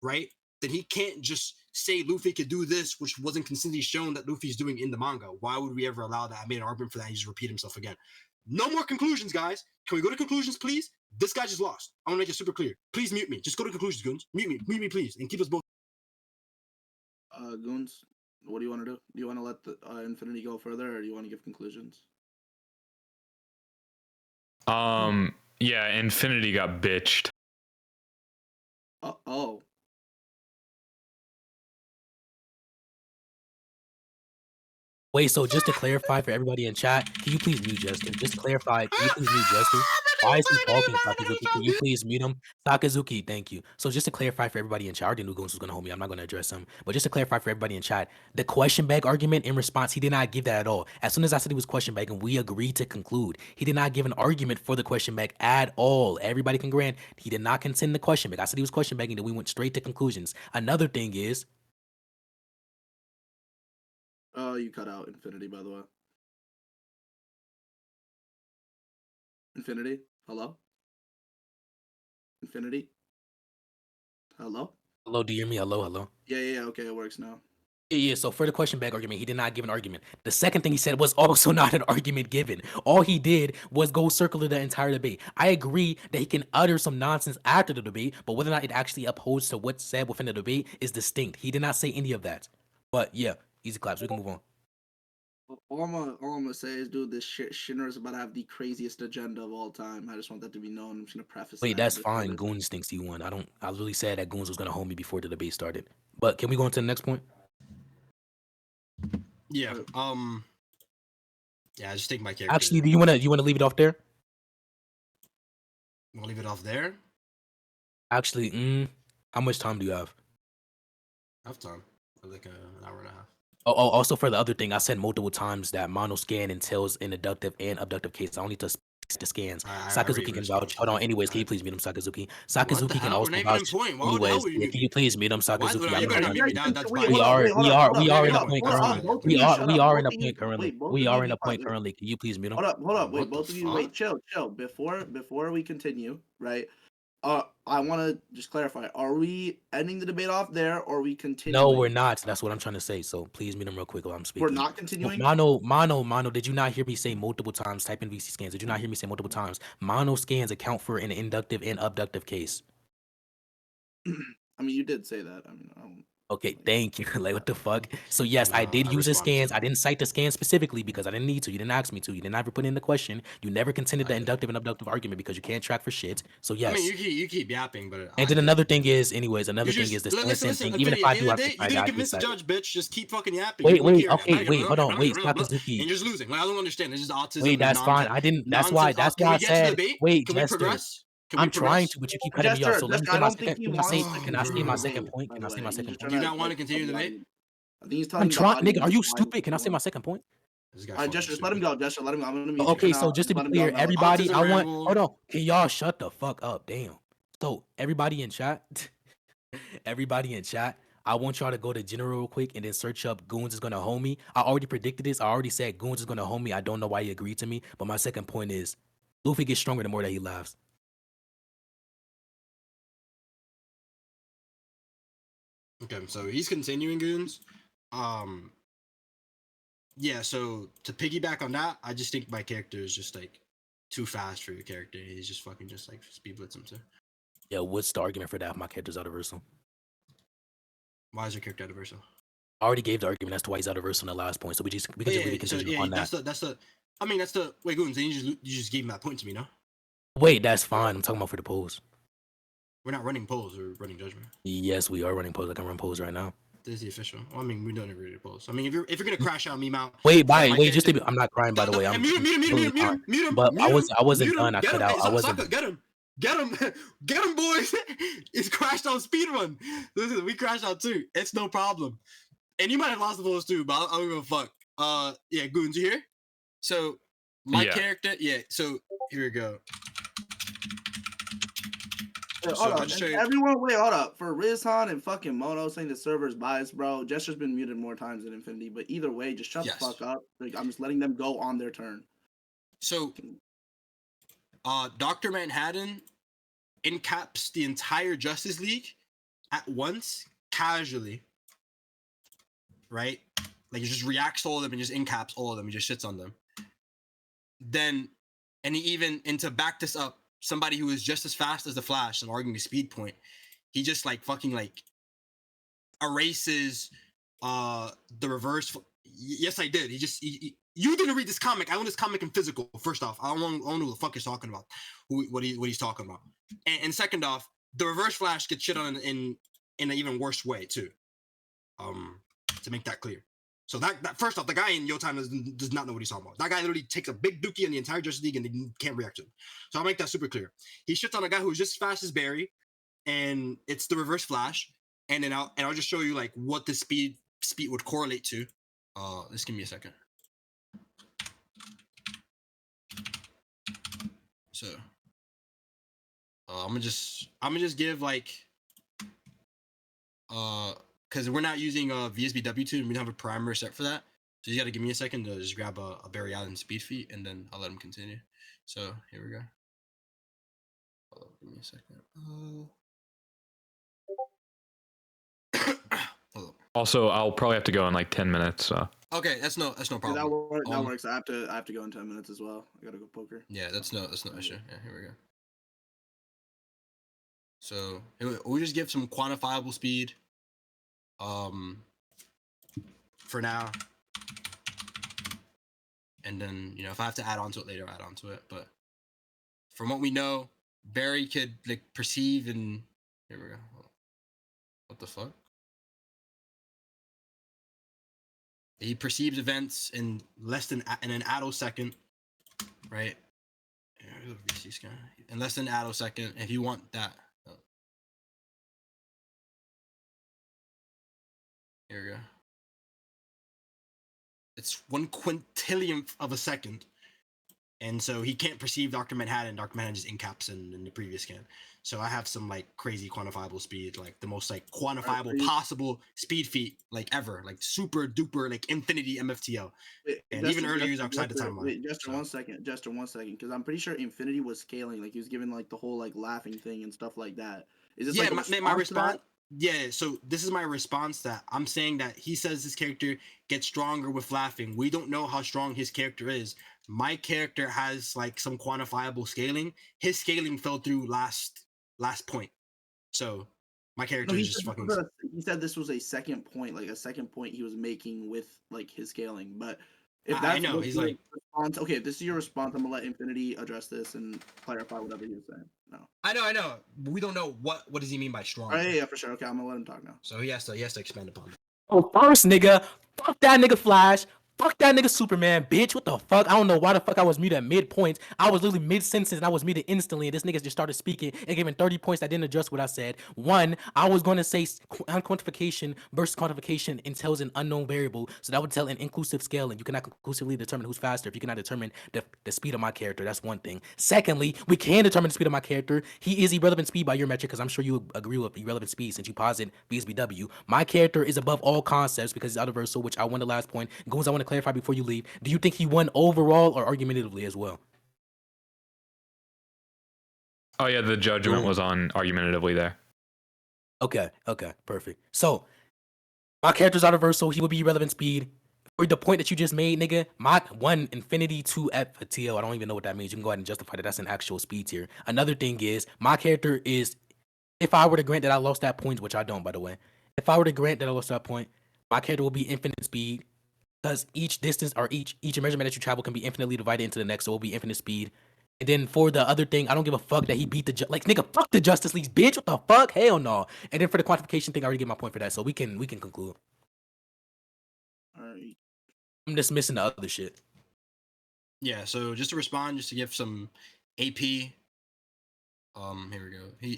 right, then he can't just say Luffy could do this, which wasn't consistently shown that Luffy's doing in the manga. Why would we ever allow that? I made an argument for that. He just repeat himself again. No more conclusions, guys. Can we go to conclusions, please? This guy just lost. I want to make it super clear. Please mute me. Just go to conclusions, Goons. Mute me, please, and keep us both. Goons, what do you want to do? Do you want to let the Infinity go further, or do you want to give conclusions? Yeah, Infinity got bitched. Oh. Wait, so just to clarify for everybody in chat, can you please mute Jester? Just to clarify, can you please mute Jester? Why is he talking, Sakazuki? Can you please mute him? Sakazuki, thank you. So just to clarify for everybody in chat, I already knew Goons was gonna hold me. I'm not gonna address him. But just to clarify for everybody in chat, the question bag argument in response, he did not give that at all. As soon as I said he was question bag and we agreed to conclude, he did not give an argument for the question bag at all. Everybody can grant he did not contend the question bag. I said he was question bagging, then we went straight to conclusions. Another thing is, You cut out Infinity, by the way. Infinity? Hello? Infinity? Hello? hello, do you hear me? Hello. Yeah, okay, it works now. Yeah, so for the question bag argument, he did not give an argument. The second thing he said was also not an argument given. All he did was go circular the entire debate. I agree that he can utter some nonsense after the debate, but whether or not it actually upholds to what's said within the debate is distinct. He did not say any of that. But yeah, easy claps. We can move on. All I'm gonna say is, dude, this Shinra is about to have the craziest agenda of all time. I just want that to be known. I'm just gonna preface. Wait, that that's fine. Goons thinks he won. I really said that Goons was gonna hold me before the debate started. But can we go on to the next point? Yeah. Yeah, just take my character. Actually, do you wanna leave it off there? We'll leave it off there. Actually, how much time do you have? I have time. Like an hour and a half. Oh, also for the other thing, I said multiple times that mono scan entails an inductive and abductive case. I only to the scans. Sakazuki can vouch. Hold on. Anyways, can you please mute him, Sakazuki? Sakazuki can also vouch. Anyways, can you please mute him, Sakazuki? We are in a point currently. We are in a point currently. We are in a point currently. Can you please mute him? Hold up. Wait, both of you, wait, chill. Before we continue, right? I want to just clarify. Are we ending the debate off there, or are we continuing? No, we're not. That's what I'm trying to say. So please mute him real quick while I'm speaking. We're not continuing? Mono, did you not hear me say multiple times, type in VC scans? Did you not hear me say multiple times? Mono scans account for an inductive and abductive case. I mean, you did say that. I mean, I don't... Okay, thank you. Like, what the fuck? So yes, I did use the scans. I didn't cite the scans specifically because I didn't need to. You didn't ask me to. You didn't ever put in the question. You never contended the inductive and abductive argument because you can't track for shit. So yes. I mean, you keep yapping, but. And then another thing is, anyways, the listen, thing. Even if I do have to fight, you didn't convince the judge, bitch. Just keep fucking yapping. Wait, hold on. Wait, Sakazuki. And you're just losing. Like, I don't understand. It's just autism. Wait, that's fine. I didn't. That's why I said. Wait, Jester. I'm trying to, but you keep cutting me off. So let me say my second. Can I say my second point? Can I say my second point? Do you not want to continue the debate? I think he's I'm trying, nigga. Are you stupid? Can I say my second point? Jester, let him go. Jester, let him go. I'm gonna mute okay, you so just to be clear, everybody, hold on. Can y'all shut the fuck up? Damn. So everybody in chat, I want y'all to go to general real quick and then search up Goons is gonna hold me. I already predicted this. I already said Goons is gonna hold me. I don't know why he agreed to me, but my second point is Luffy gets stronger the more that he laughs. Okay, so he's continuing, Goons. Yeah, so to piggyback on that, I just think my character is just like too fast for your character. He's just fucking just like speed blitz him too. Yeah, what's the argument for that if my character's universal? Why is your character universal? I already gave the argument as to why he's universal in the last point, so we can just really continue on that. That's the wait, Goons, then you just gave him that point to me, no? Wait, that's fine. I'm talking about for the polls. We're not running polls, we're running judgment. Yes, we are running polls. I can run polls right now. This is the official. Well, I mean, we don't agree to polls. I mean, if you're gonna crash out me mount. Wait, just to be, I'm not crying by the way. I'm mute him. But I wasn't done. I cut out. I wasn't. Get him, boys! It's crashed on speedrun. Listen, we crashed out too. It's no problem. And you might have lost the polls too, but I don't give a fuck. Yeah, Goons, you here? So my Yeah. character, yeah. So here we go. Wait, So hold I'll up. just show you. Everyone, wait, hold up. For Rizhan and fucking Mono saying the server's biased, bro, Jester's been muted more times than Infinity. But either way, just shut Yes. the fuck up. Like, I'm just letting them go on their turn. So, Dr. Manhattan encaps the entire Justice League at once, casually, right? Like, he just reacts to all of them and just encaps all of them. He just shits on them. Then, and he even, and to back this up, somebody who is just as fast as the Flash and arguing the speed point, he just like fucking like erases the reverse. Yes, I did. You didn't read this comic. I own this comic in physical. First off, I don't know who the fuck he's talking about. What he's talking about. And second off, the Reverse Flash gets shit on in an even worse way too. To make that clear. So that first off, the guy in Yo Time does not know what he's talking about. That guy literally takes a big dookie in the entire Justice League and they can't react to him. So I'll make that super clear. He shits on a guy who's just as fast as Barry, and it's the Reverse Flash. And then I'll just show you like what the speed would correlate to. Just give me a second. So I'm gonna just give like because we're not using VSBW2 and we don't have a parameter set for that. So you got to give me a second to just grab a Barry Allen speed feat and then I'll let him continue. So here we go. Hold on, give me a second. Hold on. Also, I'll probably have to go in like 10 minutes. So. Okay, that's no problem. Yeah, that works. I have to go in 10 minutes as well. I gotta go poker. Yeah, that's no issue. Yeah, here we go. So we just give some quantifiable speed. For now. And then, if I have to add on to it later, I'll add on to it. But from what we know, Barry could like perceive and here we go. What the fuck? He perceives events in less than an attosecond, right? In less than an attosecond. If you want that. Here we go. It's 1/quintillionth of a second. And so he can't perceive Dr. Manhattan. Dr. Manhattan just incaps in the previous scan. So I have some like crazy quantifiable speed, like the most like quantifiable possible speed feat like ever, like super duper like infinity MFTL. And even earlier he was outside the timeline. Wait, Jester, 1 second. Jester, 1 second, because I'm pretty sure Infinity was scaling. Like he was giving like the whole like laughing thing and stuff like that. Is this like my response? Yeah, so this is my response that I'm saying that he says his character gets stronger with laughing. We don't know how strong his character is. My character has like some quantifiable scaling. His scaling fell through last point. So my character is just fucking. He said this was a second point, like a second point he was making with like his scaling. But if that's I know he's like response, okay, if this is your response, I'm gonna let Infinity address this and clarify whatever he was saying. No, I know. We don't know what does he mean by strong. Yeah, for sure. Okay, I'm gonna let him talk now. So he has to expand upon it. Oh, first nigga, fuck that nigga Flash. Fuck that nigga Superman, bitch. What the fuck? I don't know why the fuck I was muted at midpoint. I was literally mid-sentence and I was muted instantly. And this nigga just started speaking and giving 30 points that didn't adjust what I said. One, I was going to say quantification versus quantification entails an unknown variable. So that would tell an inclusive scale. And you cannot conclusively determine who's faster if you cannot determine the speed of my character. That's one thing. Secondly, we can determine the speed of my character. He is irrelevant speed by your metric because I'm sure you agree with irrelevant speed since you posit VSBW. My character is above all concepts because he's universal, which I won the last point. Goons, I want to clarify before you leave. Do you think he won overall or argumentatively as well? Oh yeah, the judgment was on argumentatively there. Okay, perfect. So my character's universal. He would be irrelevant speed. For the point that you just made, nigga, my 1 infinity 2 F for TL. I don't even know what that means. You can go ahead and justify that. That's an actual speed tier. Another thing is my character is, if I were to grant that I lost that point, which I don't, by the way, if I were to grant that I lost that point, my character will be infinite speed. Because each distance or each measurement that you travel can be infinitely divided into the next, so it'll be infinite speed. And then for the other thing, I don't give a fuck that he beat nigga, fuck the Justice League, bitch. What the fuck? Hell no. And then for the quantification thing, I already get my point for that, so we can conclude. All right. I'm dismissing the other shit. Yeah. So just to respond, just to give some AP. Here we go.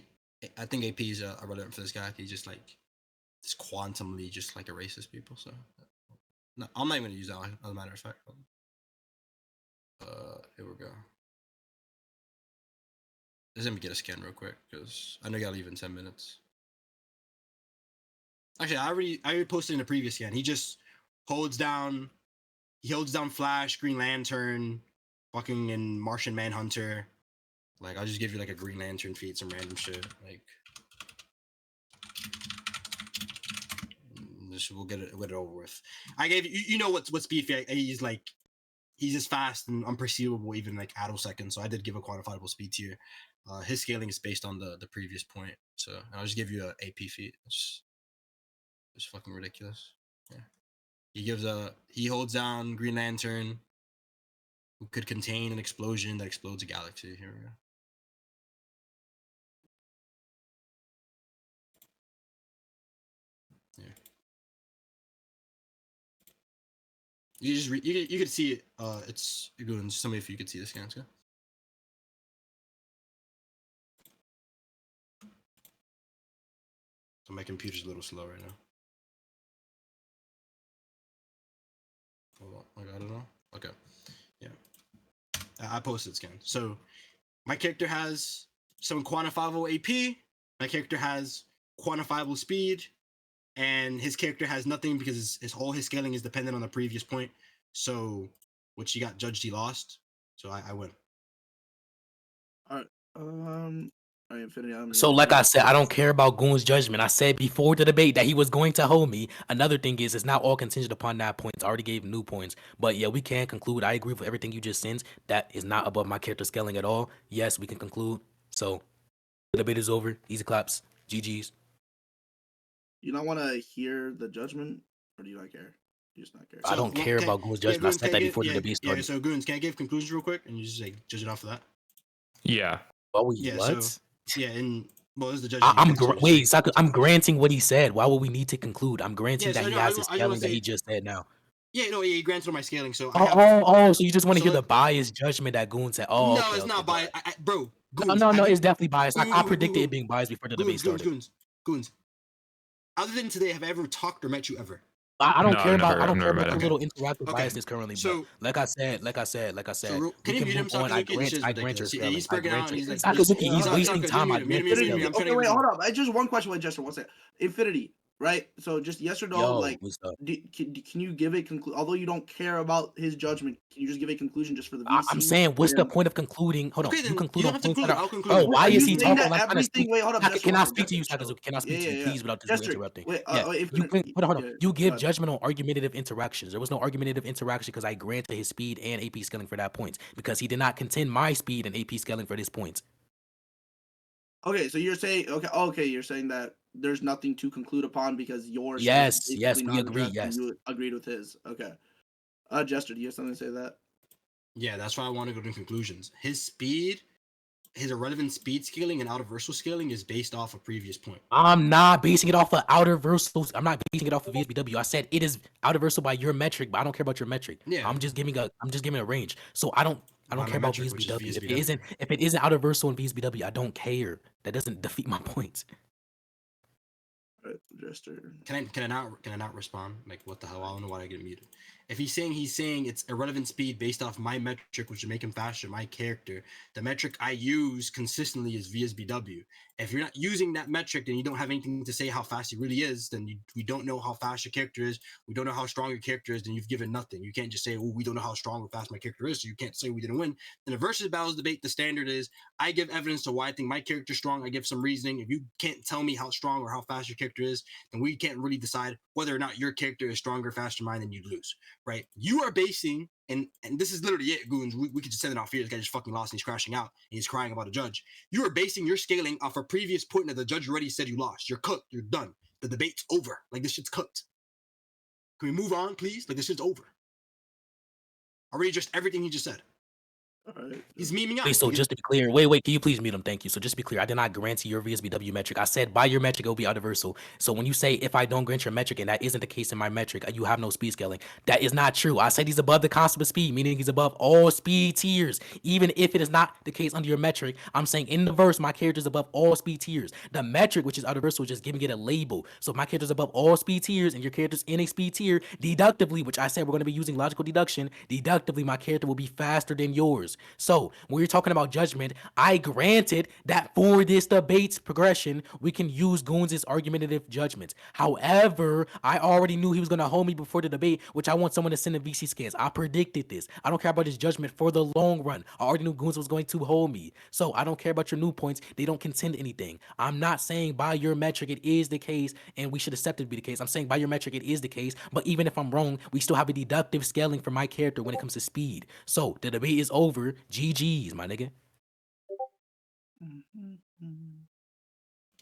I think AP is irrelevant for this guy. He just quantumly just like erases people. So No, I'm not even gonna use that one, as a matter of fact. Here we go. Just let me get a scan real quick, because I know you gotta leave in 10 minutes. Actually, I already posted in the previous scan. He just holds down Flash, Green Lantern, fucking and Martian Manhunter. Like, I'll just give you like a Green Lantern feat, some random shit. Like, we'll get it over with. I gave you know what speed feat. He's just fast and unperceivable, even like attoseconds. So I did give a quantifiable speed tier. His scaling is based on the previous point. So I'll just give you a AP feat. It's fucking ridiculous. Yeah. He holds down Green Lantern, who could contain an explosion that explodes a galaxy. Here we go. Yeah. You just you could see it. It's good. Somebody if you could see the scans. Yeah. So my computer's a little slow right now. Hold on, I got it all. Okay. Yeah. I posted scan. So my character has some quantifiable AP. My character has quantifiable speed, and his character has nothing because his scaling is dependent on the previous point. So, which he got judged, he lost. So I win. All right. Infinity. So, like I said, I don't care about Goon's judgment. I said before the debate that he was going to hold me. Another thing is, it's not all contingent upon that points. I already gave new points. But yeah, we can conclude. I agree with everything you just said. That is not above my character scaling at all. Yes, we can conclude. So, the debate is over. Easy claps. GG's. You not want to hear the judgment, or do you not care? You just not care. I don't care about Goon's judgment. I said that before the debate started. Yeah, so Goons, can I give conclusions real quick and you just like judge it off of that? Yeah. What? So, yeah, and well, this is the judge. I'm granting what he said. Why would we need to conclude? I'm granting that he has his scaling that he just said now. Yeah, no, he granted on my scaling. So so you just want to hear the biased judgment that Goon said? Oh, no, it's not biased, bro. Goons, no, it's definitely biased. I predicted it being biased before the debate started. Goons. Other than today, have I ever talked or met you ever? I don't care about the little interactive biases currently. So, like I said, so, can you mute him? I grant your scaling. He's breaking out. He's like, he's wasting time. Okay, wait, hold up. Just one question with Jester. One second. Infinity, right? So just yes or no. Can you give a conclusion? Although you don't care about his judgment, can you just give a conclusion just for the VC? I'm saying, what's the point of concluding? Hold on, you conclude on points that are. I'll conclude. Oh, why is he talking like kind of? Wait, hold up. Can I speak to you, Sakazuki? Can I speak to you, please, without just interrupting? Hold on. You give judgment on argumentative interactions. There was no argumentative interaction because I granted his speed and AP scaling for that point because he did not contend my speed and AP scaling for this point. Okay, so you're saying you're saying that there's nothing to conclude upon because yours. Yes, we agree. Yes, you agreed with his. Okay, Jester, do you have something to say to that? Yeah, that's why I want to go to conclusions. His irrelevant speed scaling and outer versal scaling is based off a previous point. I'm not basing it off of outer versal. I'm not basing it off of VSBW. I said it is outer versal by your metric, but I don't care about your metric. Yeah, I'm just giving a range. So I don't care about VSBW. If it isn't outer versal in VSBW, I don't care. That doesn't defeat my points. Jester. Can I not respond? Like, what the hell? I don't know why I get muted. If he's saying it's irrelevant speed based off my metric, which would make him faster, my character, the metric I use consistently is VSBW. If you're not using that metric, then you don't have anything to say how fast he really is. Then we don't know how fast your character is. We don't know how strong your character is. Then you've given nothing. You can't just say, oh, we don't know how strong or fast my character is, so you can't say we didn't win. In a versus battles debate, the standard is I give evidence to why I think my character's strong. I give some reasoning. If you can't tell me how strong or how fast your character is, then we can't really decide whether or not your character is stronger, faster than mine, then you lose, right? You are basing, and this is literally it, Goons. We could just send it off here. This guy just fucking lost and he's crashing out and he's crying about a judge. You are basing your scaling off a previous point that the judge already said you lost. You're cooked. You're done. The debate's over. Like, this shit's cooked. Can we move on, please? Like, this shit's over. I already just everything he just said. Alright. He's memeing out. Wait, so just to be clear, wait, can you please mute him? Thank you. So just to be clear, I did not grant you your VSBW metric. I said by your metric, it will be universal. So when you say if I don't grant your metric, and that isn't the case in my metric, you have no speed scaling. That is not true. I said he's above the constant of speed, meaning he's above all speed tiers. Even if it is not the case under your metric, I'm saying in the verse, my character is above all speed tiers. The metric, which is universal, is just giving it a label. So if my character is above all speed tiers and your character's in a speed tier, deductively, which I said we're going to be using logical deduction, deductively, my character will be faster than yours. So when you're talking about judgment, I granted that for this debate's progression, we can use Goons' argumentative judgments. However, I already knew he was going to hold me before the debate, which I want someone to send in VC scans. I predicted this. I don't care about his judgment for the long run. I already knew Goons was going to hold me. So I don't care about your new points. They don't contend anything. I'm not saying by your metric it is the case and we should accept it to be the case. I'm saying by your metric it is the case, but even if I'm wrong, we still have a deductive scaling for my character when it comes to speed. So the debate is over. GG's, my nigga.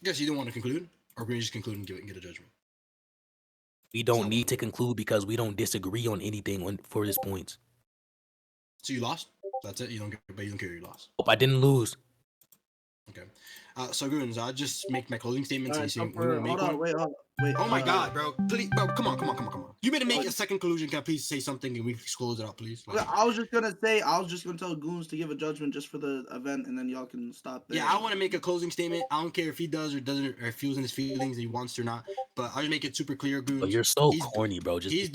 Guess you don't want to conclude, or can we just conclude and get a judgment? We don't need to conclude because we don't disagree on anything for this point. So you lost? That's it? You don't care you lost? Hope I didn't lose. Okay. So Goons, I'll just make my closing statements. Alright, And hold on, wait. Oh my god, bro. Please, bro, come on. You better make a second conclusion. Can I please say something and we close it out, please? Like, I was just gonna tell Goons to give a judgment just for the event, and then y'all can stop there. yeah, I want to make a closing statement. I don't care if he does or doesn't, or if he feels in his feelings, he wants to or not. But I'll just make it super clear, Goons. But you're so corny, bro. Just you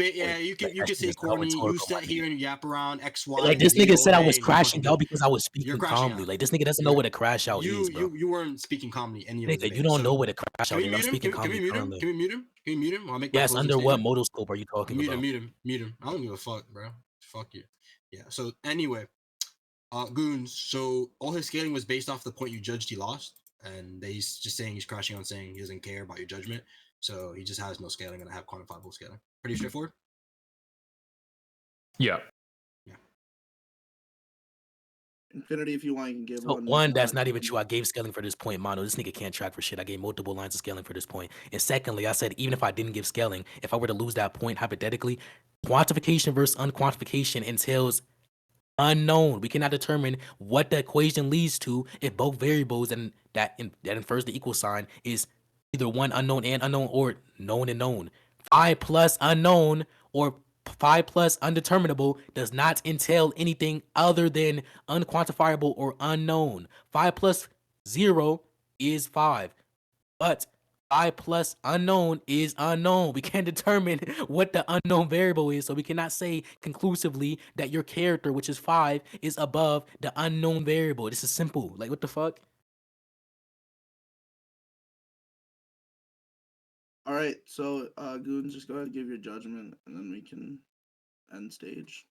can say corny. You sit here and yap around X, Y. Like this nigga said I was crashing out because I was speaking calmly. Like this nigga doesn't know what a crash out is, bro. You weren't speaking calmly. Nigga, you don't know what a crash out is. I'm speaking calmly. Can we mute him? I'll make yes, under what motoscope are you talking about? Mute him. I don't give a fuck, bro. Fuck you. Yeah. So anyway, Goons. So all his scaling was based off the point you judged he lost, and he's just saying he's crashing out, saying he doesn't care about your judgment. So he just has no scaling and I have quantifiable scaling. Pretty straightforward. Yeah. Infinity, if you want, you can give one. That's not even true. I gave scaling for this point, Mono. This nigga can't track for shit. I gave multiple lines of scaling for this point. And secondly, I said even if I didn't give scaling, if I were to lose that point hypothetically, quantification versus unquantification entails unknown. We cannot determine what the equation leads to if both variables and that infers the equal sign is either one unknown and unknown or known and known. 5 plus unknown or 5 plus undeterminable does not entail anything other than unquantifiable or unknown. 5 plus 0 is 5, but 5 plus unknown is unknown. We can't determine what the unknown variable is, so we cannot say conclusively that your character, which is 5, is above the unknown variable. This is simple. Like, what the fuck? All right, so Goons, just go ahead and give your judgment, and then we can end stage.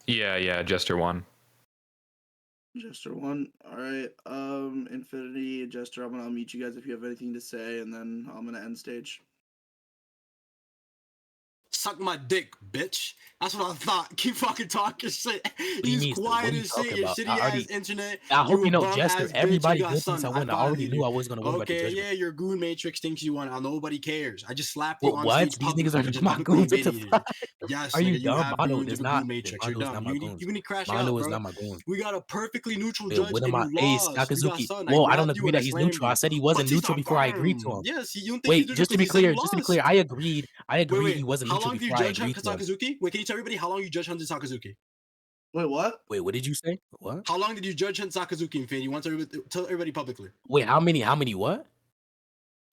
Yeah, Jester won. Jester won. All right, Infinity, Jester, I'm gonna unmute you guys if you have anything to say, and then I'm gonna end stage. Suck my dick, bitch. That's what I thought. Keep fucking talking shit. He's quiet as shit. Your shitty ass internet. I hope you know, Jester. Everybody thinks I won. I already knew I was gonna win. Okay, yeah, your goon matrix thinks you won. Nobody cares. I just slapped you on what? stage. These niggas are my goons. Yes, are you nigga, dumb? Mono is not. Matrix. Mono is not my goons. You need to crash out, Mono bro. is not my goons. We got a perfectly neutral judge. What am I? Hey, Sakazuki. Whoa, I don't agree that he's neutral. I said he wasn't neutral before I agreed to him. Yes, you don't think. Wait, just to be clear, I agreed he wasn't neutral before I agreed to him. Sakazuki? Wait, can you tell everybody how long you judged Hunter Sakazuki? Wait, what? Wait, what did you say? What? How long did you judge Hunter Sakazuki, Infinity? You want to tell everybody publicly. Wait, how many what?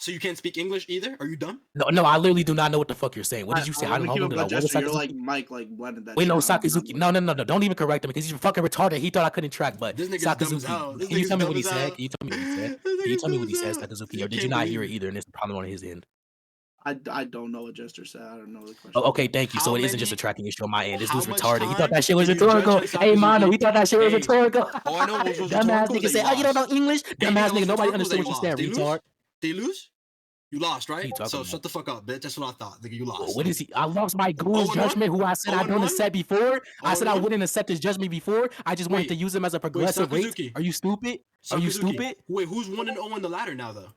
So you can't speak English either? Are you dumb? No, I literally do not know what the fuck you're saying. What did you say? How long did I what was Sakazuki? You're like Mike, like blended that. Wait, no, Sakazuki. No. Don't even correct him because he's fucking retarded. He thought I couldn't track, but Sakazuki. Can you tell me what he said? Can you tell me what he said? Can you tell me what he said, Sakazuki? Or did you not hear it either? And it's a problem on his end. I don't know what Jester said. I don't know the question. Oh, okay, thank you. So it isn't just a tracking issue on my end. This dude's retarded. He thought that shit was rhetorical. Hey, Mono, he thought that shit was rhetorical. Oh, I know. Dumbass nigga say, oh, you don't know English? Dumbass nigga, nobody understood what you said, retard. They lose? You lost, right? So shut the fuck up, bitch. That's what I thought. Nigga, you lost. What is he? I lost my goon's judgment, who I said I don't accept before. I said I wouldn't accept his judgment before. I just wanted to use him as a progressive rate. Are you stupid? Are you stupid? Wait, who's 1-0 in the ladder now, though?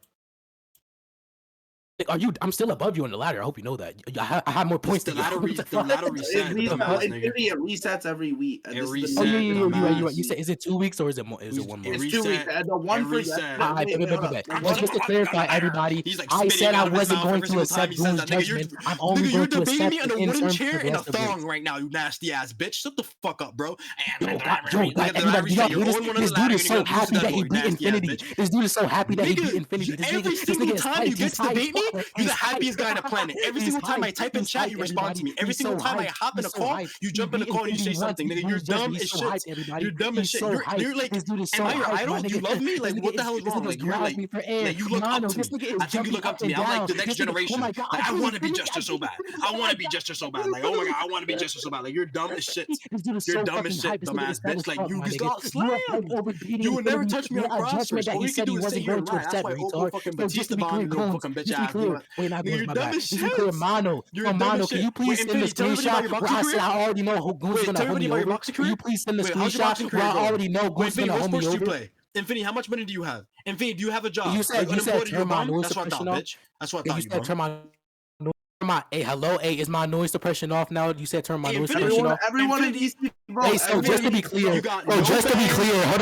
Are you? I'm still above you on the ladder. I hope you know that. I have more points The than you. ladder What the the ladder fuck? reset. Dumbass nigga. Infinity, it resets every week. And It this is reset, the Oh yeah, new- you're right. You're dumbass. You said, is it 2 weeks or is it more? Is it 1 month? It It's 2 weeks. reset. The one It for reset. yesterday. Alright, Wait, hold up. The Well, one just to clarify, everybody, He's like I spitting said out I of his wasn't mouth going every to single time accept he says Goon's that. Nigga, judgment. I'm only Nigga, you're going to debating accept me in it a in wooden terms chair of in a the thong right now, you nasty ass bitch. Shut the fuck up, bro. Yo, everybody, do y'all hear this? This dude is so happy that he beat Infinity. This dude is so happy that he beat Infinity. Every single time you get to debate me, you're the happiest guy on the planet. Every single time I type in chat, you respond to me. Every single time I hop in a call, you jump in the call and you say something. Nigga, you're dumb as shit. You're dumb as shit. You're like, am I your idol? Do you love me? Like, what the hell is wrong? Like, you're like you look up to me. I think you look up to me. I'm like the next generation. Like, I want to be Jester so bad. I want to be Jester so bad. Like, oh my god, I want to be Jester so bad. Like, you're dumb as shit. You're dumb as shit, dumbass bitch. Like, you just got slammed. You would never touch me on crossfit. All you can do is sit here and lie. That's why Oko fucking Batista bombed you, fucking bitch ass. You're dumb as shit. Mono, can you please send the screenshot where I said I already know who Goon's gonna hold me over? Can you please send the screenshot where I already know Goon's gonna hold me over? Infinity, how much money do you have? Infinity, do you have a job? You said turn my noise That's what I thought, suppression off. bitch. That's what I thought You you said turn my hey, hello, hey, is my noise suppression off now? You said turn my noise suppression off. Everyone in DC, bro. Hey, so just to be clear, hold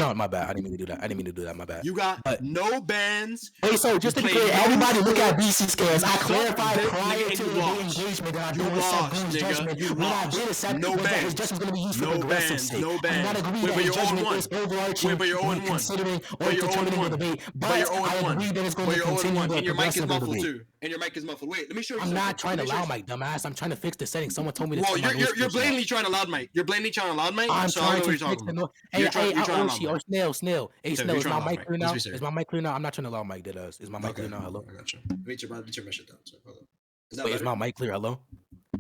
on, my bad. I didn't mean to do that. My bad. You got no bands. Hey, so just to be clear, everybody look at BC scans. I clarified prior to the lost. engagement that I You didn't accept lost, Goon's nigga. judgment. You When I lost. did accept No it, was that his bands. judgment was going to be used for No progressive bands. sake. No I do not bands. agree Wait, that but his you're judgment 0-1. is overarching Wait, but you're when 0-1. considering or But you're determining the 0-1. debate. But But you're I 0-1. agree that it's going But to you're continue 0-1. the And your mic is progressive muffled debate. too. And your mic is muffled. Wait, let me show you I'm something. not trying to loud mic, dumbass. I'm trying to fix the settings. Someone told me to Well, turn my noise you're suppression off. blatantly trying to loud mic. You're blatantly trying to loud mic. I'm So I don't trying know what to you're fix talking the about. noise. You're Hey, trying to loud or mic. Snail. Hey, So Snail, you're is trying my to loud mic mic. clear Let's now? be serious. Is my mic clear now? I'm not trying to loud mic. Is my mic clear now? Hello? I got you. Wait, your shit down. So, hold on. Is that Wait, is better? my mic clear? Hello?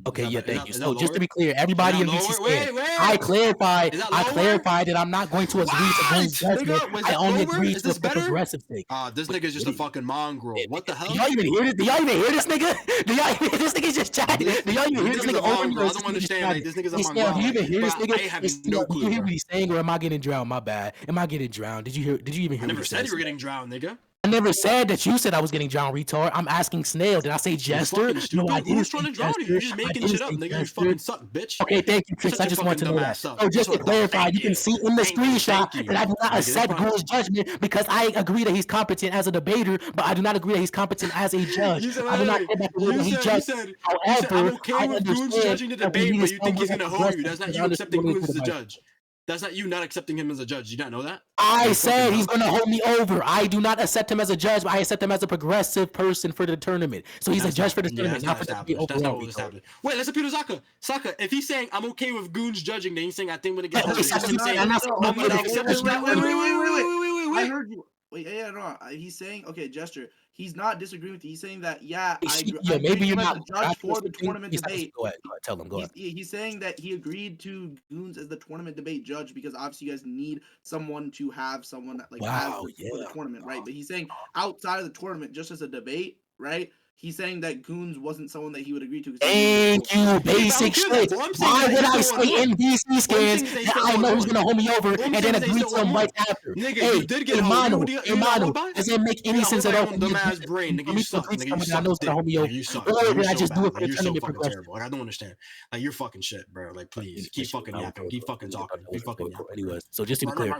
Okay, that yeah, be- thank you. is that So just to lower? be clear, everybody in Is that VC lower? scan, Wait. I clarified Is that lower? that I'm not going to agree to Goon's What? judgment. Nigga, was I that only lower? agreed Is to this it for better? progressive sake. This nigga's just a fucking mongrel. What the hell? Do y'all even hear this? Do y'all even hear this nigga? Do y'all even hear this nigga just chatting? Do y'all even hear this nigga's nigga a over me? mongrel. I don't understand. Like, this nigga's a mongrel. Do you even hear this But nigga? I have Hey, no Snail, do you clue, hear bro. what he's saying, or am I getting drowned? My bad. Am I getting drowned? Did you even hear I what never he said said? you were getting drowned, nigga. I never said that you said I was getting drowned, retard. I'm asking Snail. Did I say You're Jester? fucking stupid. No, I didn't Who's say trying to drown you? Jester. You're just I making didn't shit up, say nigga. You Jester. fucking suck, bitch. Okay, thank you, Chris. Such I a just want to fucking know dumbass that. suck. So Guess just to what, bro? clarify, Thank you can you. see in the Thank you. screenshot Thank you. that I do not Nigga, that's accept fine. Goon's judgment because I agree that he's competent as a debater, but I do not agree that he's competent as a judge. You said, I do not care about the way that he judged. I'm However, okay I with Goons understand judging the that we debate, need but to you think he's stand gonna with hoe you. progressive That's not and you accepting understand Goons as a what judge. That's not you not accepting him as a judge. You not know that? I You said fucking he's hoe. gonna hold me over. I do not accept him as a judge, but I accept him as a progressive person for the tournament. So he's That's a judge not- for the yeah, tournament, that's not for the established. debate That's not overall. what was retard. established. Wait, let's appeal to Saka. Saka, if he's saying I'm okay with Goons judging, then he's saying I think when it gets Okay, closer, Saka, he's saying I'm not saying I'm I'm gonna okay. accept Wait, it. wait, I Wait. heard you. Wait, yeah, no. He's saying, okay, Jester. He's not disagreeing with you. He's saying that, yeah, I agree. Yeah, maybe you're as not the judge for the tournament Go debate. ahead. Tell him. Go ahead. He's saying that he agreed to Goons as the tournament debate judge because obviously you guys need someone to have someone that, like Wow, for the tournament, right? But he's saying outside of the tournament, just as a debate, right? He's saying that Goons wasn't someone that he would agree to. Thank you, basic shit. Why would I say in VC scans that I know he's gonna hold me over and then agree to him right after? Nigga, Hey, you did get hold. Mano, does it make any sense at all? Dumbass brain, nigga. You suck. Nigga, you suck. Nigga, you suck. Or did I just do it for the You're so tournament fucking progression? terrible. Like, I don't understand. Like, you're fucking shit, bro. Like, please keep fucking yapping. Keep fucking talking. Keep fucking yapping. Anyways, so just to be clear,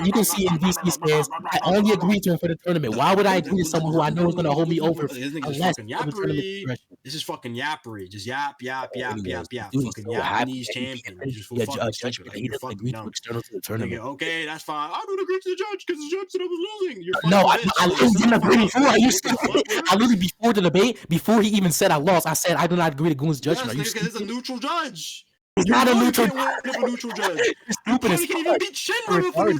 you can see in VC scans, I only agree to him for the tournament. Why would I agree to someone who I know is gonna hold me over unless fucking for the tournament yappery. progression? This is fucking yappery. Just yap. Anyways, Fucking dude, he's so happy Japanese that he champion. can't You just be a fucking judge, stupid. but Like, he you're doesn't fucking agree to dumb. external to the Nigga, tournament. okay, that's fine. I don't agree to the judge because the judge said I was losing. You're No, fucking I bitch. literally didn't agree before. Are you What the fuck, stupid? bro? I literally before the debate, before he even said I lost, I said I do not agree to Goon's Yes, judgment. Are you nigga, because it's a stupid? neutral judge. It's You not a know you neutral can't win if a neutral judge. You're You stupid as probably can't even fuck. beat Shenmue You're with a neutral